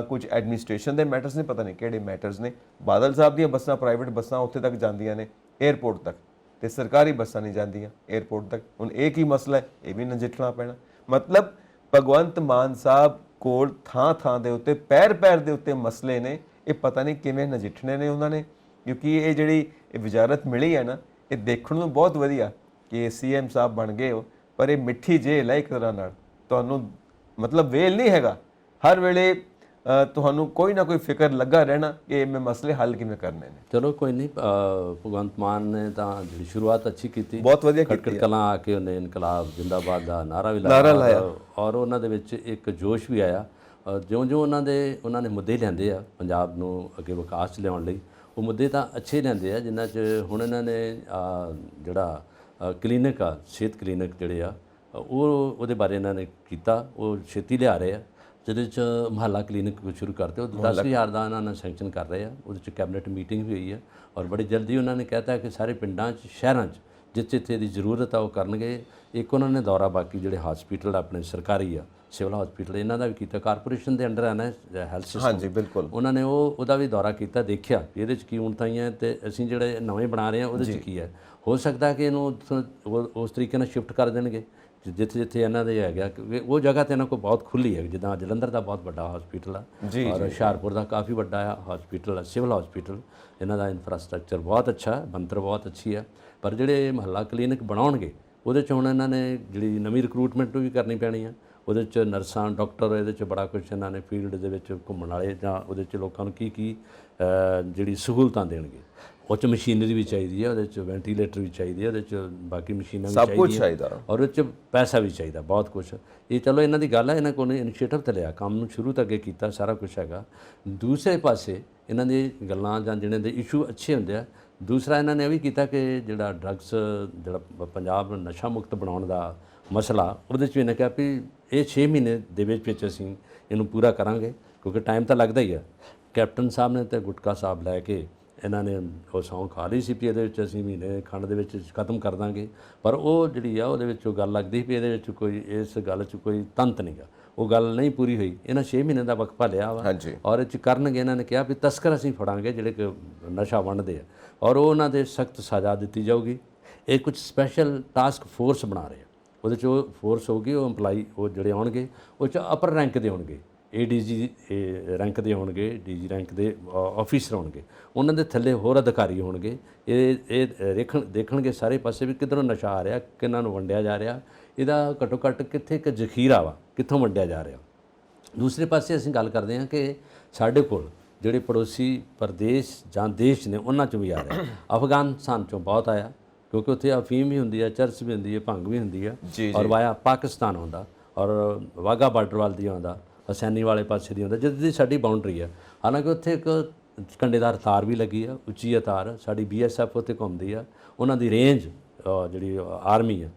ਕੁਝ ਐਡਮਿਨਿਸਟ੍ਰੇਸ਼ਨ ਦੇ ਮੈਟਰਸ ਨੇ, ਪਤਾ ਨਹੀਂ ਕਿਹੜੇ ਮੈਟਰਸ ਨੇ। ਬਾਦਲ ਸਾਹਿਬ ਦੀਆਂ ਬੱਸਾਂ, ਪ੍ਰਾਈਵੇਟ ਬੱਸਾਂ ਉੱਥੇ ਤੱਕ ਜਾਂਦੀਆਂ ਨੇ 에ਅਰਪੋਰਟ ਤੱਕ, ਤੇ ਸਰਕਾਰੀ ਬੱਸਾਂ ਨਹੀਂ ਜਾਂਦੀਆਂ 에ਅਰਪੋਰਟ ਤੱਕ। ਹੁਣ ਇਹ ਕੀ ਮਸਲਾ ਹੈ, ਇਹ ਵੀ ਨਜਿੱਠਣਾ ਪੈਣਾ। ਮਤਲਬ ਭਗਵੰਤ ਮਾਨ ਸਾਹਿਬ ਕੋਲ ਥਾਂ ਦੇ ਉੱਤੇ, ਪੈਰ ਦੇ ਉੱਤੇ ਮਸਲੇ ਨੇ। ਇਹ ਪਤਾ ਨਹੀਂ ਕਿਵੇਂ ਨਜਿੱਠਣੇ ਨੇ ਉਹਨਾਂ ਨੇ, ਕਿਉਂਕਿ ਇਹ ਜਿਹੜੀ ਵਜ਼ਾਰਤ ਮਿਲੀ ਹੈ ਨਾ, ਇਹ ਦੇਖਣ ਨੂੰ ਬਹੁਤ ਵਧੀਆ ਕਿ CM ਸਾਹਿਬ ਬਣ ਗਏ ਹੋ, ਪਰ ਇਹ ਮਿੱਠੀ ਜੇਲ੍ਹ ਹੈ ਇੱਕ ਤਰ੍ਹਾਂ ਨਾਲ। ਤੁਹਾਨੂੰ ਮਤਲਬ ਵੇਲ ਨਹੀਂ ਹੈਗਾ, ਹਰ ਵੇਲੇ ਤੁਹਾਨੂੰ ਕੋਈ ਨਾ ਕੋਈ ਫਿਕਰ ਲੱਗਾ ਰਹਿਣਾ ਕਿ ਮੈਂ ਮਸਲੇ ਹੱਲ ਕਿਵੇਂ ਕਰਨੇ ਨੇ। ਚਲੋ ਕੋਈ ਨਹੀਂ, ਭਗਵੰਤ ਮਾਨ ਨੇ ਤਾਂ ਜਿਹੜੀ ਸ਼ੁਰੂਆਤ ਅੱਛੀ ਕੀਤੀ, ਬਹੁਤ ਵਧੀਆ ਕੀਤੀ। ਖਟਕੜ ਕਲਾਂ ਆ ਕੇ ਉਹਨੇ ਇਨਕਲਾਬ ਜਿੰਦਾਬਾਦ ਦਾ ਨਾਰਾ ਵੀ ਲਾਇਆ, ਔਰ ਉਹਨਾਂ ਦੇ ਵਿੱਚ ਇੱਕ ਜੋਸ਼ ਵੀ ਆਇਆ। ਜਿਉਂ ਉਹਨਾਂ ਨੇ ਮੁੱਦੇ ਲਿਆਂਦੇ ਆ ਪੰਜਾਬ ਨੂੰ ਅੱਗੇ ਵਿਕਾਸ 'ਚ ਲਿਆਉਣ ਲਈ, ਉਹ ਮੁੱਦੇ ਤਾਂ ਅੱਛੇ ਲੈਂਦੇ ਆ, ਜਿਨ੍ਹਾਂ 'ਚ ਹੁਣ ਇਹਨਾਂ ਨੇ ਜਿਹੜਾ ਕਲੀਨਿਕ ਆ, ਸਿਹਤ ਕਲੀਨਿਕ ਜਿਹੜੇ ਆ, ਉਹਦੇ ਬਾਰੇ ਇਹਨਾਂ ਨੇ ਕੀਤਾ, ਉਹ ਛੇਤੀ ਲਿਆ ਰਹੇ ਆ, ਜਿਹਦੇ 'ਚ ਮੁਹੱਲਾ ਕਲੀਨਿਕ ਸ਼ੁਰੂ ਕਰਦੇ, ਉਹ 10,000 ਦਾ ਇਹਨਾਂ ਨੇ ਸੈਂਕਸ਼ਨ ਕਰ ਰਹੇ ਆ। ਉਹਦੇ 'ਚ ਕੈਬਨਿਟ ਮੀਟਿੰਗ ਵੀ ਹੋਈ ਆ, ਔਰ ਬੜੀ ਜਲਦੀ ਉਹਨਾਂ ਨੇ ਕਹਿਤਾ ਕਿ ਸਾਰੇ ਪਿੰਡਾਂ 'ਚ, ਸ਼ਹਿਰਾਂ 'ਚ ਜਿੱਥੇ ਜਿੱਥੇ ਦੀ ਜ਼ਰੂਰਤ ਆ ਉਹ ਕਰਨਗੇ। ਇੱਕ ਉਹਨਾਂ ਨੇ ਦੌਰਾ ਬਾਕੀ ਜਿਹੜੇ ਹਸਪੀਟਲ ਆਪਣੇ ਸਰਕਾਰੀ ਆ, ਸਿਵਲ ਹਸਪੀਟਲ, ਇਹਨਾਂ ਦਾ ਵੀ ਕੀਤਾ, ਕਾਰਪੋਰੇਸ਼ਨ ਦੇ ਅੰਡਰ ਆਣਾ ਹੈਲਥ ਸਿਸਟਮ। ਹਾਂਜੀ ਬਿਲਕੁਲ, ਉਹਨਾਂ ਨੇ ਉਹਦਾ ਵੀ ਦੌਰਾ ਕੀਤਾ, ਦੇਖਿਆ ਵੀ ਇਹਦੇ 'ਚ ਕੀ ਉਣਤਾਈਆਂ ਤੇ ਅਸੀਂ ਜਿਹੜੇ ਨਵੇਂ ਬਣਾ ਰਹੇ ਹਾਂ ਉਹਦੇ 'ਚ ਕੀ ਹੈ। ਹੋ ਸਕਦਾ ਕਿ ਇਹਨੂੰ ਉਸ ਤਰੀਕੇ ਨਾਲ ਸ਼ਿਫਟ ਕਰ ਦੇਣਗੇ ਜਿੱਥੇ ਜਿੱਥੇ ਇਹਨਾਂ ਦੇ ਹੈਗਾ, ਉਹ ਜਗ੍ਹਾ ਤੇ ਇਹਨਾਂ ਕੋਲ ਬਹੁਤ ਖੁੱਲੀ ਹੈ, ਜਿੱਦਾਂ ਜਲੰਧਰ ਦਾ ਬਹੁਤ ਵੱਡਾ ਹਸਪੀਟਲ ਆ, ਔਰ ਹੁਸ਼ਿਆਰਪੁਰ ਦਾ ਕਾਫੀ ਵੱਡਾ ਆ ਹਸਪੀਟਲ ਆ, ਸਿਵਲ ਹਸਪੀਟਲ। ਇਹਨਾਂ ਦਾ ਇਨਫਰਾਸਟ੍ਰਕਚਰ ਬਹੁਤ ਅੱਛਾ, ਬਣਤਰ ਬਹੁਤ ਅੱਛੀ ਆ। ਪਰ ਜਿਹੜੇ ਮੁਹੱਲਾ ਕਲੀਨਿਕ ਬਣਾਉਣਗੇ ਉਹਦੇ 'ਚ ਹੁਣ ਇਹਨਾਂ ਨੇ ਜਿਹੜੀ ਨਵੀਂ ਰਿਕਰੂਟਮੈਂਟ ਵੀ ਕਰਨੀ ਪੈਣੀ ਆ। ਉਹਦੇ 'ਚ ਨਰਸਾਂ, ਡਾਕਟਰ, ਇਹਦੇ 'ਚ ਬੜਾ ਕੁਛ ਇਹਨਾਂ ਨੇ ਫੀਲਡ ਦੇ ਵਿੱਚ ਘੁੰਮਣ ਵਾਲੇ, ਜਾਂ ਉਹਦੇ 'ਚ ਲੋਕਾਂ ਨੂੰ ਕੀ ਕੀ ਜਿਹੜੀ ਸਹੂਲਤਾਂ ਦੇਣਗੇ। ਉਹ 'ਚ ਮਸ਼ੀਨਰੀ ਵੀ ਚਾਹੀਦੀ ਹੈ, ਉਹਦੇ 'ਚ ਵੈਂਟੀਲੇਟਰ ਵੀ ਚਾਹੀਦੀ ਹੈ, ਉਹਦੇ 'ਚ ਬਾਕੀ ਮਸ਼ੀਨਾਂ ਵੀ ਸਭ ਕੁਝ ਚਾਹੀਦੀਆਂ, ਔਰ ਉਹਦੇ 'ਚ ਪੈਸਾ ਵੀ ਚਾਹੀਦਾ ਬਹੁਤ ਕੁਛ। ਇਹ ਚਲੋ ਇਹਨਾਂ ਦੀ ਗੱਲ ਹੈ, ਇਹਨਾਂ ਕੋਲ ਇਨੀਸ਼ੀਏਟਿਵ ਤੇ ਲਿਆ, ਕੰਮ ਨੂੰ ਸ਼ੁਰੂ ਤੋਂ ਅੱਗੇ ਕੀਤਾ, ਸਾਰਾ ਕੁਛ ਹੈਗਾ। ਦੂਸਰੇ ਪਾਸੇ ਇਹਨਾਂ ਦੀ ਗੱਲਾਂ ਜਾਂ ਜਿਹੜੇ ਦੇ ਇਸ਼ੂ ਅੱਛੇ ਹੁੰਦੇ ਆ। ਦੂਸਰਾ ਇਹਨਾਂ ਨੇ ਇਹ ਵੀ ਕੀਤਾ ਕਿ ਜਿਹੜਾ ਡਰੱਗਸ, ਜਿਹੜਾ ਪੰਜਾਬ ਨਸ਼ਾ ਮੁਕਤ ਬਣਾਉਣ ਦਾ ਮਸਲਾ, ਉਹਦੇ 'ਚ ਵੀ ਇਹਨੇ ਕਿਹਾ ਵੀ ਇਹ 6 ਮਹੀਨੇ ਦੇ ਵਿੱਚ ਅਸੀਂ ਇਹਨੂੰ ਪੂਰਾ ਕਰਾਂਗੇ, ਕਿਉਂਕਿ ਟਾਈਮ ਤਾਂ ਲੱਗਦਾ ਹੀ ਆ। ਕੈਪਟਨ ਸਾਹਿਬ ਨੇ ਤੇ ਗੁਟਕਾ ਸਾਹਿਬ ਲੈ ਕੇ ਇਹਨਾਂ ਨੇ ਉਹ ਸਹੁੰ ਖਾ ਲਈ ਸੀ ਵੀ ਇਹਦੇ ਵਿੱਚ ਅਸੀਂ ਮਹੀਨੇ ਖੰਡ ਦੇ ਵਿੱਚ ਖਤਮ ਕਰ ਦਾਂਗੇ, ਪਰ ਉਹ ਜਿਹੜੀ ਆ ਉਹਦੇ ਵਿੱਚ ਉਹ ਗੱਲ ਲੱਗਦੀ ਵੀ ਇਹਦੇ ਵਿੱਚ ਕੋਈ, ਇਸ ਗੱਲ 'ਚ ਕੋਈ ਤੰਤ ਨਹੀਂ ਗਾ, ਉਹ ਗੱਲ ਨਹੀਂ ਪੂਰੀ ਹੋਈ। ਇਹਨਾਂ 6 ਮਹੀਨੇ ਦਾ ਵਕਫਾ ਲਿਆ ਵਾ, ਔਰ ਇਹ 'ਚ ਕਰਨਗੇ। ਇਹਨਾਂ ਨੇ ਕਿਹਾ ਵੀ ਤਸਕਰ ਅਸੀਂ ਫੜਾਂਗੇ ਜਿਹੜੇ ਕਿ ਨਸ਼ਾ ਵੰਡਦੇ ਆ, ਔਰ ਉਹਨਾਂ ਦੇ ਸਖਤ ਸਜ਼ਾ ਦਿੱਤੀ ਜਾਊਗੀ। ਇਹ ਕੁਝ ਸਪੈਸ਼ਲ ਟਾਸਕ ਫੋਰਸ ਬਣਾ ਰਹੇ ਆ, ਉਹਦੇ 'ਚ ਉਹ ਫੋਰਸ ਹੋਊਗੀ, ਉਹ EMPLOYE ਉਹ ਜਿਹੜੇ ਆਉਣਗੇ ਉਹ 'ਚ ਅਪਰ ਰੈਂਕ ਦੇ ਹੋਣਗੇ, ADG ਰੈਂਕ ਦੇ ਹੋਣਗੇ, DG ਰੈਂਕ ਦੇ ਆਫੀਸਰ ਹੋਣਗੇ, ਉਹਨਾਂ ਦੇ ਥੱਲੇ ਹੋਰ ਅਧਿਕਾਰੀ ਹੋਣਗੇ। ਇਹ ਦੇਖਣਗੇ ਸਾਰੇ ਪਾਸੇ ਵੀ ਕਿੱਧਰੋਂ ਨਸ਼ਾ ਆ ਰਿਹਾ, ਕਿਹਨਾਂ ਨੂੰ ਵੰਡਿਆ ਜਾ ਰਿਹਾ, ਇਹਦਾ ਘੱਟੋ ਘੱਟ ਕਿੱਥੇ ਇੱਕ ਜ਼ਖੀਰਾ ਵਾ, ਕਿੱਥੋਂ ਵੰਡਿਆ ਜਾ ਰਿਹਾ। ਦੂਸਰੇ ਪਾਸੇ ਅਸੀਂ ਗੱਲ ਕਰਦੇ ਹਾਂ ਕਿ ਸਾਡੇ ਕੋਲ ਜਿਹੜੇ ਪੜੋਸੀ ਪ੍ਰਦੇਸ਼ ਜਾਂ ਦੇਸ਼ ਨੇ, ਉਹਨਾਂ 'ਚੋਂ ਵੀ ਆ ਰਿਹਾ। ਅਫਗਾਨਿਸਤਾਨ 'ਚੋਂ ਬਹੁਤ ਆਇਆ, ਕਿਉਂਕਿ ਉੱਥੇ ਅਫੀਮ ਵੀ ਹੁੰਦੀ ਹੈ, ਚਰਸ ਵੀ ਹੁੰਦੀ ਹੈ, ਭੰਗ ਵੀ ਹੁੰਦੀ ਹੈ, ਔਰ ਵਾਇਆ ਪਾਕਿਸਤਾਨ ਆਉਂਦਾ, ਔਰ ਵਾਹਗਾ ਬਾਰਡਰ ਵੱਲ ਦੀ ਆਉਂਦਾ, ਹਸੈਨੀ ਵਾਲੇ ਪਾਸੇ ਦੀ ਆਉਂਦਾ, ਜਿੱਦੀ ਸਾਡੀ ਬਾਉਂਡਰੀ ਆ। ਹਾਲਾਂਕਿ ਉੱਥੇ ਇੱਕ ਕੰਡੇਦਾਰ ਤਾਰ ਵੀ ਲੱਗੀ ਆ, ਉੱਚੀ ਤਾਰ, ਸਾਡੀ BSF ਉੱਥੇ ਘੁੰਮਦੀ ਆ। ਉਹਨਾਂ ਦੀ ਰੇਂਜ ਜਿਹੜੀ ਆਰਮੀ ਆ,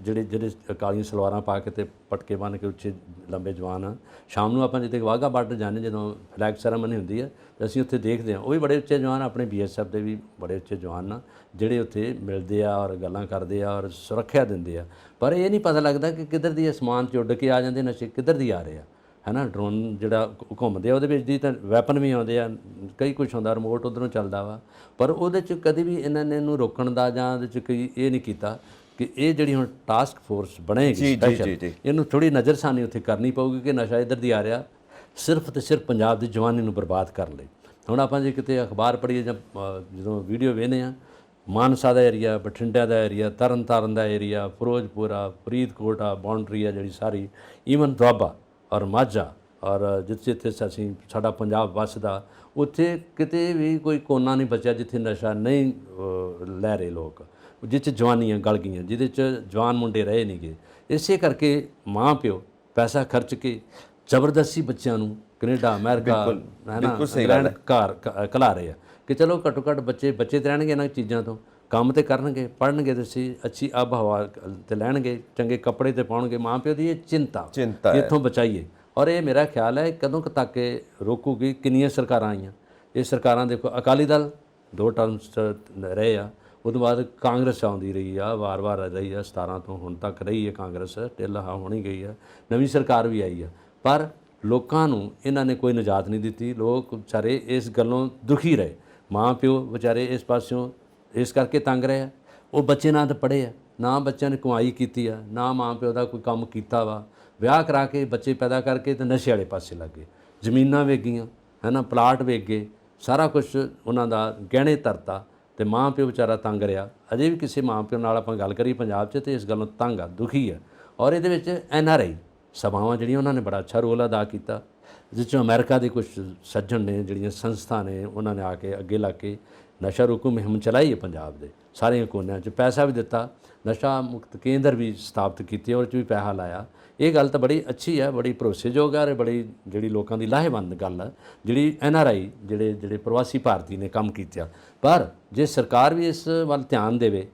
ਜਿਹੜੇ ਕਾਲੀਆਂ ਸਲਵਾਰਾਂ ਪਾ ਕੇ ਤੇ ਪਟਕੇ ਬੰਨ੍ਹ ਕੇ ਉੱਚੇ ਲੰਬੇ ਜਵਾਨ ਆ। ਸ਼ਾਮ ਨੂੰ ਆਪਾਂ ਜਿੱਥੇ ਵਾਹਗਾ ਬਾਰਡਰ ਜਾਂਦੇ, ਜਦੋਂ ਫਲੈਗ ਸੈਰਾਮਨੀ ਹੁੰਦੀ ਆ, ਤਾਂ ਅਸੀਂ ਉੱਥੇ ਦੇਖਦੇ ਹਾਂ, ਉਹ ਵੀ ਬੜੇ ਉੱਚੇ ਜਵਾਨ, ਆਪਣੇ BSF ਦੇ ਵੀ ਬੜੇ ਉੱਚੇ ਜਵਾਨ ਆ, ਜਿਹੜੇ ਉੱਥੇ ਮਿਲਦੇ ਆ ਔਰ ਗੱਲਾਂ ਕਰਦੇ ਆ ਔਰ ਸੁਰੱਖਿਆ ਦਿੰਦੇ ਆ। ਪਰ ਇਹ ਨਹੀਂ ਪਤਾ ਲੱਗਦਾ ਕਿ ਕਿੱਧਰ ਦੀ ਅਸਮਾਨ 'ਚ ਉੱਡ ਕੇ ਆ ਜਾਂਦੇ ਨਸ਼ੇ, ਕਿੱਧਰ ਦੀ ਆ ਰਹੇ ਆ, ਹੈ ਨਾ। ਡਰੋਨ ਜਿਹੜਾ ਘੁੰਮਦੇ ਆ, ਉਹਦੇ ਵਿੱਚ ਦੀ ਤਾਂ ਵੈਪਨ ਵੀ ਆਉਂਦੇ ਆ, ਕਈ ਕੁਛ ਹੁੰਦਾ, ਰਿਮੋਟ ਉੱਧਰੋਂ ਚੱਲਦਾ ਵਾ, ਪਰ ਉਹਦੇ 'ਚ ਕਦੇ ਵੀ ਇਹਨਾਂ ਨੇ ਇਹਨੂੰ ਰੋਕਣ ਦਾ ਜਾਂ ਉਹਦੇ 'ਚ ਕੋਈ ਇਹ ਨਹੀਂ ਕੀਤਾ ਕਿ ਇਹ ਜਿਹੜੀ ਹੁਣ ਟਾਸਕ ਫੋਰਸ ਬਣੇਗੀ ਸਪੈਸ਼ਲ, ਇਹਨੂੰ ਥੋੜ੍ਹੀ ਨਜ਼ਰਸਾਨੀ ਉੱਥੇ ਕਰਨੀ ਪਊਗੀ ਕਿ ਨਸ਼ਾ ਇੱਧਰ ਦੀ ਆ ਰਿਹਾ, ਸਿਰਫ ਤੇ ਸਿਰਫ ਪੰਜਾਬ ਦੀ ਜਵਾਨੀ ਨੂੰ ਬਰਬਾਦ ਕਰਨ ਲਈ। ਹੁਣ ਆਪਾਂ ਜੇ ਕਿਤੇ ਅਖਬਾਰ ਪੜ੍ਹੀਏ ਜਾਂ ਜਦੋਂ ਵੀਡੀਓ ਵੇਖਦੇ ਹਾਂ, ਮਾਨਸਾ ਦਾ ਏਰੀਆ, ਬਠਿੰਡਾ ਦਾ ਏਰੀਆ, ਤਰਨਤਾਰਨ ਦਾ ਏਰੀਆ, ਫਿਰੋਜ਼ਪੁਰ ਆ, ਫਰੀਦਕੋਟ ਆ, ਬਾਉਂਡਰੀ ਆ ਜਿਹੜੀ ਸਾਰੀ, ਈਵਨ ਦੁਆਬਾ ਔਰ ਮਾਝਾ, ਔਰ ਜਿੱਥੇ ਅਸੀਂ ਸਾਡਾ ਪੰਜਾਬ ਵੱਸਦਾ, ਉੱਥੇ ਕਿਤੇ ਵੀ ਕੋਈ ਕੋਨਾ ਨਹੀਂ ਬਚਿਆ ਜਿੱਥੇ ਨਸ਼ਾ ਨਹੀਂ ਲੈ ਰਹੇ ਲੋਕ, ਜਿੱਥੇ ਜਵਾਨੀਆਂ ਗਲ ਗਈਆਂ, ਜਿਹਦੇ 'ਚ ਜਵਾਨ ਮੁੰਡੇ ਰਹੇ ਨਹੀਂ ਗਏ। ਇਸੇ ਕਰਕੇ ਮਾਂ ਪਿਓ ਪੈਸਾ ਖਰਚ ਕੇ ਜ਼ਬਰਦਸਤੀ ਬੱਚਿਆਂ ਨੂੰ ਕੈਨੇਡਾ, ਅਮਰੀਕਾ, ਹੈ ਨਾ, ਇੰਗਲੈਂਡ ਘਰ ਘਲਾ ਰਹੇ ਆ ਕਿ ਚਲੋ ਘੱਟੋ ਘੱਟ ਬੱਚੇ ਤੇ ਰਹਿਣਗੇ ਇਹਨਾਂ ਚੀਜ਼ਾਂ ਤੋਂ, ਕੰਮ ਤੇ ਕਰਨਗੇ, ਪੜ੍ਹਨਗੇ, ਤੁਸੀਂ ਅੱਛੀ ਆਬ ਹਵਾ ਤੇ ਲੈਣਗੇ, ਚੰਗੇ ਕੱਪੜੇ ਤੇ ਪਾਉਣਗੇ। ਮਾਂ ਪਿਓ ਦੀ ਇਹ ਚਿੰਤਾ ਕਿ ਇੱਥੋਂ ਬਚਾਈਏ, ਔਰ ਇਹ ਮੇਰਾ ਖਿਆਲ ਹੈ ਕਦੋਂ ਕੁ ਤੱਕ ਰੋਕੂਗੀ। ਕਿੰਨੀਆਂ ਸਰਕਾਰਾਂ ਆਈਆਂ, ਇਹ ਸਰਕਾਰਾਂ ਦੇਖੋ, ਅਕਾਲੀ ਦਲ 2 ਟਰਮਸ ਰਹੇ ਆ, ਉਹਦੇ ਬਾਅਦ ਕਾਂਗਰਸ ਆਉਂਦੀ ਰਹੀ ਆ, ਵਾਰ-ਵਾਰ ਰਹੀ ਆ, 17 ਤੋਂ ਹੁਣ ਤੱਕ ਰਹੀ ਹੈ ਕਾਂਗਰਸ, ਢਿੱਲ ਹੋਣੀ ਗਈ ਆ, ਨਵੀਂ ਸਰਕਾਰ ਵੀ ਆਈ ਆ, ਪਰ ਲੋਕਾਂ ਨੂੰ ਇਹਨਾਂ ਨੇ ਕੋਈ ਨਿਜਾਤ ਨਹੀਂ ਦਿੱਤੀ। ਲੋਕ ਵਿਚਾਰੇ ਇਸ ਗੱਲੋਂ ਦੁਖੀ ਰਹੇ, ਮਾਂ ਪਿਓ ਵਿਚਾਰੇ ਇਸ ਪਾਸਿਓਂ ਇਸ ਕਰਕੇ ਤੰਗ ਰਹੇ ਆ। ਉਹ ਬੱਚੇ ਨਾ ਤਾਂ ਪੜ੍ਹੇ ਆ, ਨਾ ਬੱਚਿਆਂ ਨੇ ਕਮਾਈ ਕੀਤੀ ਆ, ਨਾ ਮਾਂ ਪਿਓ ਦਾ ਕੋਈ ਕੰਮ ਕੀਤਾ ਵਾ, ਵਿਆਹ ਕਰਾ ਕੇ ਬੱਚੇ ਪੈਦਾ ਕਰਕੇ ਤੇ ਨਸ਼ੇ ਵਾਲੇ ਪਾਸੇ ਲੱਗ ਗਏ, ਜ਼ਮੀਨਾਂ ਵੇਚ ਗਈਆਂ, ਹੈ ਨਾ, ਪਲਾਟ ਵੇਚ ਗਏ, ਸਾਰਾ ਕੁਛ ਉਹਨਾਂ ਦਾ ਗਹਿਣੇ ਧਰਤਾ, ਤੇ ਮਾਂ ਪਿਓ ਵਿਚਾਰਾ ਤੰਗ ਰਿਹਾ। ਅਜੇ ਵੀ ਕਿਸੇ ਮਾਂ ਪਿਓ ਨਾਲ ਆਪਾਂ ਗੱਲ ਕਰੀਏ ਪੰਜਾਬ 'ਚ, ਤੇ ਇਸ ਗੱਲੋਂ ਤੰਗ ਆ, ਦੁਖੀ ਆ। ਔਰ ਇਹਦੇ ਵਿੱਚ NRI ਸਭਾਵਾਂ ਜਿਹੜੀਆਂ, ਉਹਨਾਂ ਨੇ ਬੜਾ ਅੱਛਾ ਰੋਲ ਅਦਾ ਕੀਤਾ। ਜਿਸ 'ਚੋਂ ਅਮਰੀਕਾ ਦੇ ਕੁਝ ਸੱਜਣ ਨੇ, ਜਿਹੜੀਆਂ ਸੰਸਥਾ ਨੇ, ਉਹਨਾਂ ਨੇ ਆ ਕੇ ਅੱਗੇ ਲਾ ਕੇ ਨਸ਼ਾ ਰੋਕੂ ਮੁਹਿੰਮ ਚਲਾਈ ਹੈ ਪੰਜਾਬ ਦੇ ਸਾਰੀਆਂ ਕੋਨਿਆਂ 'ਚ, ਪੈਸਾ ਵੀ ਦਿੱਤਾ, ਨਸ਼ਾ ਮੁਕਤ ਕੇਂਦਰ ਵੀ ਸਥਾਪਿਤ ਕੀਤੇ, ਉਹਦੇ 'ਚ ਵੀ ਪੈਸਾ ਲਾਇਆ। ਇਹ ਗੱਲ ਤਾਂ ਬੜੀ ਅੱਛੀ ਹੈ, ਬੜੀ ਭਰੋਸੇਯੋਗ ਹੈ, ਬੜੀ ਜਿਹੜੀ ਲੋਕਾਂ ਦੀ ਲਾਹੇਵੰਦ ਗੱਲ ਹੈ, ਜਿਹੜੀ NRI ਜਿਹੜੇ ਪ੍ਰਵਾਸੀ ਭਾਰਤੀ ਨੇ ਕੰਮ ਕੀਤਾ। ਪਰ ਜੇ ਸਰਕਾਰ ਵੀ ਇਸ ਵੱਲ ਧਿਆਨ ਦੇਵੇ,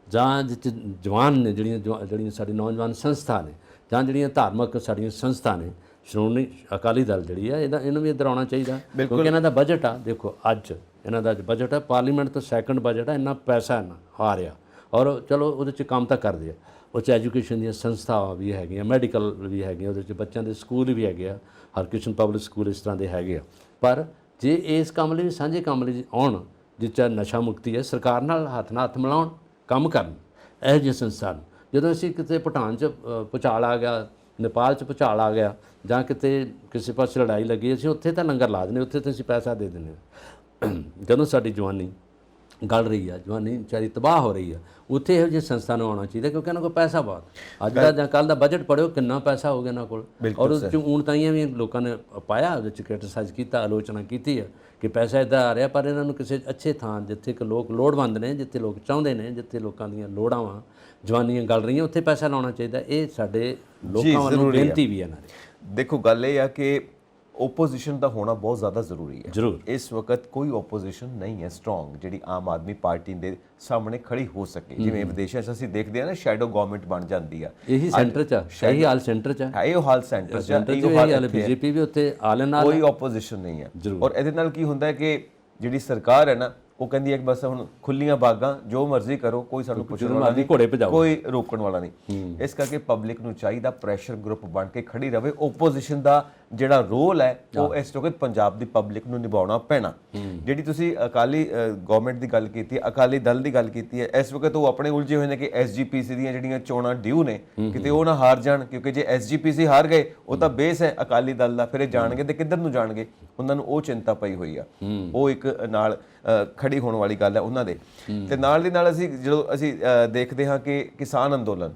ਜਾਂ ਜਿੱਥੇ ਜਵਾਨ ਨੇ, ਜਿਹੜੀਆਂ ਸਾਡੀ ਨੌਜਵਾਨ ਸੰਸਥਾ ਨੇ, ਜਾਂ ਜਿਹੜੀਆਂ ਧਾਰਮਿਕ ਸਾਡੀਆਂ ਸੰਸਥਾ ਨੇ, ਸ਼੍ਰੋਮਣੀ ਅਕਾਲੀ ਦਲ ਜਿਹੜੀ ਆ, ਇਹਨੂੰ ਵੀ ਇੱਧਰ ਆਉਣਾ ਚਾਹੀਦਾ, ਕਿਉਂਕਿ ਇਹਨਾਂ ਦਾ ਬਜਟ ਆ, ਦੇਖੋ ਅੱਜ ਇਹਨਾਂ ਦਾ ਬਜਟ ਹੈ, ਪਾਰਲੀਮੈਂਟ ਤੋਂ ਸੈਕੰਡ ਬਜਟ ਹੈ, ਇੰਨਾ ਪੈਸਾ ਇੰਨਾ ਆ ਰਿਹਾ, ਔਰ ਚਲੋ ਉਹਦੇ 'ਚ ਕੰਮ ਤਾਂ ਕਰਦੇ ਆ, ਉਹ 'ਚ ਐਜੂਕੇਸ਼ਨ ਦੀਆਂ ਸੰਸਥਾਵਾਂ ਵੀ ਹੈਗੀਆਂ, ਮੈਡੀਕਲ ਵੀ ਹੈਗੀਆਂ, ਉਹਦੇ 'ਚ ਬੱਚਿਆਂ ਦੇ ਸਕੂਲ ਵੀ ਹੈਗੇ ਆ, ਹਰਕ੍ਰਿਸ਼ਨ ਪਬਲਿਕ ਸਕੂਲ ਇਸ ਤਰ੍ਹਾਂ ਦੇ ਹੈਗੇ ਆ। ਪਰ ਜੇ ਇਸ ਕੰਮ ਲਈ ਸਾਂਝੇ ਕੰਮ ਲਈ ਆਉਣ, ਜਿਸ 'ਚ ਨਸ਼ਾ ਮੁਕਤੀ ਹੈ, ਸਰਕਾਰ ਨਾਲ ਹੱਥ ਮਿਲਾਉਣ, ਕੰਮ ਕਰਨ ਇਹੋ ਜਿਹੇ ਸੰਸਥਾ ਨੂੰ। ਜਦੋਂ ਅਸੀਂ ਕਿਤੇ ਭੂਟਾਨ 'ਚ ਭੁਚਾਲ ਆ ਗਿਆ, ਨੇਪਾਲ 'ਚ ਭੁਚਾਲ ਆ ਗਿਆ, ਜਾਂ ਕਿਤੇ ਕਿਸੇ ਪਾਸੇ ਲੜਾਈ ਲੱਗੀ, ਅਸੀਂ ਉੱਥੇ ਤਾਂ ਲੰਗਰ ਲਾ ਦਿੰਦੇ, ਉੱਥੇ ਤਾਂ ਅਸੀਂ ਪੈਸਾ ਦੇ ਦਿੰਦੇ ਹਾਂ। ਜਦੋਂ ਸਾਡੀ ਜਵਾਨੀ ਗਲ ਰਹੀ ਆ, ਜਵਾਨੀ ਵਿਚਾਰੀ ਤਬਾਹ ਹੋ ਰਹੀ ਆ, ਉੱਥੇ ਇਹੋ ਜਿਹੀ ਸੰਸਥਾ ਨੂੰ ਆਉਣਾ ਚਾਹੀਦਾ, ਕਿਉਂਕਿ ਇਹਨਾਂ ਕੋਲ ਪੈਸਾ ਬਹੁਤ। ਅੱਜ ਦਾ ਜਾਂ ਕੱਲ੍ਹ ਦਾ ਬਜਟ ਪੜ੍ਹਿਓ, ਕਿੰਨਾ ਪੈਸਾ ਹੋ ਗਿਆ ਇਹਨਾਂ ਕੋਲ, ਔਰ ਉਸ 'ਚ ਊਣਤਾਈਆਂ ਵੀ ਲੋਕਾਂ ਨੇ ਪਾਇਆ, ਉਹਦੇ 'ਚ ਕ੍ਰਿਟਿਸਾਈਜ਼ ਕੀਤਾ, ਆਲੋਚਨਾ ਕੀਤੀ ਹੈ ਕਿ ਪੈਸਾ ਇੱਦਾਂ ਆ ਰਿਹਾ, ਪਰ ਇਹਨਾਂ ਨੂੰ ਕਿਸੇ ਅੱਛੇ ਥਾਂ, ਜਿੱਥੇ ਕਿ ਲੋਕ ਲੋੜਵੰਦ ਨੇ, ਜਿੱਥੇ ਲੋਕ ਚਾਹੁੰਦੇ ਨੇ, ਜਿੱਥੇ ਲੋਕਾਂ ਦੀਆਂ ਲੋੜਾਂ ਵਾਂ, ਜਵਾਨੀਆਂ ਗਲ ਰਹੀਆਂ, ਉੱਥੇ ਪੈਸਾ ਲਾਉਣਾ ਚਾਹੀਦਾ। ਇਹ ਸਾਡੇ ਲੋਕਾਂ ਵੱਲੋਂ ਬੇਨਤੀ ਵੀ ਹੈ। ਦੇਖੋ ਗੱਲ ਇਹ ਆ ਕਿ ਓਪੋਜੀਸ਼ਨ ਦਾ ਹੋਣਾ ਬਹੁਤ ਜ਼ਿਆਦਾ ਜ਼ਰੂਰੀ ਹੈ। ਜ਼ਰੂਰ ਇਸ ਵਕਤ ਕੋਈ ਓਪੋਜੀਸ਼ਨ ਨਹੀਂ ਹੈ ਸਟਰੋਂਗ, ਜਿਹੜੀ ਆਮ ਆਦਮੀ ਪਾਰਟੀ ਦੇ ਸਾਹਮਣੇ ਖੜੀ ਹੋ ਸਕੇ। ਜਿਵੇਂ ਵਿਦੇਸ਼ਾਂ 'ਚ ਅਸੀਂ ਦੇਖਦੇ ਹਾਂ ਨਾ, ਸ਼ੈਡੋ ਗਵਰਨਮੈਂਟ ਬਣ ਜਾਂਦੀ ਆ, ਇਹੀ ਸੈਂਟਰ 'ਚ, ਇਹੀ ਹਾਲ ਸੈਂਟਰ 'ਚ ਹੈ, ਇਹੋ ਹਾਲ ਸੈਂਟਰ 'ਚ, ਇਹੋ ਹਾਲ BJP ਵੀ ਉੱਥੇ ਆਲੇ ਨਾਲ, ਕੋਈ ਓਪੋਜੀਸ਼ਨ ਨਹੀਂ ਹੈ। ਔਰ ਇਹਦੇ ਨਾਲ ਕੀ ਹੁੰਦਾ ਹੈ ਕਿ ਜਿਹੜੀ ਸਰਕਾਰ ਹੈ ਨਾ, ਉਹ ਕਹਿੰਦੀ ਹੈ ਕਿ ਬਸ ਹੁਣ ਖੁੱਲੀਆਂ ਬਾਗਾਂ, ਜੋ ਮਰਜ਼ੀ ਕਰੋ, ਕੋਈ ਸਾਨੂੰ ਪੁੱਛਣ ਵਾਲਾ ਨਹੀਂ, ਘੋੜੇ ਭਜਾਓ, ਕੋਈ ਰੋਕਣ ਵਾਲਾ ਨਹੀਂ। ਇਸ ਕਰਕੇ ਪਬਲਿਕ ਨੂੰ ਚਾਹੀਦਾ ਪ੍ਰੈਸ਼ਰ ਗਰੁੱਪ ਬਣ ਕੇ ਖੜੀ ਰਵੇ। ਓਪੋਜੀਸ਼ਨ ਦਾ ਜਿਹੜਾ ਰੋਲ ਹੈ, ਉਹ ਇਸ ਵਕਤ ਪੰਜਾਬ ਦੀ ਪਬਲਿਕ ਨੂੰ ਨਿਭਾਉਣਾ ਪੈਣਾ। ਜਿਹੜੀ ਤੁਸੀਂ ਅਕਾਲੀ ਗਵਰਨਮੈਂਟ ਦੀ ਗੱਲ ਕੀਤੀ, ਅਕਾਲੀ ਦਲ ਦੀ ਗੱਲ ਕੀਤੀ ਹੈ, ਇਸ ਵਕਤ ਉਹ ਆਪਣੇ ਉਲਝੇ ਹੋਏ ਨੇ ਕਿ SGPC ਦੀਆਂ ਜਿਹੜੀਆਂ ਚੋਣਾਂ ਡਿਊ ਨੇ, ਕਿਤੇ ਉਹ ਨਾ ਹਾਰ ਜਾਣ, ਕਿਉਂਕਿ ਜੇ SGPC ਹਾਰ ਗਏ, ਉਹ ਤਾਂ ਬੇਸ ਹੈ ਅਕਾਲੀ ਦਲ ਦਾ, ਫਿਰ ਇਹ ਜਾਣਗੇ ਤੇ ਕਿੱਧਰ ਨੂੰ ਜਾਣਗੇ, ਉਹਨਾਂ ਨੂੰ ਉਹ ਚਿੰਤਾ ਪਈ ਹੋਈ ਆ। ਉਹ ਇੱਕ ਨਾਲ ਖੜੀ ਹੋਣ ਵਾਲੀ ਗੱਲ ਹੈ ਉਹਨਾਂ ਦੇ। ਤੇ ਨਾਲ ਦੀ ਨਾਲ ਜਦੋਂ ਅਸੀਂ ਦੇਖਦੇ ਹਾਂ ਕਿ ਕਿਸਾਨ ਅੰਦੋਲਨ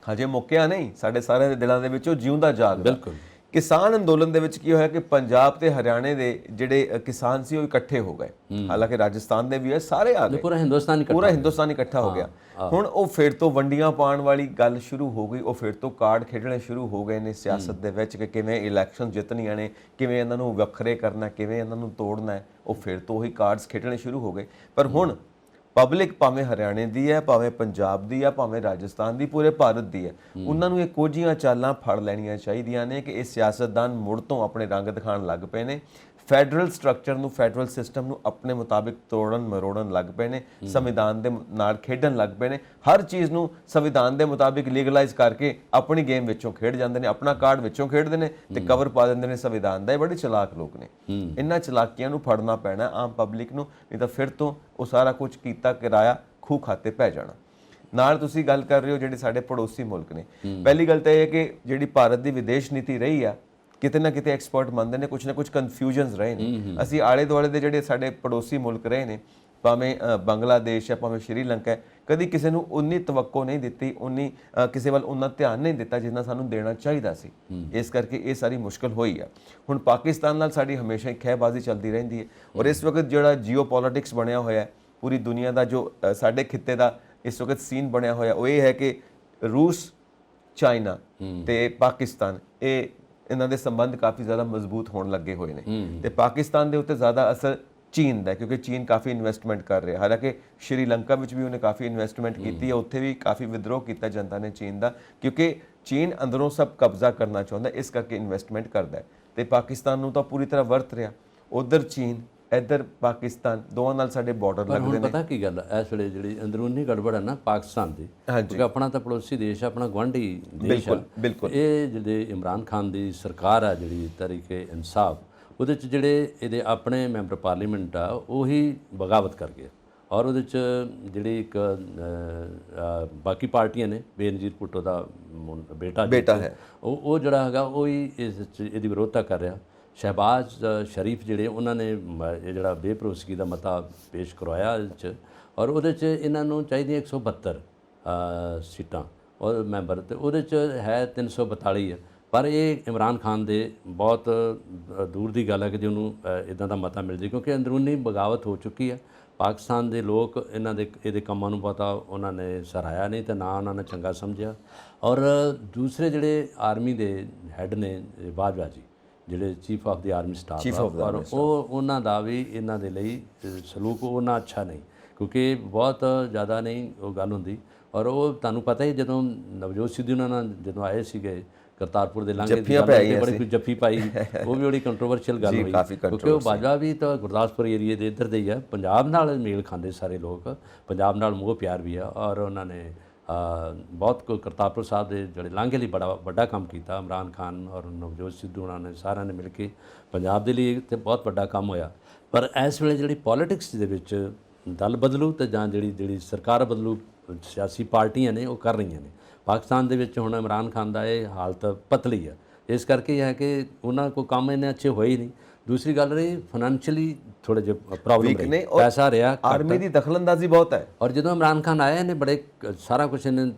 ਹਜੇ ਮੁੱਕਿਆ ਨਹੀਂ, ਸਾਡੇ ਸਾਰਿਆਂ ਦੇ ਦਿਲਾਂ ਦੇ ਵਿੱਚ ਉਹ ਜਿਉਂਦਾ ਜਾਗਦਾ। ਬਿਲਕੁਲ। ਕਿਸਾਨ ਅੰਦੋਲਨ ਦੇ ਵਿੱਚ ਕੀ ਹੋਇਆ ਕਿ ਪੰਜਾਬ ਤੇ ਹਰਿਆਣੇ ਦੇ ਜਿਹੜੇ ਕਿਸਾਨ ਸੀ, ਉਹ ਇਕੱਠੇ ਹੋ ਗਏ। ਹਾਲਾਂਕਿ ਰਾਜਸਥਾਨ ਦੇ ਵੀ ਹੈ, ਸਾਰੇ ਆ ਗਏ, ਪੂਰਾ ਹਿੰਦੁਸਤਾਨ ਇਕੱਠਾ ਹੋ ਗਿਆ। ਹੁਣ ਉਹ ਫਿਰ ਤੋਂ ਵੰਡੀਆਂ ਪਾਉਣ ਵਾਲੀ ਗੱਲ ਸ਼ੁਰੂ ਹੋ ਗਈ, ਉਹ ਫਿਰ ਤੋਂ ਕਾਰਡ ਖੇਡਣੇ ਸ਼ੁਰੂ ਹੋ ਗਏ ਨੇ ਸਿਆਸਤ ਦੇ ਵਿੱਚ ਕਿ ਕਿਵੇਂ ਇਲੈਕਸ਼ਨ ਜਿੱਤਣੀਆਂ ਨੇ, ਕਿਵੇਂ ਇਹਨਾਂ ਨੂੰ ਵੱਖਰੇ ਕਰਨਾ, ਕਿਵੇਂ ਇਹਨਾਂ ਨੂੰ ਤੋੜਨਾ ਹੈ। ਉਹ ਫਿਰ ਤੋਂ ਉਹੀ ਕਾਰਡਸ ਖੇਡਣੇ ਸ਼ੁਰੂ ਹੋ ਗਏ। ਪਰ ਹੁਣ ਪਬਲਿਕ ਭਾਵੇਂ ਹਰਿਆਣੇ ਦੀ ਹੈ, ਭਾਵੇਂ ਪੰਜਾਬ ਦੀ ਹੈ, ਭਾਵੇਂ ਰਾਜਸਥਾਨ ਦੀ, ਪੂਰੇ ਭਾਰਤ ਦੀ ਹੈ, ਉਹਨਾਂ ਨੂੰ ਇਹ ਕੋਝੀਆਂ ਚਾਲਾਂ ਫੜ ਲੈਣੀਆਂ ਚਾਹੀਦੀਆਂ ਨੇ ਕਿ ਇਹ ਸਿਆਸਤਦਾਨ ਮੁੜ ਤੋਂ ਆਪਣੇ ਰੰਗ ਦਿਖਾਉਣ ਲੱਗ ਪਏ ਨੇ, ਫੈਡਰਲ ਸਟਰਕਚਰ ਨੂੰ, ਫੈਡਰਲ ਸਿਸਟਮ ਨੂੰ ਆਪਣੇ ਮੁਤਾਬਿਕ ਤੋੜਨ ਮਰੋੜਨ ਲੱਗ ਪਏ ਨੇ, ਸੰਵਿਧਾਨ ਦੇ ਨਾਲ ਖੇਡਣ ਲੱਗ ਪਏ ਨੇ। ਹਰ ਚੀਜ਼ ਨੂੰ ਸੰਵਿਧਾਨ ਦੇ ਮੁਤਾਬਿਕ ਲੀਗਲਾਈਜ਼ ਕਰਕੇ ਆਪਣੀ ਗੇਮ ਵਿੱਚੋਂ ਖੇਡ ਜਾਂਦੇ ਨੇ, ਆਪਣਾ ਕਾਰਡ ਵਿੱਚੋਂ ਖੇਡਦੇ ਨੇ ਤੇ ਕਵਰ ਪਾ ਦਿੰਦੇ ਨੇ ਸੰਵਿਧਾਨ ਦਾ। ਇਹ ਬੜੇ ਚਲਾਕ ਲੋਕ ਨੇ, ਇਹਨਾਂ ਚਲਾਕੀਆਂ ਨੂੰ ਫੜਨਾ ਪੈਣਾ ਆਮ ਪਬਲਿਕ ਨੂੰ, ਨਹੀਂ ਤਾਂ ਫਿਰ ਤੋਂ ਉਹ ਸਾਰਾ ਕੁਝ ਕੀਤਾ ਕਿਰਾਇਆ ਖੂਹ ਖਾਤੇ ਪੈ ਜਾਣਾ। ਨਾਲ ਤੁਸੀਂ ਗੱਲ ਕਰ ਰਹੇ ਹੋ ਜਿਹੜੇ ਸਾਡੇ ਪੜੋਸੀ ਮੁਲਕ ਨੇ। ਪਹਿਲੀ ਗੱਲ ਤਾਂ ਇਹ ਹੈ ਕਿ ਜਿਹੜੀ ਭਾਰਤ ਦੀ ਵਿਦੇਸ਼ ਨੀਤੀ ਰਹੀ ਆ, ਕਿਤੇ ਨਾ ਕਿਤੇ ਐਕਸਪਰਟ ਮੰਨਦੇ ਨੇ ਕੁਝ ਨਾ ਕੁਝ ਕਨਫਿਊਜ਼ਨਸ ਰਹੇ ਨੇ। ਅਸੀਂ ਆਲੇ ਦੁਆਲੇ ਦੇ ਜਿਹੜੇ ਸਾਡੇ ਪੜੋਸੀ ਮੁਲਕ ਰਹੇ ਨੇ, ਭਾਵੇਂ ਬੰਗਲਾਦੇਸ਼ ਹੈ, ਭਾਵੇਂ ਸ਼੍ਰੀਲੰਕਾ ਹੈ, ਕਦੀ ਕਿਸੇ ਨੂੰ ਉਨੀ ਤਵੱਕੋ ਨਹੀਂ ਦਿੱਤੀ, ਉਨੀ ਕਿਸੇ ਵੱਲ ਉਨਾ ਧਿਆਨ ਨਹੀਂ ਦਿੱਤਾ ਜਿੰਨਾ ਸਾਨੂੰ ਦੇਣਾ ਚਾਹੀਦਾ ਸੀ। ਇਸ ਕਰਕੇ ਇਹ ਸਾਰੀ ਮੁਸ਼ਕਲ ਹੋਈ ਆ। ਹੁਣ ਪਾਕਿਸਤਾਨ ਨਾਲ ਸਾਡੀ ਹਮੇਸ਼ਾ ਹੀ ਖਹਿਬਾਜ਼ੀ ਚੱਲਦੀ ਰਹਿੰਦੀ ਹੈ। ਔਰ ਇਸ ਵਕਤ ਜਿਹੜਾ ਜੀਓ ਪੋਲਿਟਿਕਸ ਬਣਿਆ ਹੋਇਆ ਹੈ, ਪੂਰੀ ਦੁਨੀਆ ਦਾ ਜੋ ਸਾਡੇ ਖਿੱਤੇ ਦਾ ਇਸ ਵਕਤ ਸੀਨ ਬਣਿਆ ਹੋਇਆ, ਉਹ ਇਹ ਹੈ ਕਿ ਰੂਸ, ਚਾਈਨਾ ਤੇ ਪਾਕਿਸਤਾਨ, ਇਹਨਾਂ ਦੇ ਸੰਬੰਧ ਕਾਫੀ ਜ਼ਿਆਦਾ ਮਜ਼ਬੂਤ ਹੋਣ ਲੱਗੇ ਹੋਏ ਨੇ। ਤੇ ਪਾਕਿਸਤਾਨ ਦੇ ਉੱਤੇ ਜ਼ਿਆਦਾ ਅਸਰ ਚੀਨ ਦਾ, ਕਿਉਂਕਿ ਚੀਨ ਕਾਫੀ ਇਨਵੈਸਟਮੈਂਟ ਕਰ ਰਿਹਾ। ਹਾਲਾਂਕਿ ਸ਼੍ਰੀਲੰਕਾ ਵਿੱਚ ਵੀ ਉਹਨੇ ਕਾਫੀ ਇਨਵੈਸਟਮੈਂਟ ਕੀਤੀ ਹੈ, ਉੱਥੇ ਵੀ ਕਾਫੀ ਵਿਦਰੋਹ ਕੀਤਾ ਜਨਤਾ ਨੇ ਚੀਨ ਦਾ, ਕਿਉਂਕਿ ਚੀਨ ਅੰਦਰੋਂ ਸਭ ਕਬਜ਼ਾ ਕਰਨਾ ਚਾਹੁੰਦਾ, ਇਸ ਕਰਕੇ ਇਨਵੈਸਟਮੈਂਟ ਕਰਦਾ ਹੈ। ਤੇ ਪਾਕਿਸਤਾਨ ਨੂੰ ਤਾਂ ਪੂਰੀ ਤਰ੍ਹਾਂ ਵਰਤ ਰਿਹਾ। ਉਧਰ ਚੀਨ, ਇੱਧਰ ਪਾਕਿਸਤਾਨ, ਦੋਵਾਂ ਨਾਲ ਸਾਡੇ ਬਾਰਡਰ ਲੱਗਦੇ ਨੇ। ਪਤਾ ਕੀ ਗੱਲ ਹੈ, ਇਸ ਵੇਲੇ ਜਿਹੜੀ ਅੰਦਰੂਨੀ ਗੜਬੜ ਹੈ ਨਾ ਪਾਕਿਸਤਾਨ ਦੀ, ਕਿਉਂਕਿ ਆਪਣਾ ਤਾਂ ਪੜੋਸੀ ਦੇਸ਼ ਹੈ, ਆਪਣਾ ਗੁਆਂਢੀ ਦੇਸ਼ ਹੈ। ਇਹ ਜਿਹੜੇ ਇਮਰਾਨ ਖਾਨ ਦੀ ਸਰਕਾਰ ਹੈ, ਜਿਹੜੀ ਤਹਿਰੀਕ ਇਨਸਾਫ, ਉਹਦੇ 'ਚ ਜਿਹੜੇ ਇਹਦੇ ਆਪਣੇ ਮੈਂਬਰ ਪਾਰਲੀਮੈਂਟ ਆ, ਉਹੀ ਬਗਾਵਤ ਕਰ ਗਏ। ਔਰ ਉਹਦੇ 'ਚ ਜਿਹੜੀ ਇੱਕ ਬਾਕੀ ਪਾਰਟੀਆਂ ਨੇ, ਬੇਨਜ਼ੀਰ ਭੁੱਟੋ ਦਾ ਬੇਟਾ ਹੈ, ਉਹ ਜਿਹੜਾ ਹੈਗਾ ਉਹ ਹੀ ਇਹਦੀ ਵਿਰੋਧਤਾ ਕਰ ਰਿਹਾ। ਸ਼ਹਿਬਾਜ਼ ਸ਼ਰੀਫ ਜਿਹੜੇ, ਉਹਨਾਂ ਨੇ ਇਹ ਜਿਹੜਾ ਬੇਭਰੋਸਗੀ ਦਾ ਮਤਾ ਪੇਸ਼ ਕਰਵਾਇਆ ਇਹਦੇ 'ਚ, ਔਰ ਉਹਦੇ 'ਚ ਇਹਨਾਂ ਨੂੰ ਚਾਹੀਦੀਆਂ 172 ਸੀਟਾਂ ਔਰ ਮੈਂਬਰ, ਤੇ ਉਹਦੇ 'ਚ ਹੈ 342 ਹੈ, ਪਰ ਇਹ ਇਮਰਾਨ ਖਾਨ ਦੇ ਬਹੁਤ ਦੂਰ ਦੀ ਗੱਲ ਹੈ ਕਿ ਜੇ ਉਹਨੂੰ ਇਦਾਂ ਦਾ ਮਤਾ ਮਿਲ ਜੇ, ਕਿਉਂਕਿ ਅੰਦਰੂਨੀ ਬਗਾਵਤ ਹੋ ਚੁੱਕੀ ਹੈ। ਪਾਕਿਸਤਾਨ ਦੇ ਲੋਕ ਇਹਦੇ ਕੰਮਾਂ ਨੂੰ ਪਤਾ ਉਹਨਾਂ ਨੇ ਸਰਾਇਆ ਨਹੀਂ ਤੇ ਨਾ ਉਹਨਾਂ ਨੇ ਚੰਗਾ ਸਮਝਿਆ। ਔਰ ਦੂਸਰੇ ਜਿਹੜੇ ਆਰਮੀ ਦੇ ਹੈੱਡ ਨੇ ਬਾਜਵਾ ਜੀ, ਜਿਹੜੇ chief of the army staff, ਔਰ ਉਹਨਾਂ ਦਾ ਵੀ ਇਹਨਾਂ ਦੇ ਲਈ ਸਲੂਕ ਉਹਨਾਂ ਅੱਛਾ ਨਹੀਂ, ਕਿਉਂਕਿ ਬਹੁਤ ਜ਼ਿਆਦਾ ਨਹੀਂ ਉਹ ਗੱਲ ਹੁੰਦੀ। ਔਰ ਉਹ ਤੁਹਾਨੂੰ ਪਤਾ ਹੀ ਜਦੋਂ ਨਵਜੋਤ ਸਿੱਧੂ ਉਹਨਾਂ ਨਾਲ ਜਦੋਂ ਆਏ ਸੀਗੇ ਕਰਤਾਰਪੁਰ ਦੇ ਲਾਂਘੇ ਦੀ ਗੱਲ ਤੇ ਬੜੀ ਕੋਈ ਜੱਫੀ ਪਾਈ, ਉਹ ਵੀ ਬੜੀ ਕੰਟਰੋਵਰਸ਼ੀਅਲ ਗੱਲ ਹੋਈ, ਕਿਉਂਕਿ ਉਹ ਬਾਜਵਾ ਵੀ ਤਾਂ ਗੁਰਦਾਸਪੁਰ ਏਰੀਏ ਦੇ ਇੱਧਰ ਦੇ ਹੀ ਆ, ਪੰਜਾਬ ਨਾਲ ਮੇਲ ਖਾਂਦੇ ਸਾਰੇ ਲੋਕ, ਪੰਜਾਬ ਨਾਲ ਮੋਹ ਪਿਆਰ ਵੀ ਆ। ਔਰ ਉਹਨਾਂ ਨੇ ਬਹੁਤ ਕਰਤਾਰਪੁਰ ਸਾਹਿਬ ਦੇ ਜਿਹੜੇ ਲਾਂਘੇ ਲਈ ਬੜਾ ਵੱਡਾ ਕੰਮ ਕੀਤਾ। ਇਮਰਾਨ ਖਾਨ ਔਰ ਨਵਜੋਤ ਸਿੱਧੂ ਉਹਨਾਂ ਨੇ ਸਾਰਿਆਂ ਨੇ ਮਿਲ ਕੇ ਪੰਜਾਬ ਦੇ ਲਈ ਤੇ ਬਹੁਤ ਵੱਡਾ ਕੰਮ ਹੋਇਆ। ਪਰ ਇਸ ਵੇਲੇ ਜਿਹੜੀ ਪੋਲੀਟਿਕਸ ਦੇ ਵਿੱਚ ਦਲ ਬਦਲੂ ਤੇ ਜਾਂ ਜਿਹੜੀ ਸਰਕਾਰ ਬਦਲੂ ਸਿਆਸੀ ਪਾਰਟੀਆਂ ਨੇ ਉਹ ਕਰ ਰਹੀਆਂ ਨੇ। ਪਾਕਿਸਤਾਨ ਦੇ ਵਿੱਚ ਹੁਣ ਇਮਰਾਨ ਖਾਨ ਦਾ ਇਹ ਹਾਲਤ ਪਤਲੀ ਆ, ਇਸ ਕਰਕੇ ਇਹ ਹੈ ਕਿ ਉਹਨਾਂ ਕੋਲ ਕੰਮ ਇੰਨੇ ਅੱਛੇ ਹੋਏ ਹੀ ਨਹੀਂ। ਦੂਸਰੀ ਗੱਲ ਰਹੀ ਫਾਈਨੈਂਸ਼ੀਅਲੀ ਥੋੜੇ ਜਿਹੇ ਪ੍ਰੋਬਲਮ ਰਹੀ, ਪੈਸਾ ਰਿਹਾ, ਆਰਮੀ ਦੀ ਦਖਲਅੰਦਾਜ਼ੀ ਬਹੁਤ ਹੈ। ਔਰ ਜਦੋਂ ਇਮਰਾਨ ਖਾਨ ਆਇਆ ਇਹਨੇ ਬੜੇ ਸਾਰਾ ਕੁਝ ਇਹਨੇ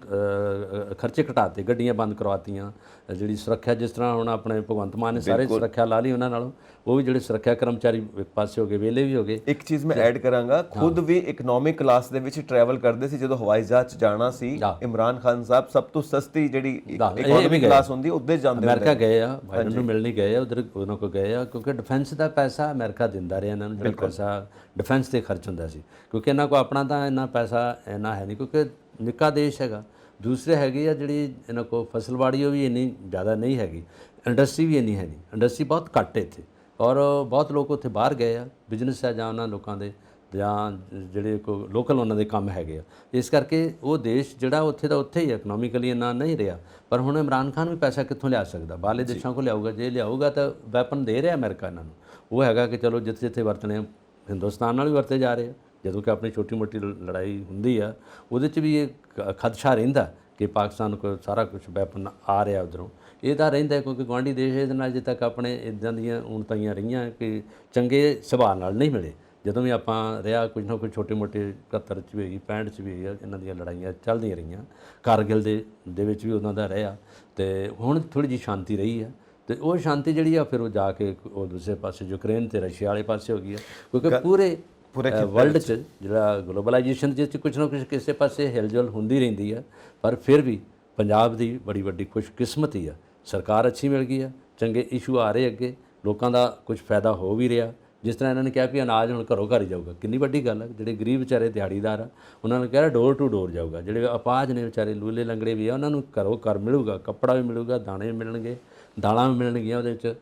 ਖਰਚੇ ਘਟਾਤੇ, ਗੱਡੀਆਂ ਬੰਦ ਕਰਵਾਤੀਆਂ, ਜਿਹੜੀ ਸੁਰੱਖਿਆ ਜਿਸ ਤਰ੍ਹਾਂ ਹੁਣ ਆਪਣੇ ਭਗਵੰਤ ਮਾਨ ਨੇ ਸਾਰੇ ਸੁਰੱਖਿਆ ਲਾ ਲਈ ਉਹਨਾਂ ਨਾਲੋਂ, ਉਹ ਵੀ ਜਿਹੜੇ ਸੁਰੱਖਿਆ ਕਰਮਚਾਰੀ ਇੱਕ ਪਾਸੇ ਹੋ ਗਏ, ਵਿਹਲੇ ਵੀ ਹੋ ਗਏ। ਇੱਕ ਚੀਜ਼ ਮੈਂ ਐਡ ਕਰਾਂਗਾ, ਖੁਦ ਵੀ ਇਕਨੋਮਿਕ ਕਲਾਸ ਦੇ ਵਿੱਚ ਟਰੈਵਲ ਕਰਦੇ ਸੀ। ਜਦੋਂ ਹਵਾਈ ਜਹਾਜ਼ 'ਚ ਜਾਣਾ ਸੀ, ਇਮਰਾਨ ਖਾਨ ਸਾਹਿਬ ਸਭ ਤੋਂ ਸਸਤੀ ਜਿਹੜੀ ਇਕਨੋਮਿਕ ਕਲਾਸ ਹੁੰਦੀ ਉੱਧੇ ਜਾਂਦੇ, ਅਮਰੀਕਾ ਗਏ ਆ, ਬਾਈਡਨ ਨੂੰ ਮਿਲਣ ਗਏ ਆ, ਉਧਰ ਉਹਨਾਂ ਕੋਲ ਗਏ ਆ, ਕਿਉਂਕਿ ਡਿਫੈਂਸ ਦਾ ਪੈਸਾ ਅਮਰੀਕਾ ਦਿੰਦਾ ਰਿਹਾ ਇਹਨਾਂ ਨੂੰ, ਜਿਹੜਾ ਪੈਸਾ ਡਿਫੈਂਸ ਤੇ ਖਰਚ ਹੁੰਦਾ ਸੀ, ਕਿਉਂਕਿ ਇਹਨਾਂ ਕੋਲ ਆਪਣਾ ਤਾਂ ਇੰਨਾ ਪੈਸਾ ਇੰਨਾ ਹੈ ਨਹੀਂ, ਕਿਉਂਕਿ ਨਿੱਕਾ ਦੇਸ਼ ਹੈਗਾ। ਦੂਸਰੇ ਹੈਗੇ ਆ ਜਿਹੜੀ ਇਹਨਾਂ ਕੋਲ ਫਸਲਵਾੜੀ ਉਹ ਵੀ ਇੰਨੀ ਜ਼ਿਆਦਾ ਨਹੀਂ ਹੈਗੀ, ਇੰਡਸਟਰੀ ਵੀ ਇੰਨੀ ਹੈ ਨਹੀਂ, ਇੰਡਸਟਰੀ ਬਹੁਤ ਘੱਟ ਹੈ ਇੱਥੇ। ਔਰ ਬਹੁਤ ਲੋਕ ਉੱਥੇ ਬਾਹਰ ਗਏ ਆ, ਬਿਜ਼ਨਸ ਹੈ ਜਾਂ ਉਹਨਾਂ ਲੋਕਾਂ ਦੇ ਜਾਂ ਜਿਹੜੇ ਕੋ ਲੋਕਲ ਉਹਨਾਂ ਦੇ ਕੰਮ ਹੈਗੇ ਆ, ਇਸ ਕਰਕੇ ਉਹ ਦੇਸ਼ ਜਿਹੜਾ ਉੱਥੇ ਦਾ ਉੱਥੇ ਹੀ ਇਕਨੋਮਿਕਲੀ ਇੰਨਾ ਨਹੀਂ ਰਿਹਾ। ਪਰ ਹੁਣ ਇਮਰਾਨ ਖਾਨ ਵੀ ਪੈਸਾ ਕਿੱਥੋਂ ਲਿਆ ਸਕਦਾ, ਬਾਹਰਲੇ ਦੇਸ਼ਾਂ ਕੋਲ ਲਿਆਊਗਾ, ਜੇ ਲਿਆਊਗਾ ਤਾਂ ਵੈਪਨ ਦੇ ਰਿਹਾ ਅਮਰੀਕਾ ਇਹਨਾਂ ਨੂੰ, ਉਹ ਹੈਗਾ ਕਿ ਚਲੋ ਜਿੱਥੇ ਜਿੱਥੇ ਵਰਤਣੇ ਹਿੰਦੁਸਤਾਨ ਨਾਲ ਵੀ ਵਰਤੇ ਜਾ ਰਹੇ ਆ। ਜਦੋਂ ਕਿ ਆਪਣੀ ਛੋਟੀ ਮੋਟੀ ਲੜਾਈ ਹੁੰਦੀ ਆ ਉਹਦੇ 'ਚ ਵੀ ਇਹ ਖਦਸ਼ਾ ਰਹਿੰਦਾ ਕਿ ਪਾਕਿਸਤਾਨ ਕੋਲ ਸਾਰਾ ਕੁਝ ਵੈਪਨ ਆ ਰਿਹਾ ਉੱਧਰੋਂ, ਇਹਦਾ ਰਹਿੰਦਾ ਕਿਉਂਕਿ ਗੁਆਂਢੀ ਦੇਸ਼ ਇਹਦੇ ਨਾਲ ਅਜੇ ਤੱਕ ਆਪਣੇ ਇੱਦਾਂ ਦੀਆਂ ਉਣਤਾਈਆਂ ਰਹੀਆਂ ਕਿ ਚੰਗੇ ਸੁਭਾਅ ਨਾਲ ਨਹੀਂ ਮਿਲੇ। ਜਦੋਂ ਵੀ ਆਪਾਂ ਰਿਹਾ ਕੁਝ ਨਾ ਕੁਝ ਛੋਟੇ ਮੋਟੇ 71 'ਚ ਵੀ ਹੋਈ, 65 'ਚ ਵੀ ਹੋਈ, ਇਹਨਾਂ ਦੀਆਂ ਲੜਾਈਆਂ ਚੱਲਦੀਆਂ ਰਹੀਆਂ, ਕਾਰਗਿਲ ਦੇ ਵਿੱਚ ਵੀ ਉਹਨਾਂ ਦਾ ਰਿਹਾ, ਤੇ ਹੁਣ ਥੋੜ੍ਹੀ ਜਿਹੀ ਸ਼ਾਂਤੀ ਰਹੀ ਆ। ਤੇ ਉਹ ਸ਼ਾਂਤੀ ਜਿਹੜੀ ਆ ਫਿਰ ਉਹ ਜਾ ਕੇ ਉਹ ਦੂਸਰੇ ਪਾਸੇ ਯੂਕਰੇਨ ਤੇ ਰਸ਼ੀਆ ਵਾਲੇ ਪਾਸੇ ਹੋ ਗਈ ਆ, ਕਿਉਂਕਿ ਪੂਰੇ ਵਰਲਡ 'ਚ ਜਿਹੜਾ ਗਲੋਬਲਾਈਜੇਸ਼ਨ ਜਿਸ 'ਚ ਕੁਝ ਨਾ ਕੁਝ ਕਿਸੇ ਪਾਸੇ ਹਿਲਜੁਲ ਹੁੰਦੀ ਰਹਿੰਦੀ ਆ। ਪਰ ਫਿਰ ਵੀ ਪੰਜਾਬ ਦੀ ਬੜੀ ਵੱਡੀ ਖੁਸ਼ਕਿਸਮਤੀ ਆ, ਸਰਕਾਰ ਅੱਛੀ ਮਿਲ ਗਈ ਆ, ਚੰਗੇ ਇਸ਼ੂ ਆ ਰਹੇ ਅੱਗੇ, ਲੋਕਾਂ ਦਾ ਕੁਝ ਫਾਇਦਾ ਹੋ ਵੀ ਰਿਹਾ। ਜਿਸ ਤਰ੍ਹਾਂ ਇਹਨਾਂ ਨੇ ਕਿਹਾ ਵੀ ਅਨਾਜ ਹੁਣ ਘਰੋਂ ਘਰ ਹੀ ਜਾਊਗਾ, ਕਿੰਨੀ ਵੱਡੀ ਗੱਲ ਹੈ। ਜਿਹੜੇ ਗਰੀਬ ਵਿਚਾਰੇ ਦਿਹਾੜੀਦਾਰ ਆ ਉਹਨਾਂ ਨੂੰ ਕਿਹਾ ਡੋਰ ਟੂ ਡੋਰ ਜਾਊਗਾ, ਜਿਹੜੇ ਅਪਾਹਜ ਨੇ ਵਿਚਾਰੇ ਲੂਲੇ ਲੰਗੜੇ ਵੀ ਆ ਉਹਨਾਂ ਨੂੰ ਘਰੋਂ ਘਰ ਮਿਲੂਗਾ, ਕੱਪੜਾ ਵੀ ਮਿਲੂਗਾ, ਦਾਣੇ ਵੀ ਮਿਲਣਗੇ, ਦਾਲਾਂ ਵੀ ਮਿਲਣਗੀਆਂ ਉਹਦੇ ਵਿੱਚ,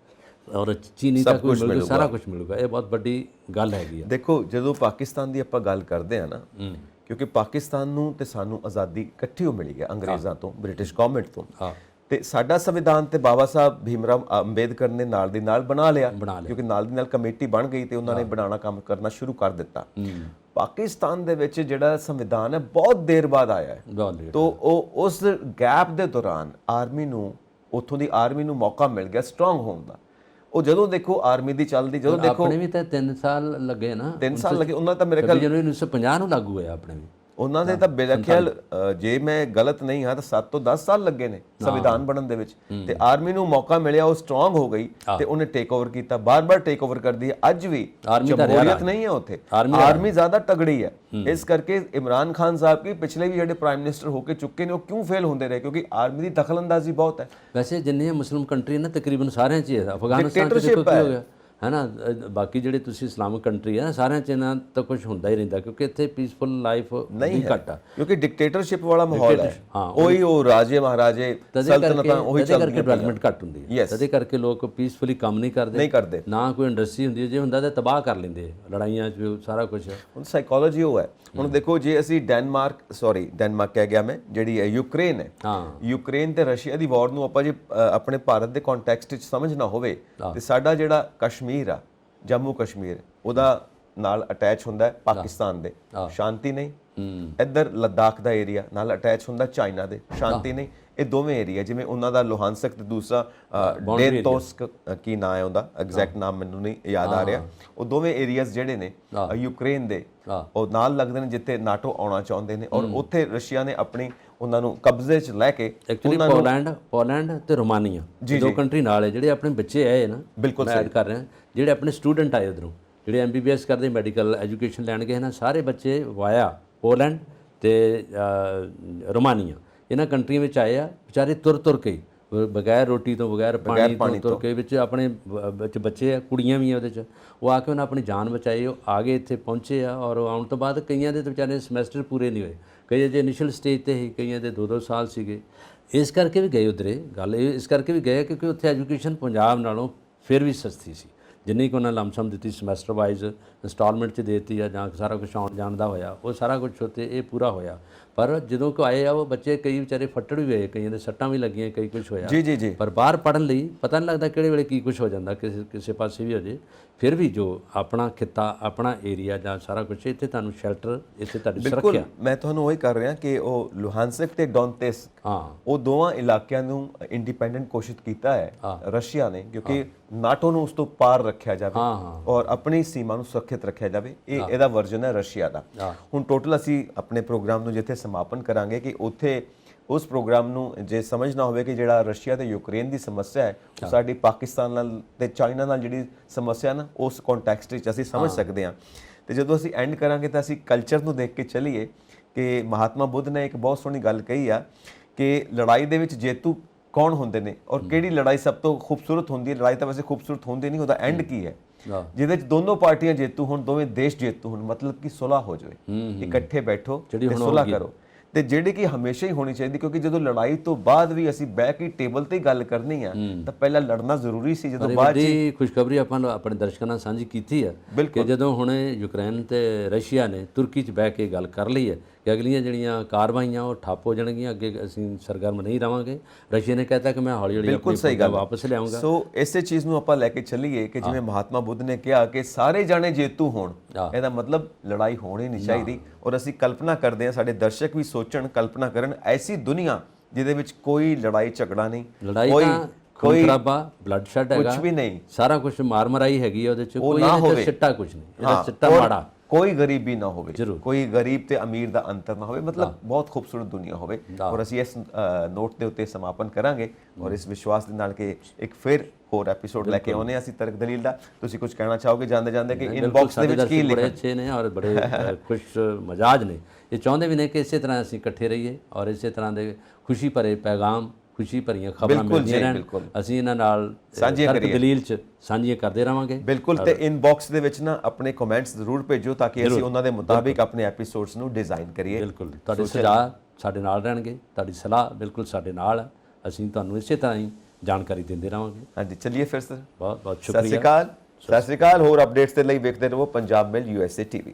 ਔਰ ਚੀਨੀ ਤੱਕ ਵੀ ਮਿਲੂਗਾ, ਸਾਰਾ ਕੁਝ ਮਿਲੂਗਾ। ਇਹ ਬਹੁਤ ਵੱਡੀ ਗੱਲ ਹੈਗੀ ਆ। ਦੇਖੋ ਜਦੋਂ ਪਾਕਿਸਤਾਨ ਦੀ ਆਪਾਂ ਗੱਲ ਕਰਦੇ ਆ ਨਾ, ਕਿਉਂਕਿ ਪਾਕਿਸਤਾਨ ਨੂੰ ਤੇ ਸਾਨੂੰ ਆਜ਼ਾਦੀ ਇਕੱਠੀ ਹੋ ਮਿਲੀ ਹੈ ਅੰਗਰੇਜ਼ਾਂ ਤੋਂ, ਬ੍ਰਿਟਿਸ਼ ਗਵਰਨਮੈਂਟ ਤੋਂ, ਤੇ ਸਾਡਾ ਸੰਵਿਧਾਨ ਤੇ ਬਾਬਾ ਸਾਹਿਬ ਭੀਮਰਾਵ ਅੰਬੇਦਕਰ ਨੇ ਨਾਲ ਦੀ ਨਾਲ ਬਣਾ ਲਿਆ, ਕਿਉਂਕਿ ਨਾਲ ਦੀ ਨਾਲ ਕਮੇਟੀ ਬਣ ਗਈ ਤੇ ਉਹਨਾਂ ਨੇ ਬਣਾਉਣਾ ਕੰਮ ਕਰਨਾ ਸ਼ੁਰੂ ਕਰ ਦਿੱਤਾ। ਪਾਕਿਸਤਾਨ ਦੇ ਵਿੱਚ ਜਿਹੜਾ ਸੰਵਿਧਾਨ ਹੈ ਬਹੁਤ ਦੇਰ ਬਾਅਦ ਆਇਆ ਹੈ, ਤਾਂ ਉਹ ਉਸ ਗੈਪ ਦੇ ਦੌਰਾਨ ਆਰਮੀ ਨੂੰ, ਉੱਥੋਂ ਦੀ ਆਰਮੀ ਨੂੰ ਮੌਕਾ ਮਿਲ ਗਿਆ ਸਟਰੋਂਗ ਹੋਣ ਦਾ। ਉਹ ਜਦੋਂ ਦੇਖੋ ਆਰਮੀ ਦੀ ਚੱਲਦੀ, ਜਦੋਂ ਦੇਖੋ ਆਪਣੇ ਵੀ ਤਾਂ 3 ਸਾਲ ਲੱਗੇ ਨਾ, 3 ਸਾਲ ਲੱਗੇ ਉਹਨਾਂ ਤਾਂ ਮੇਰੇ ਖਿਆਲ ਜਨਵਰੀ 1950 ਨੂੰ ਲਾਗੂ ਹੋਇਆ ਆਪਣੇ ਵੀ, ਉਹਨਾਂ ਦੇ ਤਾਂ ਮੇਰੇ ਖਿਆਲ ਜੇ ਮੈਂ ਗਲਤ ਨਹੀਂ ਹਾਂ ਤਾਂ 7 ਤੋਂ 10 ਸਾਲ ਲੱਗੇ ਨੇ ਸੰਵਿਧਾਨ ਬਣਨ ਦੇ ਵਿੱਚ। ਤੇ ਆਰਮੀ ਨੂੰ ਮੌਕਾ ਮਿਲਿਆ, ਉਹ ਸਟਰੋਂਗ ਹੋ ਗਈ ਤੇ ਉਹਨੇ ਟੇਕ ਓਵਰ ਕੀਤਾ, ਬਾਰ-ਬਾਰ ਟੇਕ ਓਵਰ ਕਰਦੀ ਹੈ। ਅੱਜ ਵੀ ਜਮਹੂਰੀਅਤ ਨਹੀਂ ਹੈ ਉੱਥੇ, ਆਰਮੀ ਜ਼ਿਆਦਾ ਤਗੜੀ ਹੈ। ਇਸ ਕਰਕੇ ਇਮਰਾਨ ਖਾਨ ਸਾਹਿਬ ਕੀ ਪਿਛਲੇ ਵੀ ਜਿਹੜੇ ਪ੍ਰਾਈਮ ਮਿਨਿਸਟਰ ਹੋ ਕੇ ਚੁੱਕੇ ਨੇ ਉਹ ਕਿਉਂ ਫੇਲ ਹੁੰਦੇ ਰਹੇ, ਕਿਉਂਕਿ ਆਰਮੀ ਦੀ ਦਖਲਅੰਦਾਜ਼ੀ ਬਹੁਤ ਹੈ। ਵੈਸੇ ਜਿੰਨੇ ਮੁਸਲਿਮ ਕੰਟਰੀ ਨੇ ਤਕਰੀਬਨ ਸਾਰਿਆਂ 'ਚ ਹੈ, ਅਫਗਾਨਿਸਤਾਨ 'ਚ ਦੇਖੋ ਕੀ ਹੋ ਗਿਆ ਹੈ ਨਾ, ਬਾਕੀ ਜਿਹੜੇ ਤੁਸੀਂ ਇਸਲਾਮਿਕ ਕੰਟਰੀ ਆ ਸਾਰਿਆਂ 'ਚ ਇਹਨਾਂ ਤਾਂ ਕੁਝ ਹੁੰਦਾ ਹੀ ਰਹਿੰਦਾ, ਕਿਉਂਕਿ ਇੱਥੇ ਪੀਸਫੁਲ ਲਾਈਫ ਨਹੀਂ ਘੱਟ ਆ, ਕਿਉਂਕਿ ਡਿਕਟੇਟਰਸ਼ਿਪ ਵਾਲਾ ਮਾਹੌਲ ਹੈ। ਉਹੀ ਉਹ ਰਾਜੇ ਮਹਾਰਾਜੇ ਸਲਤਨਤਾਂ ਉਹੀ ਚੱਲਦੀਆਂ, ਕਰਕੇ ਡਿਵੈਲਪਮੈਂਟ ਘੱਟ ਹੁੰਦੀ ਹੈ, ਤਦੇ ਕਰਕੇ ਲੋਕ ਪੀਸਫੁਲੀ ਕੰਮ ਨਹੀਂ ਕਰਦੇ, ਨਾ ਕੋਈ ਇੰਡਸਟਰੀ ਹੁੰਦੀ ਹੈ, ਜੇ ਹੁੰਦਾ ਤਾਂ ਤਬਾਹ ਕਰ ਲੈਂਦੇ ਲੜਾਈਆਂ 'ਚ ਸਾਰਾ ਕੁਝ। ਹੁਣ ਸਾਈਕੋਲੋਜੀ ਉਹ ਹੈ। ਹੁਣ ਦੇਖੋ ਜੇ ਅਸੀਂ ਡੈਨਮਾਰਕ ਕਹਿ ਗਿਆ ਮੈਂ, ਜਿਹੜੀ ਹੈ ਯੂਕਰੇਨ ਹੈ, ਯੂਕਰੇਨ ਤੇ ਰਸ਼ੀਆ ਦੀ ਵਾਰ ਨੂੰ ਆਪਾਂ ਜੇ ਆਪਣੇ ਭਾਰਤ ਦੇ ਕੰਟੈਕਸਟ ਵਿੱਚ ਸਮਝਣਾ ਹੋਵੇ ਤੇ ਸਾਡਾ ਜਿਹੜਾ ਕਸ਼ਮੀਰ ਆ, ਜੰਮੂ ਕਸ਼ਮੀਰ, ਉਹਦਾ ਨਾਲ ਅਟੈਚ ਹੁੰਦਾ ਹੈ ਪਾਕਿਸਤਾਨ ਦੇ, ਸ਼ਾਂਤੀ ਨਹੀਂ। ਇੱਧਰ ਲੱਦਾਖ ਦਾ ਏਰੀਆ ਨਾਲ ਅਟੈਚ ਹੁੰਦਾ ਚਾਈਨਾ ਦੇ, ਸ਼ਾਂਤੀ ਨਹੀਂ। ਇਹ ਦੋਵੇਂ ਏਰੀਆ, ਜਿਵੇਂ ਉਹਨਾਂ ਦਾ ਲੋਹਾਨਸਕ ਤੇ ਦੂਸਰਾ ਡੇਤੋਸਕ, ਕੀ ਨਾਂ ਹੈ ਉਹਦਾ ਐਗਜ਼ੈਕਟ ਨਾਮ ਮੈਨੂੰ ਨਹੀਂ ਯਾਦ ਆ ਰਿਹਾ, ਉਹ ਦੋਵੇਂ ਏਰੀਆਜ਼ ਜਿਹੜੇ ਨੇ ਯੂਕਰੇਨ ਦੇ ਉਹ ਨਾਲ ਲੱਗਦੇ ਨੇ ਜਿੱਥੇ ਨਾਟੋ ਆਉਣਾ ਚਾਹੁੰਦੇ ਨੇ, ਔਰ ਉੱਥੇ ਰਸ਼ੀਆ ਨੇ ਆਪਣੀ ਉਹਨਾਂ ਨੂੰ ਕਬਜ਼ੇ 'ਚ ਲੈ ਕੇ ਐਕਚੁਅਲੀ ਪੋਲੈਂਡ ਤੇ ਰੋਮਾਨੀਆ ਦੋ ਕੰਟਰੀ ਨਾਲ ਹੈ। ਜਿਹੜੇ ਆਪਣੇ ਬੱਚੇ ਆਏ ਨਾ, ਬਿਲਕੁਲ ਮੈਂ ਐਡ ਕਰ ਰਿਹਾ, ਜਿਹੜੇ ਆਪਣੇ ਸਟੂਡੈਂਟ ਆਏ ਉਧਰੋਂ, ਜਿਹੜੇ MBBS ਕਰਦੇ ਮੈਡੀਕਲ ਐਜੂਕੇਸ਼ਨ ਲੈਣ ਗਏ ਨਾ, ਸਾਰੇ ਬੱਚੇ ਵਾਇਆ ਪੋਲੈਂਡ ਤੇ ਰੋਮਾਨੀਆ ਇਹਨਾਂ ਕੰਟਰੀਆਂ ਵਿੱਚ ਆਏ ਆ, ਵਿਚਾਰੇ ਤੁਰ ਕੇ ਬਗੈਰ ਰੋਟੀ ਤੋਂ ਬਗੈਰ ਪਾਣੀ ਤੋਂ ਤੁਰ ਕੇ, ਵਿੱਚ ਆਪਣੇ ਵਿੱਚ ਬੱਚੇ ਆ, ਕੁੜੀਆਂ ਵੀ ਆ ਉਹਦੇ 'ਚ, ਉਹ ਆ ਕੇ ਉਹਨਾਂ ਆਪਣੀ ਜਾਨ ਬਚਾਈ, ਉਹ ਆ ਗਏ ਇੱਥੇ ਪਹੁੰਚੇ ਆ। ਔਰ ਆਉਣ ਤੋਂ ਬਾਅਦ ਕਈਆਂ ਦੇ ਤਾਂ ਵਿਚਾਰੇ ਸਮੈਸਟਰ ਪੂਰੇ ਨਹੀਂ ਹੋਏ, ਕਈ ਜੇ ਇਨੀਸ਼ੀਅਲ ਸਟੇਜ ਤੇ ਹੀ, ਕਈਆਂ ਦੇ 2-2 ਸਾਲ ਸੀਗੇ। ਇਸ ਕਰਕੇ ਵੀ ਗਏ ਉਧਰੇ, ਗੱਲ ਇਹ ਇਸ ਕਰਕੇ ਵੀ ਗਏ ਕਿਉਂਕਿ ਉੱਥੇ ਐਜੂਕੇਸ਼ਨ ਪੰਜਾਬ ਨਾਲੋਂ ਫਿਰ ਵੀ ਸਸਤੀ ਸੀ, ਜਿੰਨੀ ਕੁ ਉਹਨਾਂ ਲਮਸਮ ਦਿੱਤੀ ਸਮੈਸਟਰ ਵਾਈਜ਼ ਇੰਸਟਾਲਮੈਂਟ 'ਚ ਦੇਤੀ ਆ, ਜਾਂ ਸਾਰਾ ਕੁਝ ਆਉਣ ਜਾਣ ਦਾ ਹੋਇਆ, ਉਹ ਸਾਰਾ ਕੁਝ ਉੱਥੇ ਇਹ ਪੂਰਾ ਹੋਇਆ। ਪਰ ਜਦੋਂ ਕੋ ਆਏ ਆ ਉਹ ਬੱਚੇ, ਕਈ ਵਿਚਾਰੇ ਫੱਟੜ ਵੀ ਹੋਏ, ਕਈਆਂ ਦੇ ਸੱਟਾਂ ਵੀ ਲੱਗੀਆਂ, ਕਈ ਕੁਝ ਹੋਇਆ ਜੀ। ਪਰ ਬਾਹਰ ਪੜ੍ਹਨ ਲਈ ਪਤਾ ਨਹੀਂ ਲੱਗਦਾ ਕਿਹੜੇ ਵੇਲੇ ਕੀ ਕੁਝ ਹੋ ਜਾਂਦਾ, ਕਿਸੇ ਪਾਸੇ ਵੀ ਹੋ ਜੇ। ਫਿਰ ਵੀ ਜੋ ਆਪਣਾ ਖਿੱਤਾ, ਆਪਣਾ ਏਰੀਆ ਜਾਂ ਸਾਰਾ ਕੁਝ, ਇੱਥੇ ਤੁਹਾਨੂੰ ਸ਼ੈਲਟਰ, ਇੱਥੇ ਤੁਹਾਡੀ ਸੁਰੱਖਿਆ। ਮੈਂ ਤੁਹਾਨੂੰ ਉਹੀ ਕਰ ਰਿਹਾ ਕਿ ਉਹ ਲੁਹਾਨਸਕ ਤੇ ਡੋਨੇਟਸਕ, ਉਹ ਦੋਵਾਂ ਇਲਾਕਿਆਂ ਨੂੰ ਇੰਡੀਪੈਂਡੈਂਟ ਘੋਸ਼ਿਤ ਕੀਤਾ ਹੈ ਰਸ਼ੀਆ ਨੇ, ਕਿਉਂਕਿ ਨਾਟੋ ਨੂੰ ਉਸ ਤੋਂ ਪਾਰ ਰੱਖਿਆ ਜਾਵੇ ਔਰ ਆਪਣੀ ਸੀਮਾ ਨੂੰ ਸੁਰੱਖਿਅਤ ਰੱਖਿਆ ਜਾਵੇ। ਇਹਦਾ ਵਰਜਨ ਹੈ ਰਸ਼ੀਆ ਦਾ। ਹੁਣ ਟੋਟਲ ਅਸੀਂ ਆਪਣੇ ਪ੍ਰੋਗਰਾਮ ਨੂੰ ਜਿੱਥੇ ਸਮਾਪਨ ਕਰਾਂਗੇ ਕਿ ਉੱਥੇ ਉਸ ਪ੍ਰੋਗਰਾਮ ਨੂੰ ਜੇ ਸਮਝਣਾ ਹੋਵੇ ਕਿ ਜਿਹੜਾ ਰਸ਼ੀਆ ਤੇ ਯੂਕਰੇਨ ਦੀ ਸਮੱਸਿਆ ਹੈ, ਉਹ ਸਾਡੀ ਪਾਕਿਸਤਾਨ ਨਾਲ ਤੇ ਚਾਈਨਾ ਨਾਲ ਜਿਹੜੀ ਸਮੱਸਿਆ ਨਾ, ਉਸ ਕੰਟੈਕਸਟ ਵਿੱਚ ਅਸੀਂ ਸਮਝ ਸਕਦੇ ਹਾਂ। ਤੇ ਜਦੋਂ ਅਸੀਂ ਐਂਡ ਕਰਾਂਗੇ ਤਾਂ ਅਸੀਂ ਕਲਚਰ ਨੂੰ ਦੇਖ ਕੇ ਚੱਲੀਏ ਕਿ ਮਹਾਤਮਾ ਬੁੱਧ ਨੇ ਇੱਕ ਬਹੁਤ ਸੋਹਣੀ ਗੱਲ ਕਹੀ ਆ ਕਿ ਲੜਾਈ ਦੇ ਵਿੱਚ ਜੇਤੂ ਕੌਣ ਹੁੰਦੇ ਨੇ ਔਰ ਕਿਹੜੀ ਲੜਾਈ ਸਭ ਤੋਂ ਖੂਬਸੂਰਤ ਹੁੰਦੀ ਹੈ। ਲੜਾਈ ਤਾਂ ਵੈਸੇ ਖੂਬਸੂਰਤ ਹੁੰਦੀ ਨਹੀਂ, ਉਹਦਾ ਐਂਡ ਕੀ ਹੈ, ਜਿਹਦੇ 'ਚ ਦੋਨੋਂ ਪਾਰਟੀਆਂ ਜੇਤੂ ਹੋਣ, ਦੋਵੇਂ ਦੇਸ਼ ਜੇਤੂ ਹੋਣ, ਮਤਲਬ ਕਿ ਸੁਲ੍ਹਾ ਹੋ ਜਾਵੇ, ਇਕੱਠੇ ਬੈਠੋ ਤੇ ਸੁਲ੍ਹਾ ਕਰੋ, ਤੇ ਜਿਹੜੀ ਕਿ ਹਮੇਸ਼ਾ ਹੀ ਹੋਣੀ ਚਾਹੀਦੀ। ਕਿਉਂਕਿ ਜਦੋਂ ਲੜਾਈ ਤੋਂ ਬਾਅਦ ਵੀ ਅਸੀਂ ਬਹਿ ਕੇ ਟੇਬਲ ਤੇ ਗੱਲ ਕਰਨੀ ਆ ਤਾਂ ਪਹਿਲਾਂ ਲੜਨਾ ਜ਼ਰੂਰੀ ਸੀ। ਜਦੋਂ ਬਾਅਦ ਦੀ ਖੁਸ਼ਖਬਰੀ ਆਪਾਂ ਆਪਣੇ ਦਰਸ਼ਕਾਂ ਨਾਲ ਸਾਂਝੀ ਕੀਤੀ ਆ ਕਿ ਜਦੋਂ ਹੁਣ ਯੂਕਰੇਨ ਤੇ ਰਸ਼ੀਆ ਨੇ ਤੁਰਕੀ 'ਚ ਬਹਿ ਕੇ ਗੱਲ ਕਰ ਲਈ ਹੈ ਕਿ ਅਗਲੀਆਂ ਜਿਹੜੀਆਂ ਕਾਰਵਾਈਆਂ ਉਹ ਠੱਪ ਹੋ ਜਾਣਗੀਆਂ, ਅੱਗੇ ਅਸੀਂ ਸਰਗਰਮ ਨਹੀਂ ਰਵਾਂਗੇ। ਰਸ਼ੀਆ ਨੇ ਕਹਿਤਾ ਕਿ ਮੈਂ ਹੌਲੀ ਹੌਲੀ ਆਪਣੀ ਫੌਜਾਂ ਵਾਪਸ ਲਿਆਉਂਗਾ। ਸੋ ਇਸੇ ਚੀਜ਼ ਨੂੰ ਆਪਾਂ ਲੈ ਕੇ ਚੱਲੀਏ ਕਿ ਜਿਵੇਂ ਮਹਾਤਮਾ ਬੁੱਧ ਨੇ ਕਿਹਾ ਕਿ ਸਾਰੇ ਜਾਣੇ ਜੇਤੂ ਹੋਣ, ਇਹਦਾ ਮਤਲਬ ਲੜਾਈ ਹੋਣੀ ਨਹੀਂ ਚਾਹੀਦੀ। ਔਰ ਅਸੀਂ ਕਲਪਨਾ ਕਰਦੇ ਹਾਂ, ਸਾਡੇ ਦਰਸ਼ਕ ਵੀ ਸੋਚਣ, ਕਲਪਨਾ ਕਰਨ, ਐਸੀ ਦੁਨੀਆ ਜਿਹਦੇ ਵਿੱਚ ਕੋਈ ਲੜਾਈ ਝਗੜਾ ਨਹੀਂ, ਕੋਈ ਖਰਾਬਾ, ਬਲੱਡ ਸ਼ੈਡ ਹੈਗਾ, ਕੁਝ ਵੀ ਨਹੀਂ, ਸਾਰਾ ਕੁਝ ਮਾਰ ਮਰਾਈ ਹੈਗੀ ਉਹਦੇ 'ਚ, ਕੋਈ ਇਹਦਾ ਸਿੱਟਾ ਕੁਝ ਨਹੀਂ, ਇਹਦਾ ਸਿੱਟਾ ਮਾੜਾ, ਕੋਈ ਗਰੀਬੀ ਨਾ ਹੋਵੇ, ਕੋਈ ਗਰੀਬ ਤੇ ਅਮੀਰ ਦਾ ਅੰਤਰ ਨਾ ਹੋਵੇ, ਮਤਲਬ ਬਹੁਤ ਖੂਬਸੂਰਤ ਦੁਨੀਆ ਹੋਵੇ। ਔਰ ਅਸੀਂ ਇਸ ਨੋਟ ਦੇ ਉੱਤੇ ਸਮਾਪਨ ਕਰਾਂਗੇ ਔਰ ਇਸ ਵਿਸ਼ਵਾਸ ਦੇ ਨਾਲ ਕਿ ਇੱਕ ਫਿਰ ਹੋਰ ਐਪੀਸੋਡ ਲੈ ਕੇ ਆਉਨੇ ਅਸੀਂ ਤਰਕ ਦਲੀਲ ਦਾ। ਤੁਸੀਂ ਕੁਝ ਕਹਿਣਾ ਚਾਹੋਗੇ ਜਾਂਦੇ ਕਿ ਇਨਬਾਕਸ ਦੇ ਵਿੱਚ ਕੀ ਲਿਖਿਆ? ਬੜੇ ਅੱਛੇ ਨੇ ਔਰ ਬੜੇ ਖੁਸ਼ ਮਜਾਜ ਨੇ, ਇਹ ਚਾਹੁੰਦੇ ਵੀ ਨੇ ਕਿ ਇਸੇ ਤਰ੍ਹਾਂ ਅਸੀਂ ਇਕੱਠੇ ਰਹੀਏ ਔਰ ਇਸੇ ਤਰ੍ਹਾਂ ਦੇ ਖੁਸ਼ੀ ਭਰੇ ਪੈਗਾਮ, ਖੁਸ਼ੀ ਭਰੀਆਂ ਖਬਰਾਂ ਮਿਲਦੀਆਂ ਰਹਿਣ, ਅਸੀਂ ਇਹਨਾਂ ਨਾਲ ਤਰਕ ਦਲੀਲ 'ਚ ਸਾਂਝੀਆਂ ਕਰਦੇ ਰਵਾਂਗੇ। ਬਿਲਕੁਲ। ਤੇ ਇਨਬਾਕਸ ਦੇ ਵਿੱਚ ਨਾ ਆਪਣੇ ਕਮੈਂਟਸ ਜ਼ਰੂਰ ਭੇਜੋ ਤਾਂ ਕਿ ਅਸੀਂ ਉਹਨਾਂ ਦੇ ਮੁਤਾਬਿਕ ਆਪਣੇ ਐਪੀਸੋਡਸ ਨੂੰ ਡਿਜ਼ਾਈਨ ਕਰੀਏ। ਬਿਲਕੁਲ, ਤੁਹਾਡੇ ਸੁਝਾਅ ਸਾਡੇ ਨਾਲ ਰਹਿਣਗੇ, ਤੁਹਾਡੀ ਸਲਾਹ ਬਿਲਕੁਲ ਸਾਡੇ ਨਾਲ ਹੈ, ਅਸੀਂ ਤੁਹਾਨੂੰ ਇਸੇ ਤਰ੍ਹਾਂ ਹੀ ਜਾਣਕਾਰੀ ਦਿੰਦੇ ਰਹਾਂਗੇ। ਹਾਂਜੀ, ਚੱਲੀਏ ਫਿਰ ਸਰ, ਬਹੁਤ ਬਹੁਤ ਸ਼ੁਕਰੀਆ। ਸਤਿ ਸ਼੍ਰੀ ਅਕਾਲ। ਹੋਰ ਅਪਡੇਟਸ ਦੇ ਲਈ ਵੇਖਦੇ ਰਹੋ ਪੰਜਾਬ ਮੇਲ USA TV।